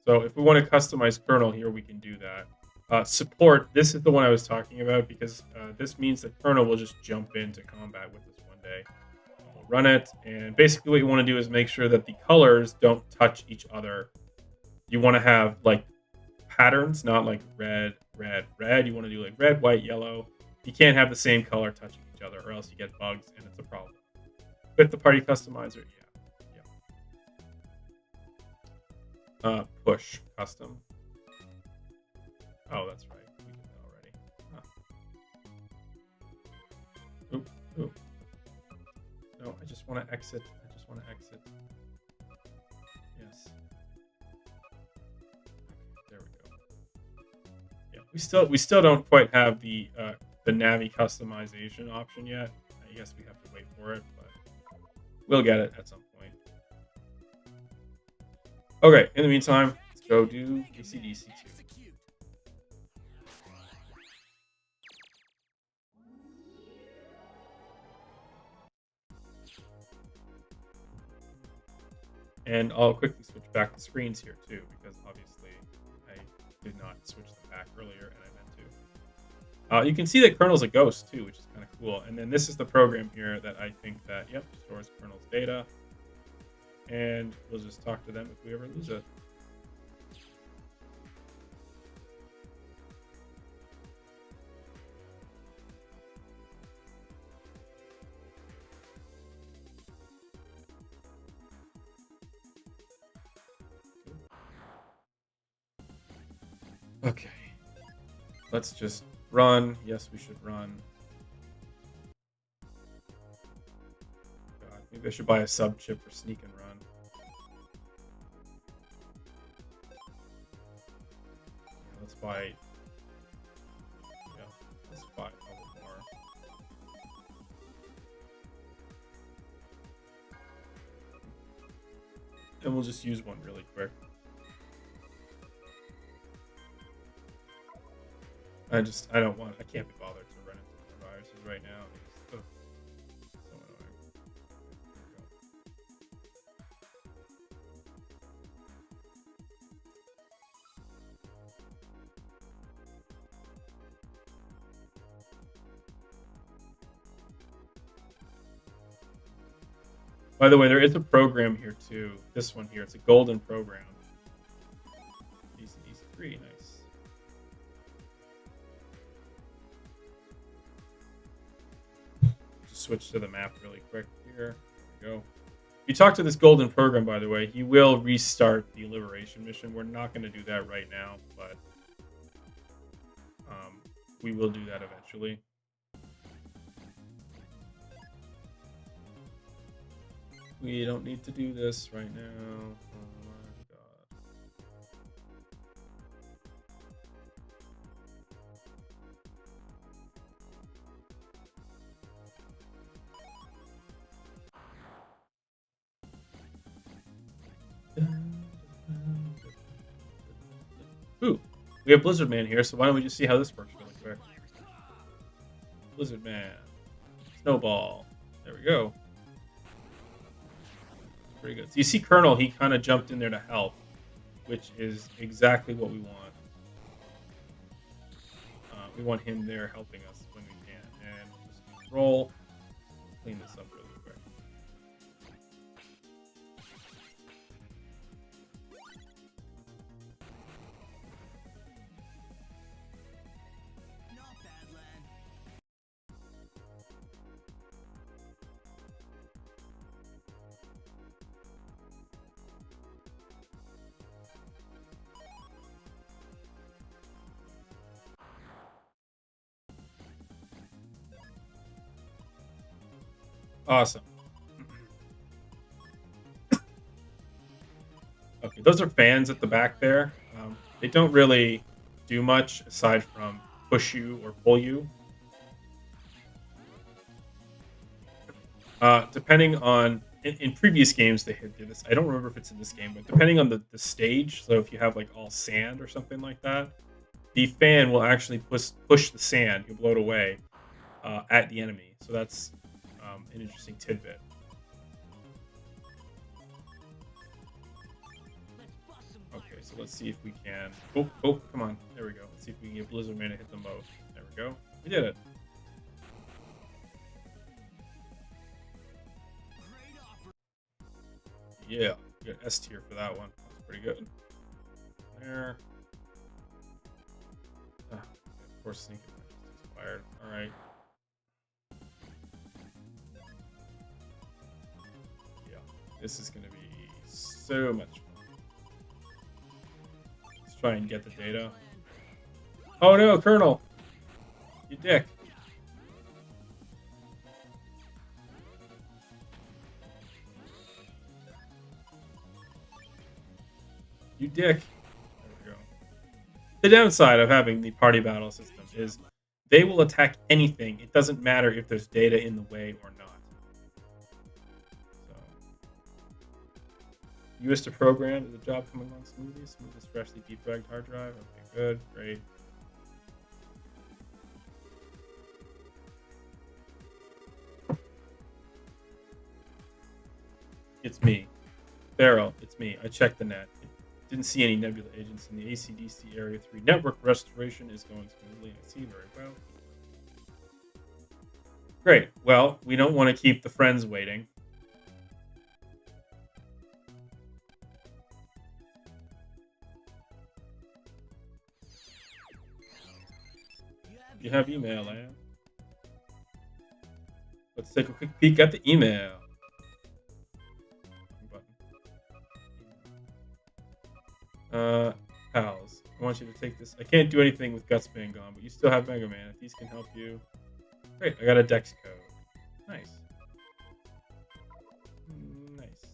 So if we want to customize kernel here, we can do that. Support, this is the one I was talking about because this means that kernel will just jump into combat with us one day. We'll run it, and basically what you want to do is make sure that the colors don't touch each other. You want to have like patterns, not like red, red, red. You want to do like red, white, yellow. You can't have the same color touching each other, or else you get bugs, and it's a problem. With the party customizer, yeah. Push custom. Oh, that's right. We did that already. Huh. Oop, oop. No, I just want to exit. I just want to exit. Yes. There we go. Yeah, we still don't quite have the Navi customization option yet. I guess we have to wait for it, but we'll get it at some point. Okay, in the meantime, let's go do ACDC 2. And I'll quickly switch back the screens here too, because obviously I did not switch them back earlier, and I meant to. You can see that kernel's a ghost too, which is kind of cool. And then this is the program here that I think that, yep, stores kernel's data. And we'll just talk to them if we ever lose it. Okay. Let's just run. Yes, we should run. God, maybe I should buy a sub chip for sneak and run. Yeah, let's buy. Yeah, let's buy a couple more. And we'll just use one really quick. I can't be bothered to run into the viruses right now. It's so annoying. By the way, there is a program here too. This one here, it's a golden program. ACDC 3, nice. Switch to the map really quick here. There we go. If you talk to this golden program, by the way, he will restart the liberation mission. We're not going to do that right now, but we will do that eventually. We don't need to do this right now. Oh my god. Ooh, we have Blizzard Man here, so why don't we just see how this works really quick. Blizzard Man. Snowball. There we go. Pretty good. So you see Colonel, he kind of jumped in there to help, which is exactly what we want. We want him there helping us when we can. And we'll just roll. Clean this up really quick. Not bad, lad. Awesome. Okay, those are fans at the back there. They don't really do much aside from push you or pull you. Depending on in previous games they did this. I don't remember if it's in this game, but depending on the stage, so if you have like all sand or something like that, the fan will actually push the sand, you blow it away at the enemy. So that's an interesting tidbit. Let's bust some Okay, so let's see if we can. Oh, come on. There we go. Let's see if we can get Blizzard Man to hit the most. There we go. We did it. great offer. Yeah, we got S tier for that one. That's pretty good. There. Of course, Sneak Attack just expired. All right. Yeah, this is going to be so much fun. Let's try and get the data. Oh no, Colonel! You dick. You dick. There we go. The downside of having the party battle system is they will attack anything. It doesn't matter if there's data in the way or not. So, US to program, is the job coming along smoothly? Smooth as freshly defragged hard drive. Okay, good, great. It's me. Barrel, it's me. I checked the net. Didn't see any Nebula agents in the ACDC Area 3. Network restoration is going smoothly. I see very well. Great. Well, we don't want to keep the friends waiting. You have email, Anne. Let's take a quick peek at the email. Pals, I want you to take this. I can't do anything with Guts being gone, but you still have Mega Man. If these can help you. Great, I got a Dex code. Nice. Nice.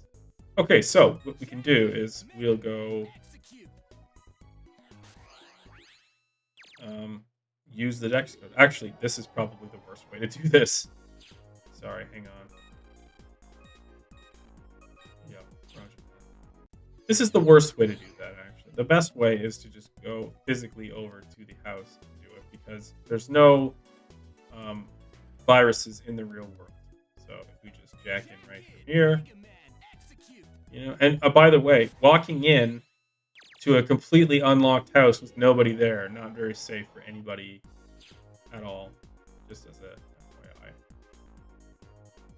Okay, so what we can do is we'll go use the Dex code. Actually, this is probably the worst way to do this. Sorry, hang on. Yeah, roger. This is the worst way to do that, actually. The best way is to just go physically over to the house and do it because there's no viruses in the real world. So if we just jack in right through here, you know, and by the way, walking in to a completely unlocked house with nobody there, not very safe for anybody at all, just as a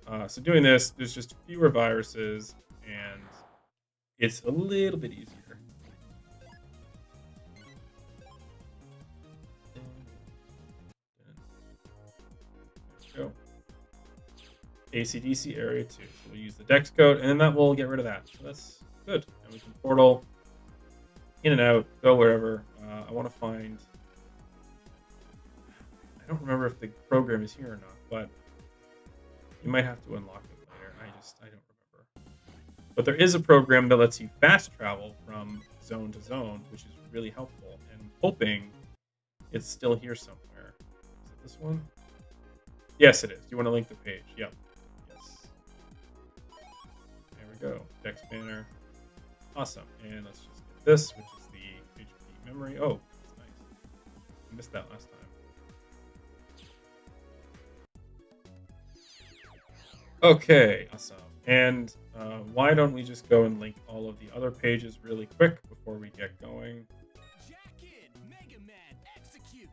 FYI. So doing this, there's just fewer viruses and it's a little bit easier. There we go. ACDC Area 2. So we'll use the Dex code, and then that will get rid of that. So that's good. And we can portal in and out, go wherever. I want to find... I don't remember if the program is here or not, but you might have to unlock it later. I don't remember. But there is a program that lets you fast travel from zone to zone, which is really helpful. And I'm hoping it's still here somewhere. Is it this one? Yes, it is. Do you want to link the page? Yep. Yes. There we go. Dex banner. Awesome. And let's just get this, which is the HP memory. Oh, that's nice. I missed that last time. Okay, awesome. And why don't we just go and link all of the other pages really quick before we get going? Megaman, execute.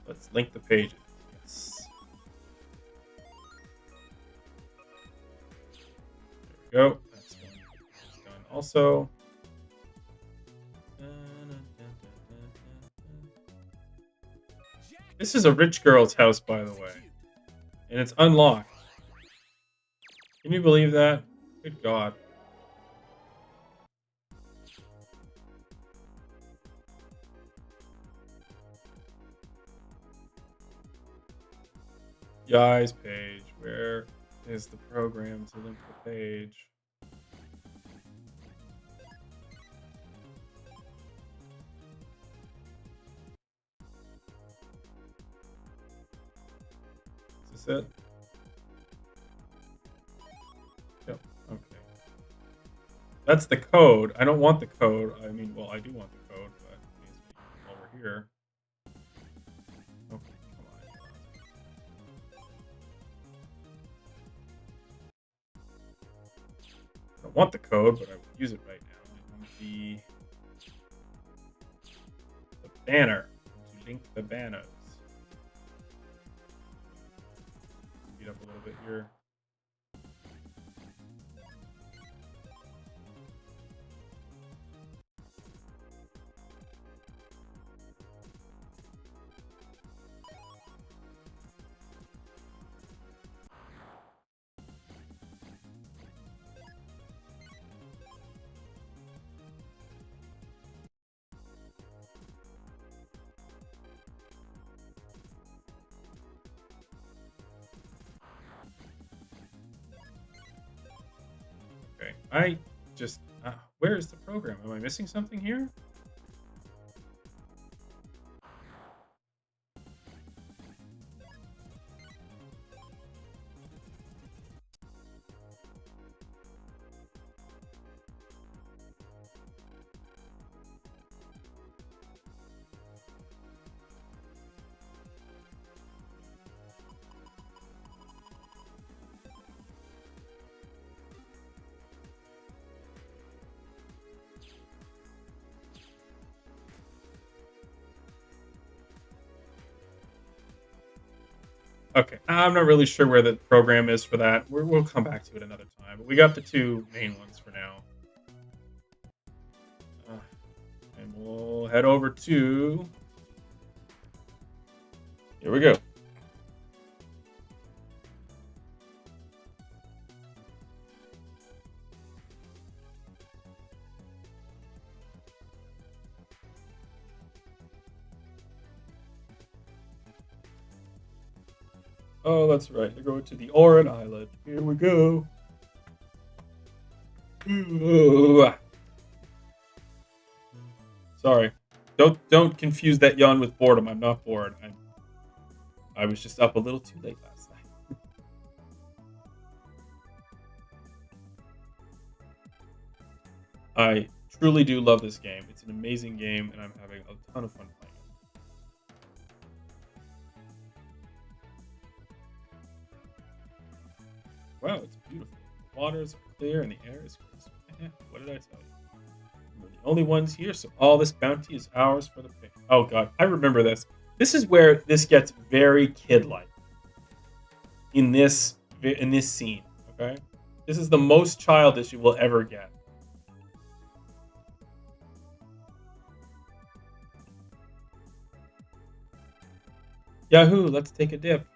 Let's link the pages. Yes. There we go. That's one that's done also. This is a rich girl's house, by the way. And it's unlocked. Can you believe that? Good God. Yai's page. Where is the program to link the page? Is this it? Yep. Okay. That's the code. I don't want the code. I mean, well, I do want the code, but it needs to be over here. Okay, come on. I don't want the code, but I will use it right now. I want the banner. To link the banners. Speed up a little bit here. Okay, I just where is the program? Am I missing something here? Okay, I'm not really sure where the program is for that. We'll come back to it another time. But we got the two main ones for now. And we'll head over to... Here we go. Oh, that's right. They're going to the Oran Island. Here we go. Ooh. Sorry. Don't confuse that yawn with boredom. I'm not bored. I was just up a little too late last night. I truly do love this game. It's an amazing game, and I'm having a ton of fun playing it. Wow, it's beautiful. The waters are clear and the air is crisp. What did I tell you? We're the only ones here, so all this bounty is ours for the pick. Oh god, I remember this. This is where this gets very kid-like. In this scene, okay? This is the most childish you will ever get. Yahoo, let's take a dip.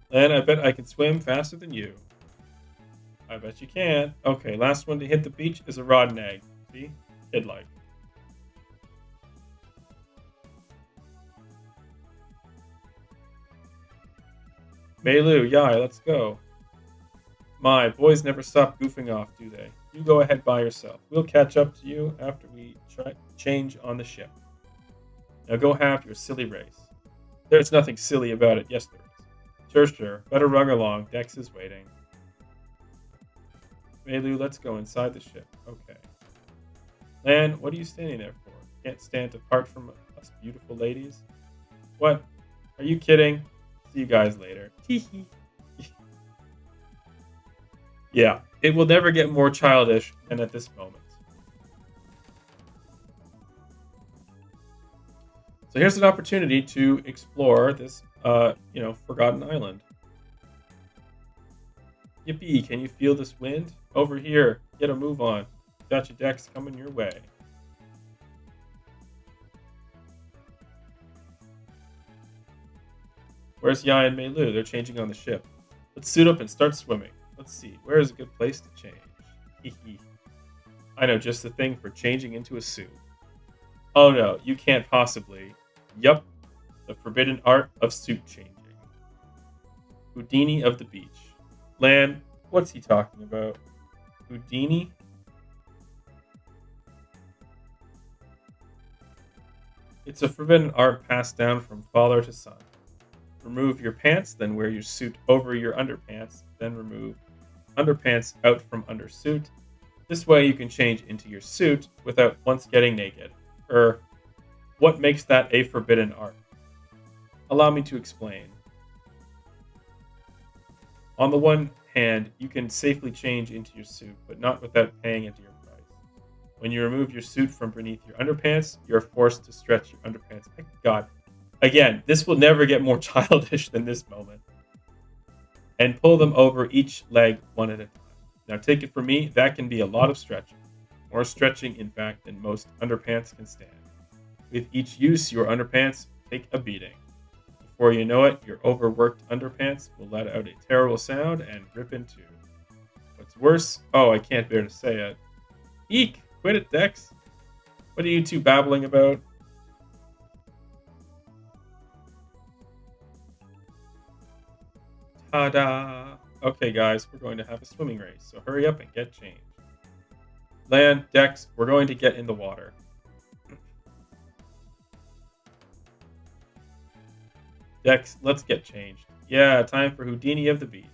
And I bet I can swim faster than you. I bet you can. Okay, last one to hit the beach is a rotten egg. See? Kid-like. Meilu, Yai, let's go. My, boys never stop goofing off, do they? You go ahead by yourself. We'll catch up to you after we change on the ship. Now go have your silly race. There's nothing silly about it. Yes, there is. Sure. Better run along. Dex is waiting. Meilu, let's go inside the ship. Okay. Lan, what are you standing there for? Can't stand apart from us beautiful ladies? What? Are you kidding? See you guys later. Teehee. Yeah, it will never get more childish than at this moment. So here's an opportunity to explore this, forgotten island. Yippee, can you feel this wind? Over here, get a move on. Got your decks coming your way. Where's Yai and Meilu? They're changing on the ship. Let's suit up and start swimming. Let's see, where is a good place to change? Hehe. I know just the thing for changing into a suit. Oh no, you can't possibly. Yup, the forbidden art of suit changing. Houdini of the beach. Lan, what's he talking about? Houdini? It's a forbidden art passed down from father to son. Remove your pants, then wear your suit over your underpants, then remove underpants out from under suit. This way you can change into your suit without once getting naked. What makes that a forbidden art? Allow me to explain. On the one hand, you can safely change into your suit, but not without paying into your price. When you remove your suit from beneath your underpants, you're forced to stretch your underpants. My God. Again, this will never get more childish than this moment. And pull them over each leg one at a time. Now, take it from me, that can be a lot of stretching. More stretching, in fact, than most underpants can stand. With each use, your underpants take a beating. Before you know it, your overworked underpants will let out a terrible sound and rip in two. What's worse, oh, I can't bear to say it. Eek! Quit it, Dex. What are you two babbling about? Ta-da! Okay, guys, we're going to have a swimming race, so hurry up and get changed. Land, Dex, we're going to get in the water. Dex, let's get changed. Yeah, time for Houdini of the beach.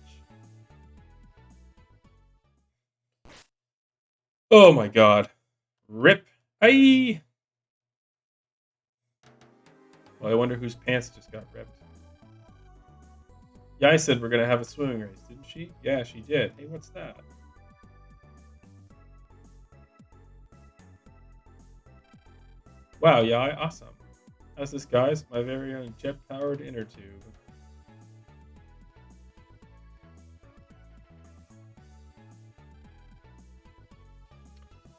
Oh my god. Rip. Aye. Well, I wonder whose pants just got ripped. Yeah, I said we're going to have a swimming race, didn't she? Yeah, she did. Hey, what's that? Wow, yeah, awesome. How's this, guys? My very own jet-powered inner tube.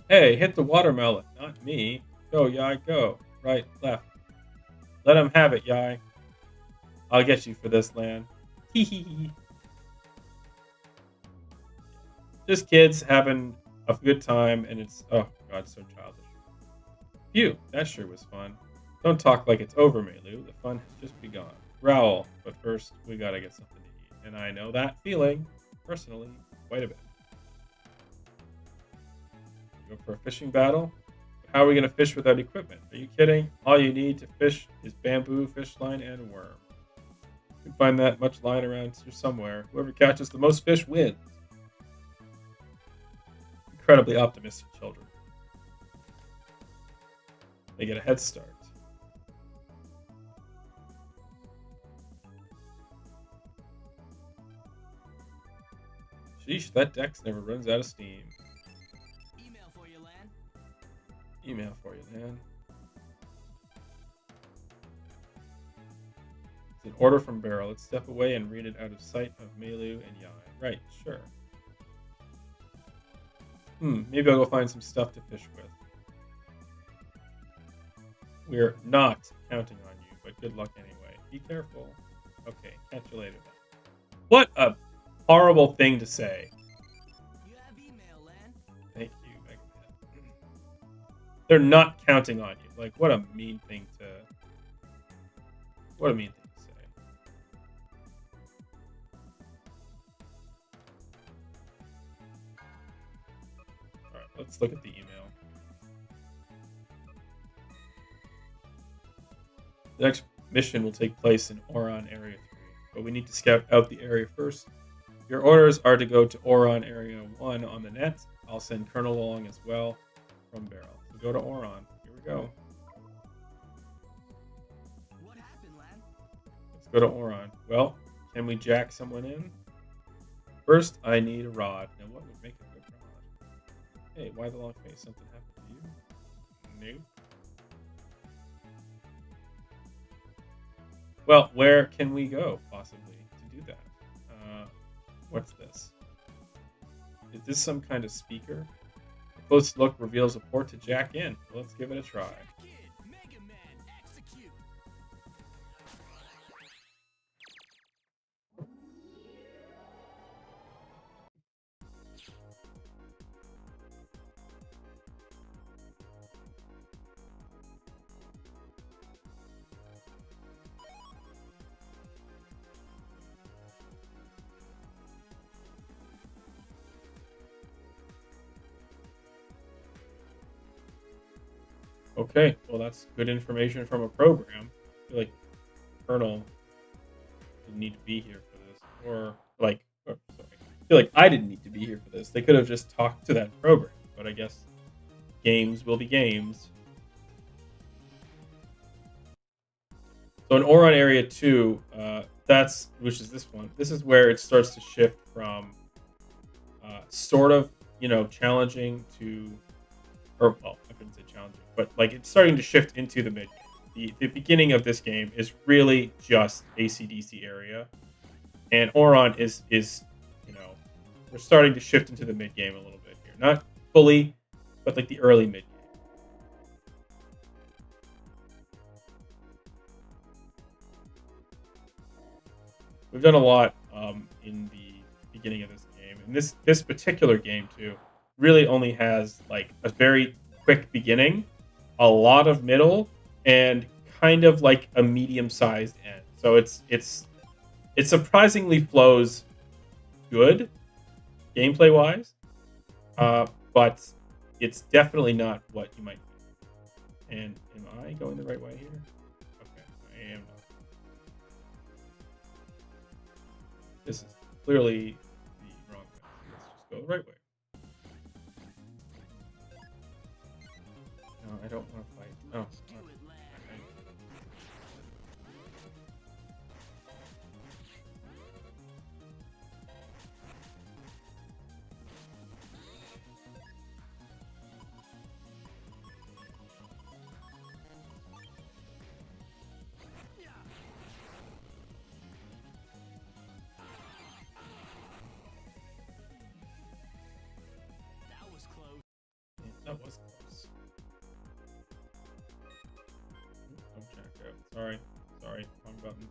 Hey, hit the watermelon, not me. Go, Yai, go. Right, left. Let him have it, Yai. I'll get you for this, Lan. Hee hee hee. Just kids having a good time, and it's, oh god, so childish. Phew, that sure was fun. Don't talk like it's over, Melu. The fun has just begun. Growl, but first, we gotta get something to eat. And I know that feeling, personally, quite a bit. Go for a fishing battle? How are we gonna fish without equipment? Are you kidding? All you need to fish is bamboo, fish line, and worm. You can find that much lying around here somewhere. Whoever catches the most fish wins. Incredibly optimistic children. They get a head start. Sheesh, that Dex never runs out of steam. Email for you, Lan. Email for you, man. It's an order from Barrel. Let's step away and read it out of sight of Melu and Yai. Right, sure. Maybe I'll go find some stuff to fish with. We're not counting on you, but good luck anyway. Be careful. Okay, catch you later then. What a horrible thing to say. You have email, Lan. Thank you, Megaman. They're not counting on you. Like, what a mean thing to... What a mean thing to say. Alright, let's look at the email. The next mission will take place in Oron Area 3, but we need to scout out the area first. Your orders are to go to Oron Area 1 on the net. I'll send Colonel along as well from Barrel. So go to Oron. Here we go. What happened, Lan? Let's go to Oron. Well, can we jack someone in? First, I need a rod. Now, what would make a good rod? Hey, why the long face? Something happened to you? Nope. Well, where can we go, possibly, to do that? What's this? Is this some kind of speaker? A close look reveals a port to jack in. Well, let's give it a try. Kid, Megaman, execute. Okay, well, that's good information from a program. I feel like Colonel didn't need to be here for this. Sorry. I feel like I didn't need to be here for this. They could have just talked to that program, but I guess games will be games. So in Oron Area 2, which is this one, this is where it starts to shift from sort of, challenging to or well, I couldn't say challenging, but like it's starting to shift into the mid game. The beginning of this game is really just ACDC area, and Oron is you know we're starting to shift into the mid game a little bit here, not fully, but like the early mid game. We've done a lot in the beginning of this game, and this particular game too really only has like a very quick beginning, a lot of middle, and kind of like a medium sized end. So it surprisingly flows good gameplay wise, but it's definitely not what you might think. And am I going the right way here? Okay, I am not. This is clearly the wrong way. So let's just go the right way. No, I don't want to fight. Oh, Let's do it, lad. okay. That was close. Yeah, that was close. Don't check out. Sorry. Sorry. Wrong button.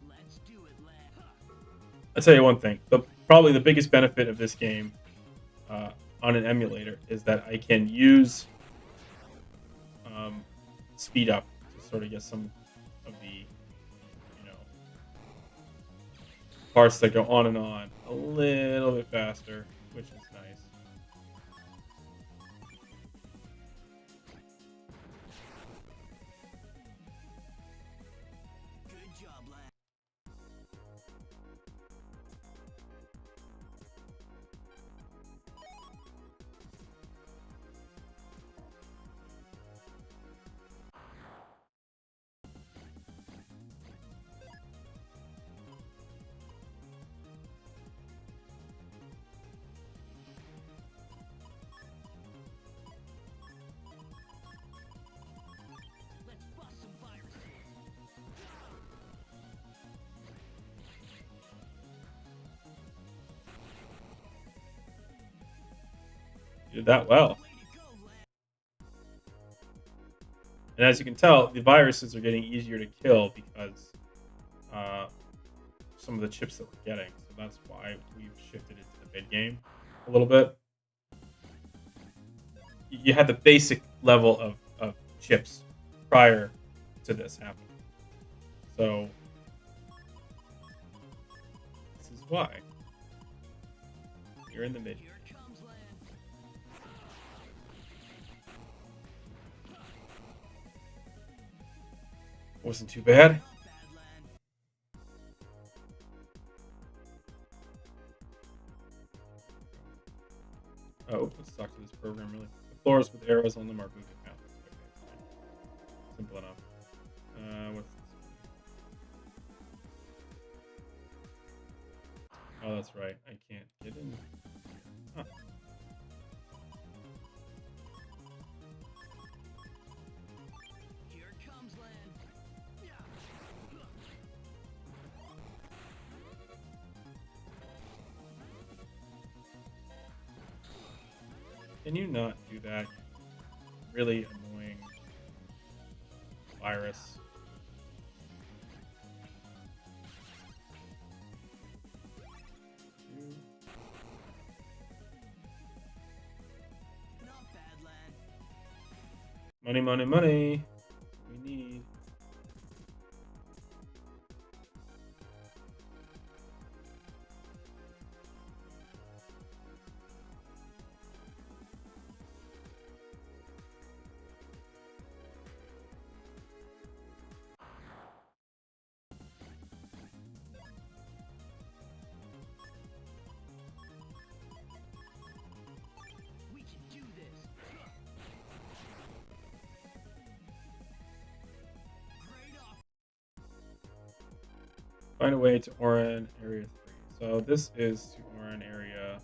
Let's do it, lad. Huh. I'll tell you one thing. Probably the biggest benefit of this game on an emulator is that I can use speed up to sort of get some of the parts that go on and on a little bit faster, which is nice. Good job, lad. Let's bust some viruses. You did that well. Way to go, lad. And as you can tell, the viruses are getting easier to kill because some of the chips that we're getting. So that's why we've shifted into the mid game a little bit. You had the basic level of chips prior to this happening. So this is why you're in the mid. Here it comes, lad. Wasn't too bad. Not bad, lad. Oh, let's talk to this program really. The floors with arrows on them are moving paths. Okay, fine. Simple enough. What's this? Oh, that's right. I can't get in. Huh. Here it comes, lad. Yeah. Can you not do that? Really annoying virus. Not bad, lad. Money, money, money. We need. We can do this. Find a way to Oran Area 3. So this is to Oran Area.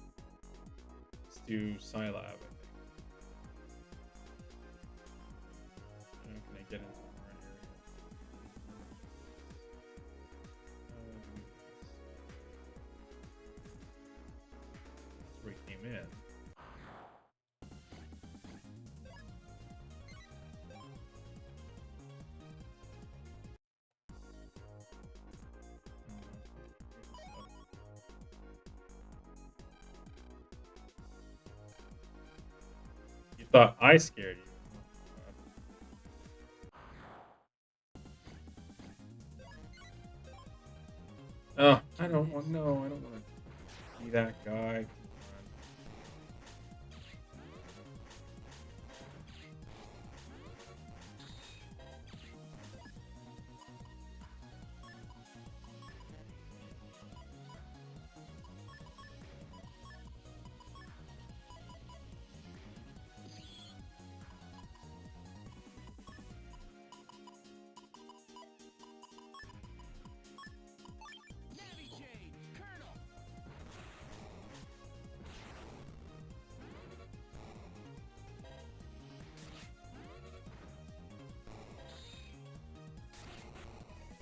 Let's do Scilab, I think. How can I get into Oran Area? That's where we came in. You thought I scared you. Oh, I don't want. No, I don't want to be that guy. Navy chain, Colonel.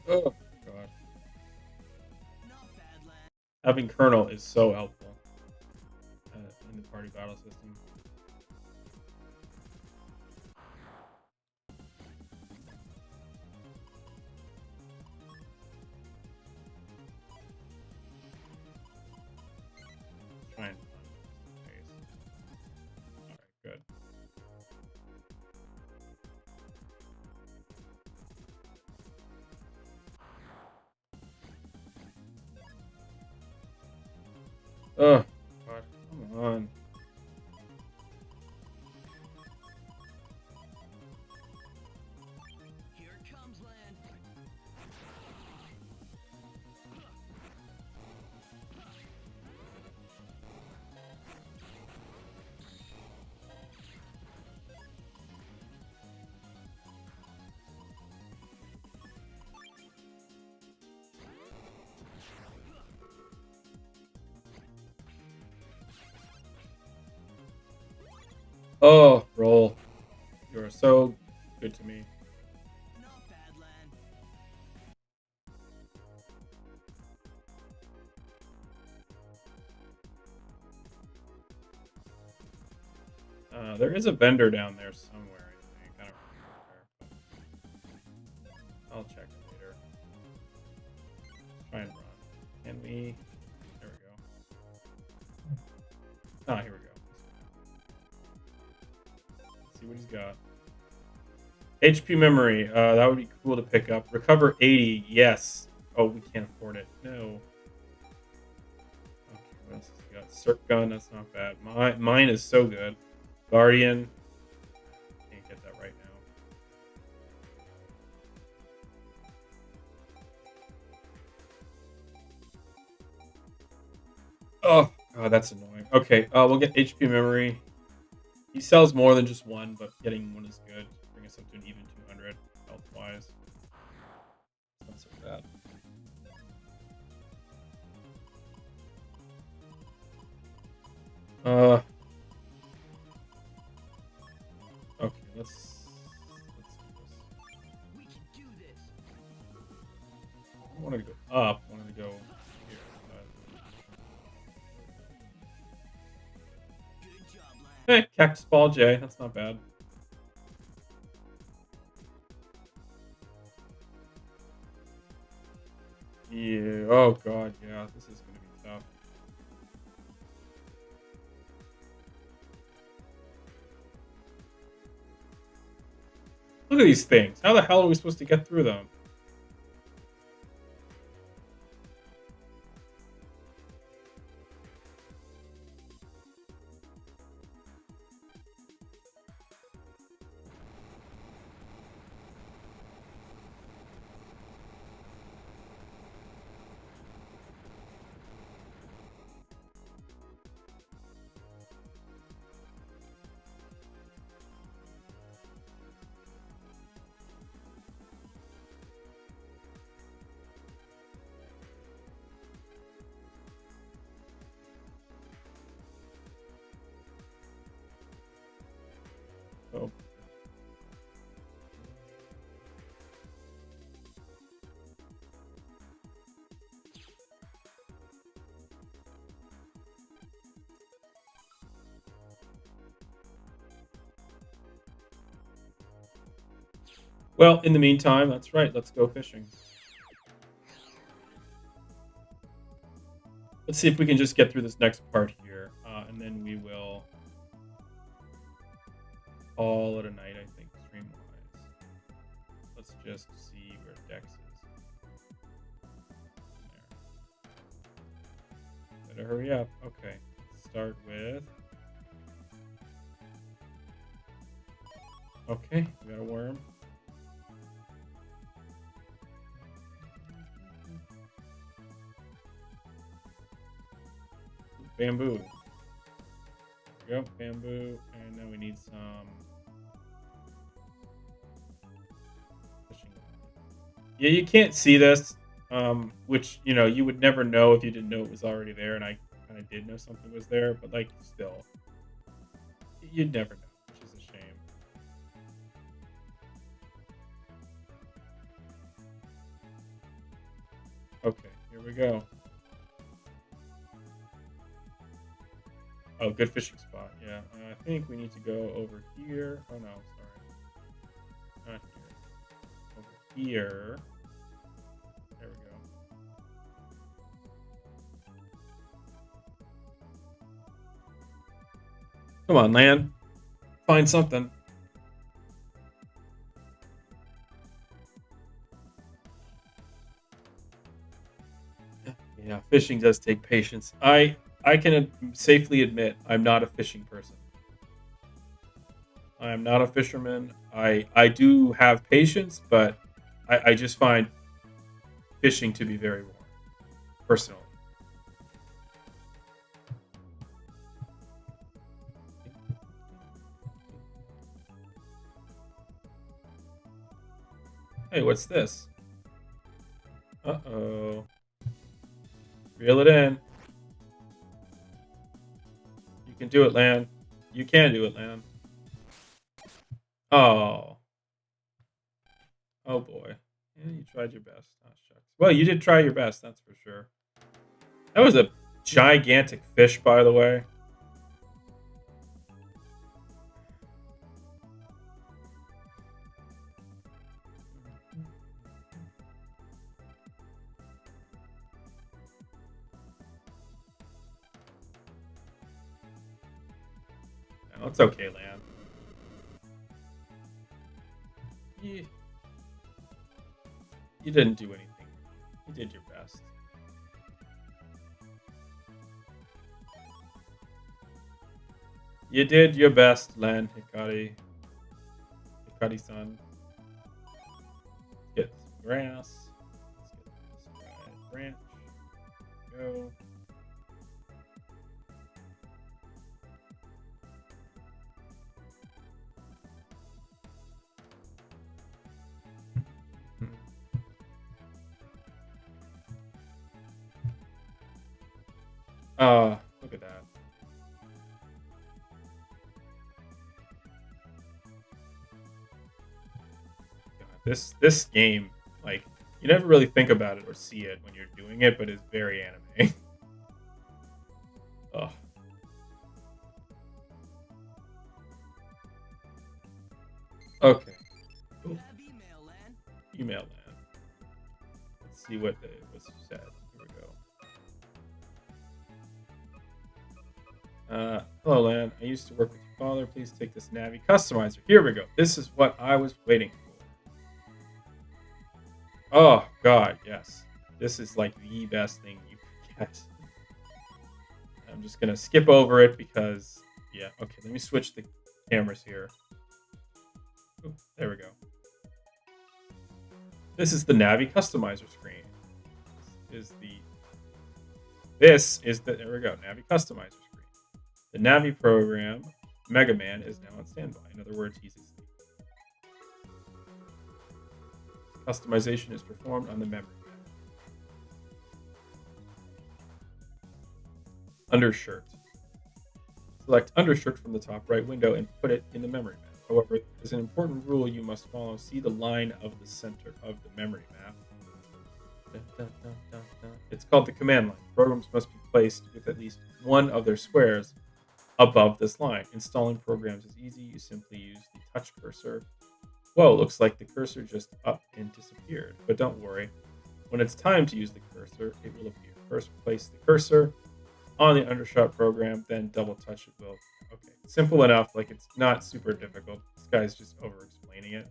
Oh god, Not bad, lad. having Colonel is so helpful in the party battle system. Try and find this space. All right, good. Oh god, come on. Here comes land. Oh, roll. You are so good to me. Not bad, lad. There is a vendor down there somewhere. I think. I don't remember where, but I'll check it later. Try and run. Can we? There we go. Ah, here we go. Let's see what he's got. HP memory. That would be cool to pick up. Recover 80. Yes. Oh, we can't afford it. No. Okay, what else has he got? Circ gun. That's not bad. Mine is so good. Guardian. Can't get that right now. Oh, God, that's annoying. Okay, we'll get HP memory. He sells more than just one, but getting one is good. Bring us up to an even 200 health-wise. Not so bad. Okay, let's do this. We can do this. I don't want to go up. I wanted to go here. Good job, lad. Hey, Cactus Ball J. That's not bad. Yeah. Oh god. Yeah. This is gonna be tough. Look at these things. How the hell are we supposed to get through them? Well, in the meantime, that's right. Let's go fishing. Let's see if we can just get through this next part here, and then we will call it a night, I think, stream-wise. Let's just see where Dex is. There. Better hurry up. Okay, let's start with... Okay, we got a worm. Bamboo. There we go, bamboo. And then we need some fishing. Yeah, you can't see this, which, you know, you would never know if you didn't know it was already there. And I kind of did know something was there, but, like, still, you'd never know, which is a shame. Okay, here we go. Oh, good fishing spot. Yeah, I think we need to go over here. Oh no, sorry, not here. Over here. There we go. Come on, land. Find something. Yeah, fishing does take patience. I can safely admit I'm not a fishing person. I am not a fisherman. I do have patience, but I just find fishing to be very boring, personally. Hey, what's this? Uh-oh. Reel it in. You can do it, Lan. You can do it, Lan. Oh. Oh, boy. Yeah, you tried your best. Oh, shucks. Well, you did try your best, that's for sure. That was a gigantic fish, by the way. No, it's okay, Lan. You didn't do anything. You did your best. You did your best, Lan Hikari. Hikari-san. Get some grass. Let's get this branch. Go. Look at that. God, this game, like, you never really think about it or see it when you're doing it, but it's very anime. Oh. Okay. Cool. Email land. Let's see what was said. Here we go. Hello, Lan. I used to work with your father. Please take this Navi customizer. Here we go. This is what I was waiting for. Oh, God, yes. This is like the best thing you could get. I'm just going to skip over it because, yeah. Okay, let me switch the cameras here. Ooh, there we go. This is the Navi customizer screen. This is the there we go, Navi customizer screen. The Navi program, Megaman, is now on standby. In other words, he's asleep. Customization is performed on the memory map. Undershirt. Select undershirt from the top right window and put it in the memory map. However, there's an important rule you must follow. See the line of the center of the memory map. It's called the command line. Programs must be placed with at least one of their squares above this line. Installing programs is easy. You simply use the touch cursor Whoa, looks like the cursor just up and disappeared. But don't worry. When it's time to use the cursor, it will appear. First, place the cursor on the undershot program, then double touch it will. Okay, simple enough. Like, it's not super difficult. This guy's just over explaining it.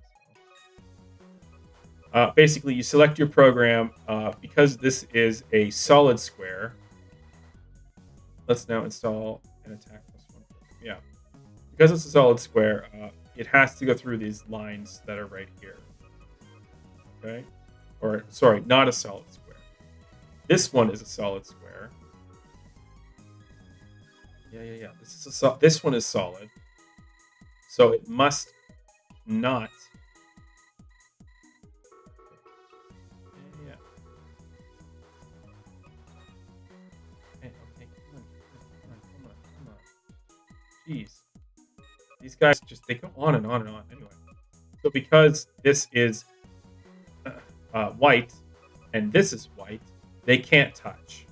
Basically, you select your program. Because this is a solid square, let's now install an attack plus one. Yeah. Because it's a solid square, it has to go through these lines that are right here. Okay? Or, sorry, not a solid square. This one is a solid square. Yeah. This one is solid. So it must not. Yeah. Okay. Come on. Jeez. These guys just, they go on and on and on. Anyway. So because this is white and this is white, they can't touch.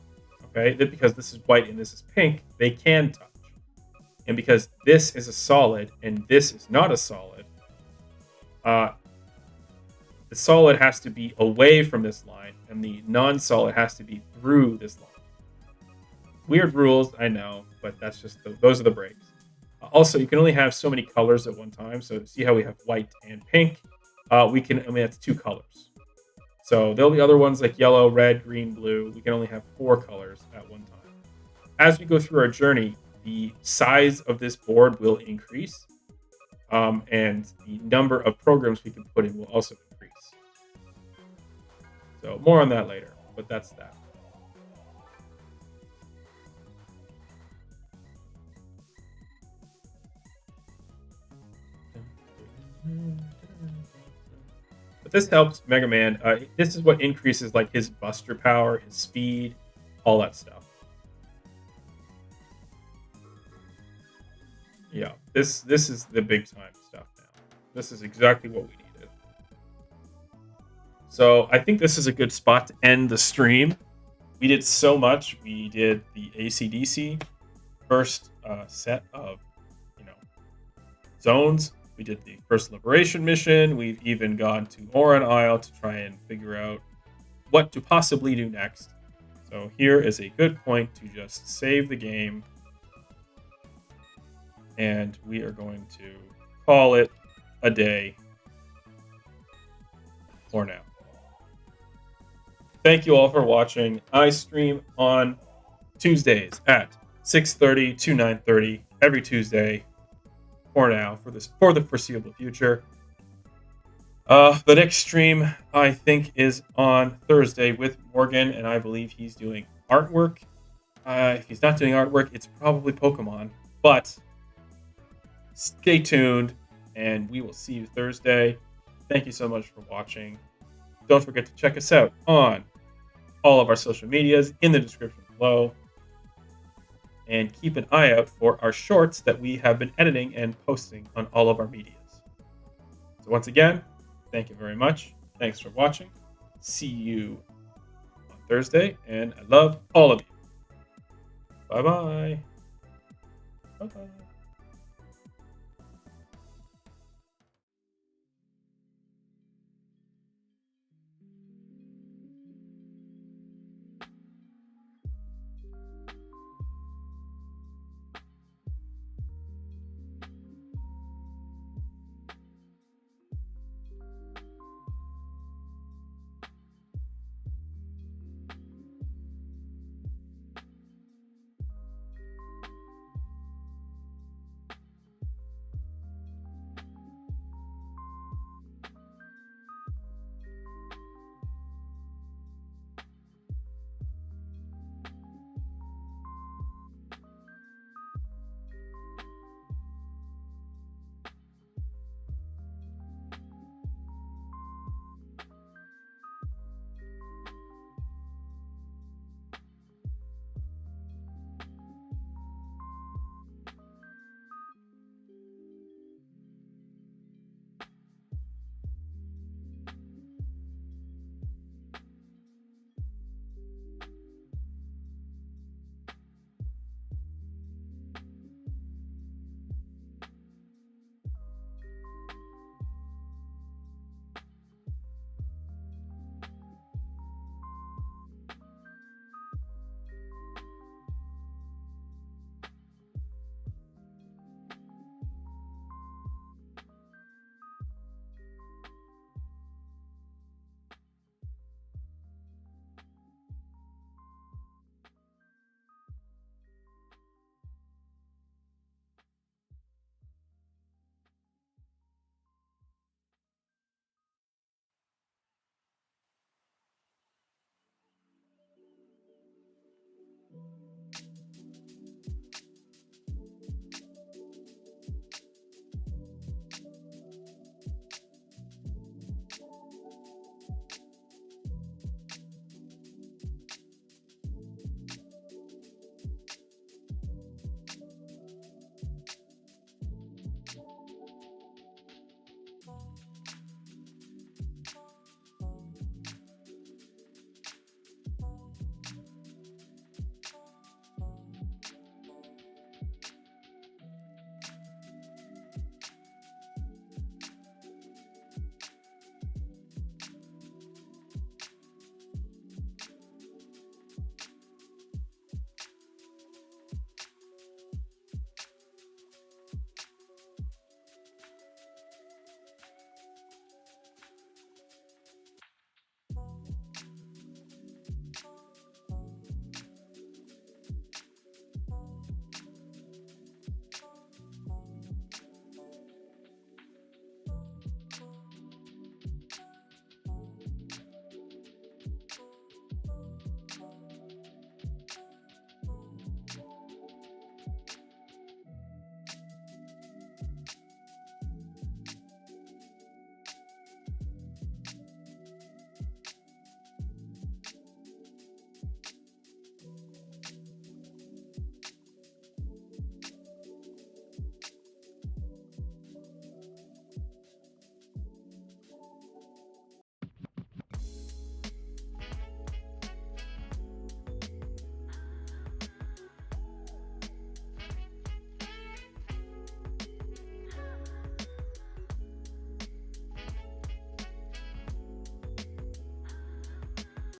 Okay? Because this is white and this is pink, they can touch. And because this is a solid and this is not a solid, the solid has to be away from this line and the non-solid has to be through this line. Weird rules, I know, but that's just those are the breaks. Also, you can only have so many colors at one time. So see how we have white and pink? That's 2 colors. So there'll be other ones like yellow, red, green, blue. We can only have 4 colors at one time. As we go through our journey, the size of this board will increase. And the number of programs we can put in will also increase. So more on that later, but that's that. But this helps Mega Man. This is what increases like his buster power, his speed, all that stuff. Yeah, this is the big time stuff now. This is exactly what we needed. So I think this is a good spot to end the stream. We did so much. We did the AC/DC first set of zones. We did the first liberation mission. We've even gone to Oran Isle to try and figure out what to possibly do next. So here is a good point to just save the game. And we are going to call it a day for now. Thank you all for watching. I stream on Tuesdays at 6:30 to 9:30 every Tuesday for now, for the foreseeable future. The next stream, I think, is on Thursday with Morgan, and I believe he's doing artwork. If he's not doing artwork, it's probably Pokemon. But stay tuned, and we will see you Thursday. Thank you so much for watching. Don't forget to check us out on all of our social medias in the description below. And keep an eye out for our shorts that we have been editing and posting on all of our medias. So once again, thank you very much. Thanks for watching. See you on Thursday, and I love all of you. Bye-bye. Bye-bye.